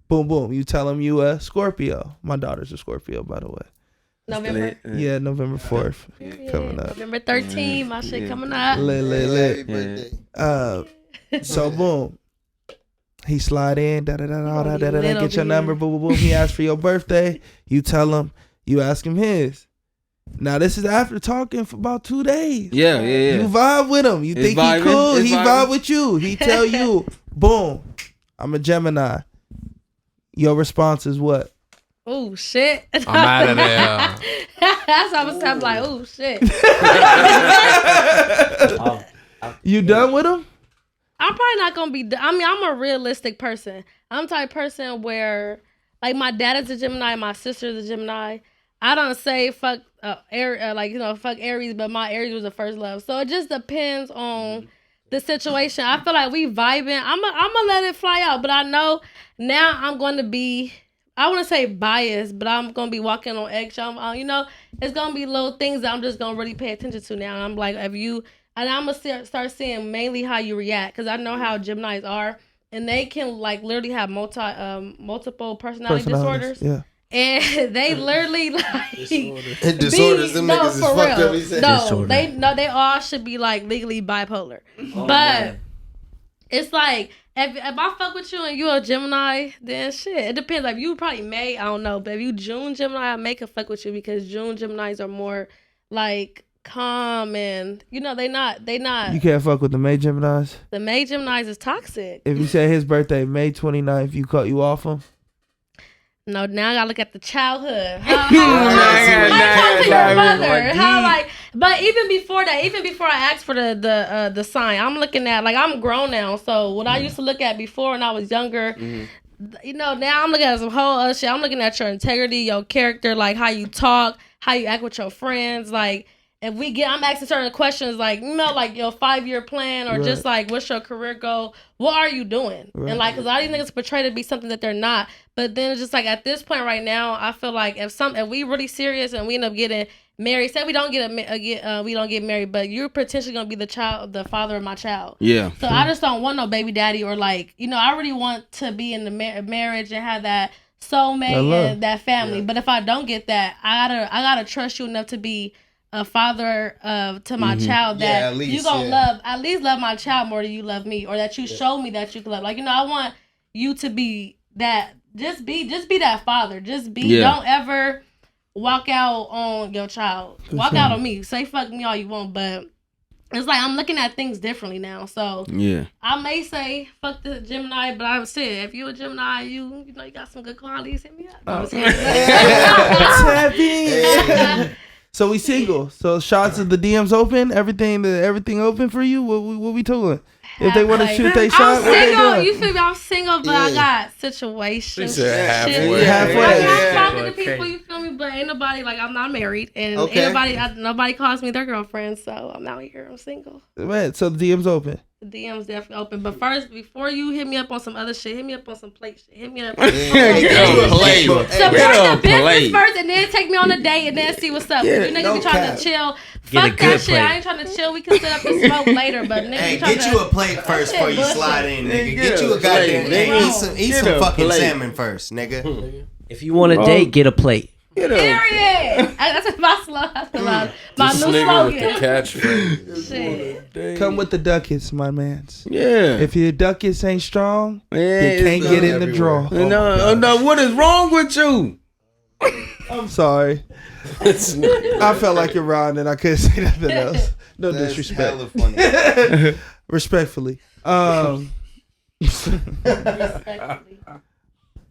Boom, boom. You tell him you a Scorpio. My daughter's a Scorpio, by the way. November. Yeah, November 4th. Coming up. November 13th. My shit coming up. Lit. birthday. So boom. He slide in, da da da da da da da. Little Get your bit. number, boom, boom, boom. He asks for your birthday. You tell him. You ask him his. Now this is after talking for about 2 days. Yeah. You vibe with him. You It's think vibing. he cool. It's He vibing. vibe with you. He tell you, boom, I'm a Gemini. Your response is what? Oh shit. I'm out of there. That's how I'm like, oh shit. You done with him? I'm probably not gonna be. I mean, I'm a realistic person. I'm the type of person where, like, my dad is a Gemini, my sister is a Gemini. I don't say fuck fuck Aries, but my Aries was the first love. So it just depends on the situation. I feel like we vibing. I'm gonna let it fly out, but I know now I'm going to be. I wouldn't say biased, but I'm gonna be walking on eggshells. It's gonna be little things that I'm just gonna really pay attention to now. And I'm like, and I'm gonna start seeing mainly how you react, because I know how Geminis are, and they can like literally have multiple personality disorders, Yeah. and they literally like Disorders, them niggas is for fucked real. up. He said. No, they all should be like legally bipolar, but it's like. If I fuck with you and you a Gemini, then shit. It depends. Like, you probably May, I don't know. But if you June Gemini, I make a fuck with you, because June Geminis are more like calm and they not. You can't fuck with the May Geminis. The May Geminis is toxic. If you say his birthday May 29th, you cut you off him. No, now I gotta look at the childhood. But even before that, even before I asked for the sign, I'm looking at, like, I'm grown now. So what I used to look at before when I was younger, now I'm looking at some whole other shit. I'm looking at your integrity, your character, like how you talk, how you act with your friends. Like, if I'm asking certain questions, like, like your 5-year plan or just like, what's your career goal? What are you doing? Right. And like, cause a lot of these niggas portray to be something that they're not. But then it's just like, at this point right now, I feel like if we really serious and we end up getting married, say we don't get married, but you're potentially gonna be the father of my child. Yeah. So I just don't want no baby daddy or like, I really want to be in the marriage and have that soulmate and that family. Yeah. But if I don't get that, I gotta trust you enough to be a father to my child that you gonna love my child more than you love me, or that you show me that you can love. Like, I want you to be that. Just be that father. Just be. Yeah. Don't ever walk out on your child. Walk out on me. Say fuck me all you want, but it's like I'm looking at things differently now. So yeah, I may say fuck the Gemini, but I'm saying if you a Gemini, you got some good qualities. Hit me up. So we single. So shots of the DMs open. Everything open for you. What we doing? If they want to shoot they shot, what they doing? You feel me? I'm single, but I got situations. Halfway. I'm talking to people. You feel me? But ain't nobody like I'm not married, and nobody calls me their girlfriend. So I'm out here. I'm single. Man, so the DMs open. The DMs definitely open. But first, before you hit me up on some other shit, hit me up on some plate shit. Hit me up. Support the business first, and then take me on a date, and then see what's up. You niggas be trying to chill. Fuck that shit. I ain't trying to chill. We can sit up and smoke later, but niggas get you a plate first before you slide in, nigga. Get you a goddamn nigga. Eat some fucking salmon first, nigga. If you want a date, get a plate. Period. That's my slogan. My new slogan. With the catchphrase. Shit. Come with the ducats, my mans. Yeah. If your ducats ain't strong, you can't get in the draw. No, what is wrong with you? I'm sorry. I felt like you're wrong and I couldn't say nothing else. No disrespect. Respectfully.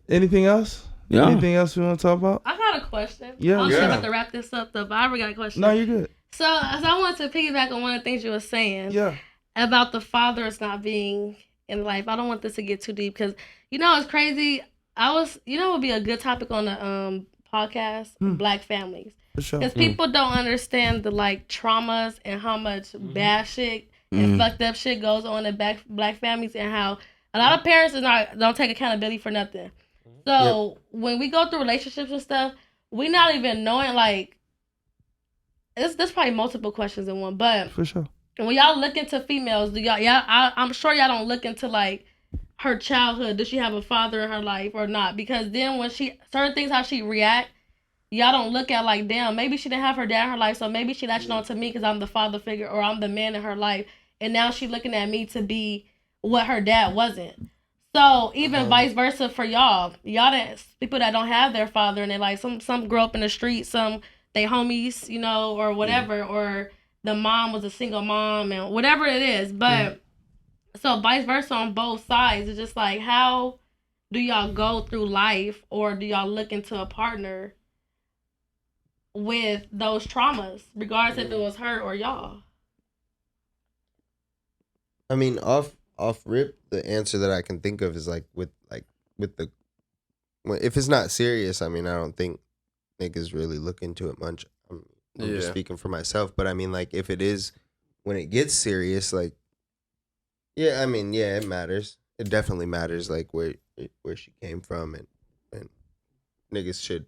Anything else? Yeah. Anything else we want to talk about? I got a question. Yeah. I'm just about to wrap this up though, but I already got a question. No, you're good. So I want to piggyback on one of the things you were saying. Yeah. About the fathers not being in life. I don't want this to get too deep because it's crazy. What would be a good topic on the podcast? Black families. For sure. Because people don't understand the traumas and how much bad shit and fucked up shit goes on in black families, and how a lot of parents don't take accountability for nothing. So when we go through relationships and stuff, we not even knowing there's probably multiple questions in one, but for sure. When y'all look into females, I'm sure y'all don't look into her childhood. Does she have a father in her life or not? Because then when certain things how she react, y'all don't look at damn, maybe she didn't have her dad in her life, so maybe she latching on to me because I'm the father figure or I'm the man in her life, and now she looking at me to be what her dad wasn't. So even vice versa for y'all people that don't have their father in their life, some grow up in the street, some they homies, or whatever, or the mom was a single mom and whatever it is. But so vice versa on both sides. It's just how do y'all go through life, or do y'all look into a partner with those traumas, regardless if it was her or y'all? I mean, off rip, the answer that I can think of is with the if it's not serious. I mean, I don't think niggas really look into it much. I'm just speaking for myself, but I mean, if it is, when it gets serious, it matters. It definitely matters, where she came from, and niggas should,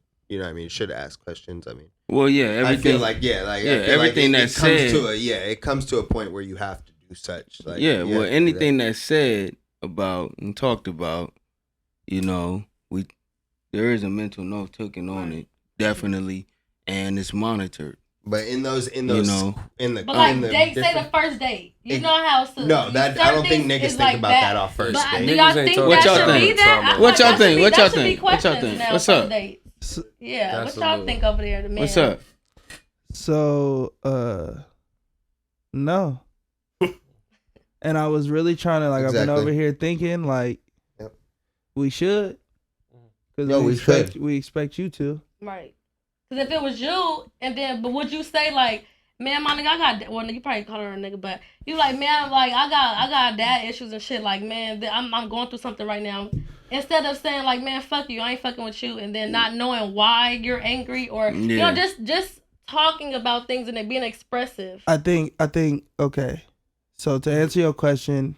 should ask questions. I mean, well, yeah, everything. I feel everything that's said. It comes to a point where you have to do such. Anything that's said about and talked about, there is a mental note taken on it, definitely, and it's monitored. But in those, say the first date. You know how it's no, that I don't think niggas think about that off first date. Do y'all think that should be that? What y'all think? What y'all think? What's up? Yeah, what y'all think over there, the man? What's up? So, no. And I was really trying to I've been over here thinking we should, because we expect you to. Right. Because if it was you, but would you say man, my nigga, well, you probably call her a nigga, but you like, man, like, I got dad issues and shit. Like, man, I'm going through something right now. Instead of saying like, man, fuck you, I ain't fucking with you, and then not knowing why you're angry or you know, just talking about things and it being expressive. I think okay. So to answer your question,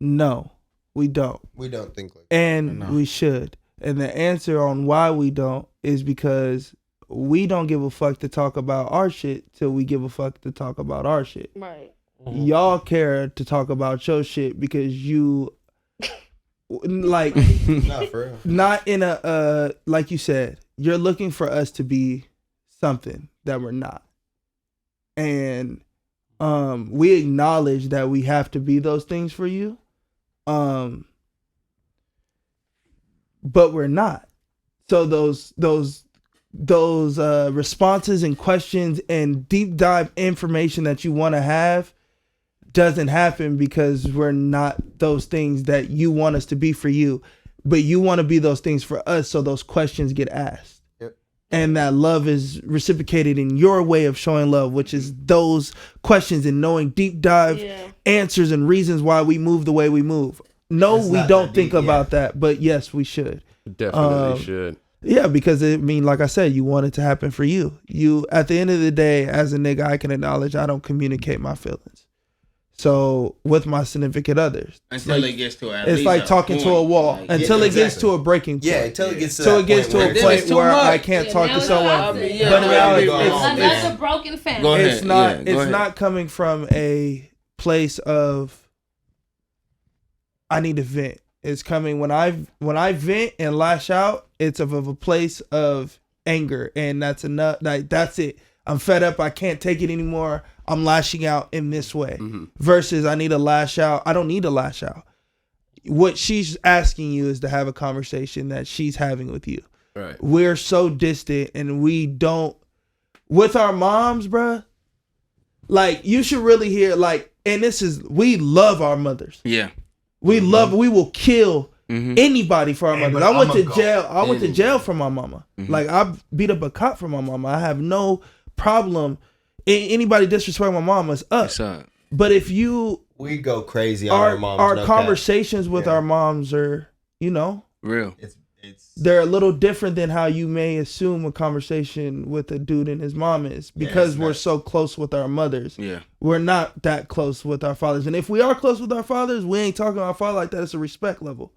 no, we don't. We don't think like and we should. And the answer on why we don't is because we don't give a fuck to talk about our shit till we give a fuck to talk about our shit. Right. Y'all care to talk about your shit because you like Not for real. not in a like you said, you're looking for us to be something that we're not. And we acknowledge that we have to be those things for you. But we're not. So those responses and questions and deep dive information that you want to have doesn't happen because we're not those things that you want us to be for you, but you want to be those things for us. So those questions get asked. Yep. And that love is reciprocated in your way of showing love, which is those questions and knowing deep dive answers and reasons why we move the way we move. No, we don't think about that, but yes, we should. Definitely should. Yeah, because like I said, you want it to happen for you. You, at the end of the day, as a nigga, I can acknowledge I don't communicate my feelings. So with my significant others, until it gets to it's like talking to a wall until it gets to a breaking point. Yeah, until it gets to a point where I can't talk to someone. But in reality, another broken family. It's not. It's not coming from a place of I need to vent. It's coming when I vent and lash out. It's of a place of anger, and that's enough. Like that's it. I'm fed up. I can't take it anymore. I'm lashing out in this way. Versus I need to lash out. I don't need to lash out. What she's asking you is to have a conversation that she's having with you. Right. We're so distant, and we don't with our moms, bruh. Like you should really hear like, and we love our mothers. Yeah. We will kill anybody for our mothers. I went to jail. I went to jail for my mama. Like I beat up a cop for my mama. I have no problem. Anybody disrespect my mama is us. But if we go crazy on our moms. Our conversations with our moms are, real. They're a little different than how you may assume a conversation with a dude and his mom is because we're so close with our mothers. Yeah. We're not that close with our fathers. And if we are close with our fathers, we ain't talking to our father like that. It's a respect level.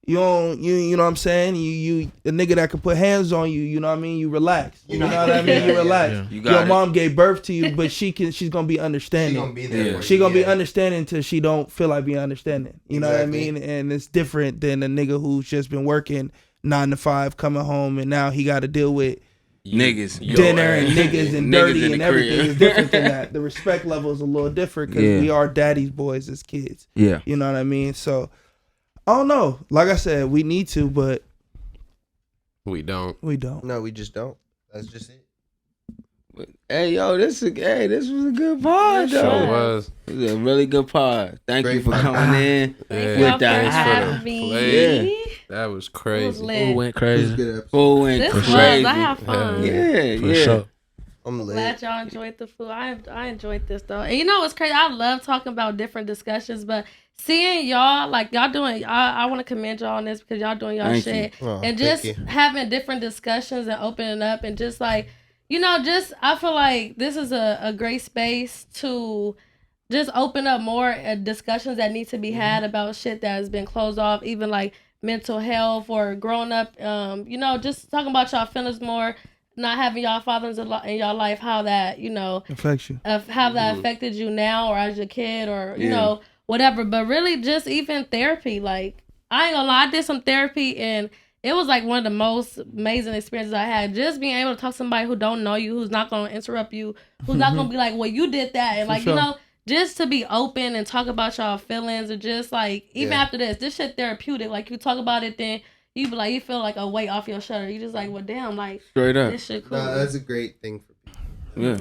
You know what I'm saying? You a nigga that can put hands on you, you know what I mean? You relax. You know what I mean? You relax. Your mom gave birth to you, but she's gonna be understanding. She's gonna be there. She gonna be understanding until she don't feel like being understanding. You know what I mean? And it's different than a nigga who's just been working 9 to 5, coming home, and now he got to deal with niggas, dinner and niggas and dirty and everything. It's different than that. The respect level is a little different because we are daddy's boys as kids. Yeah, you know what I mean. So I don't know. Like I said, we need to, but we don't. We don't. No, we just don't. That's just it. Hey yo, this was a good pod. Sure was. It was a really good pod. Thank you for coming in with that. That was crazy. Food went crazy. Food went crazy. I have fun. Yeah. Sure. I'm glad y'all enjoyed the food. I enjoyed this though. And you know what's crazy? I love talking about different discussions, but seeing y'all like y'all doing, I want to commend y'all on this because y'all doing y'all shit and just having different discussions and opening up and just like. I feel like this is a great space to just open up more discussions that need to be had about shit that has been closed off, even like mental health or growing up, just talking about y'all feelings more, not having y'all fathers in y'all life, how that, affects you, how that affected you now or as a kid or, whatever. But really just even therapy, like I ain't gonna lie, I did some therapy and it was like one of the most amazing experiences I had. Just being able to talk to somebody who don't know you, who's not going to interrupt you, who's not going to be like, well, you did that. And like, just to be open and talk about y'all feelings and just like, even after this shit therapeutic. Like you talk about it, then you be like, you feel like a weight off your shoulder. You just like, well, damn, like, straight up. This shit cool. Nah, that's a great thing for people. Yeah.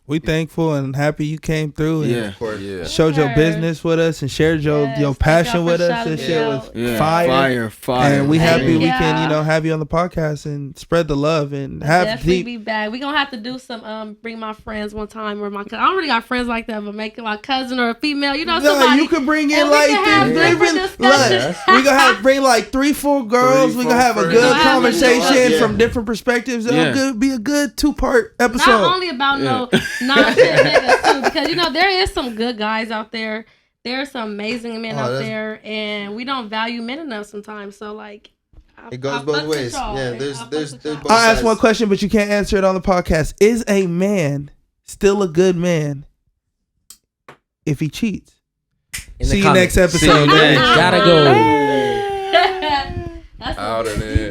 We thankful and happy you came through and Yeah. Yeah. showed your business with us and shared your Yes, passion thank y'all with for us. This shouting shit me was out. Yeah. fire. Fire. And we Thank happy we y'all. can, have you on the podcast and spread the love and have Definitely deep. be back. We gonna have to do some bring my friends one time or I don't really got friends like that, but make it my cousin or a female, No, somebody. you could bring in and we like can have different discussions. we gonna bring like 3-4 girls. We gonna have a friends. good We'll have a conversation good- from different perspectives. It'll be a good 2-part episode. Not only about no nonsense niggas too, because there is some good guys out there. There are some amazing men out there, and we don't value men enough sometimes. So like, It goes both ways. Yeah, there's both I'll ask sides. one question, but you can't answer it on the podcast. Is a man still a good man if he cheats? In the See you comments. next episode, man. Gotta go. That's Out of there.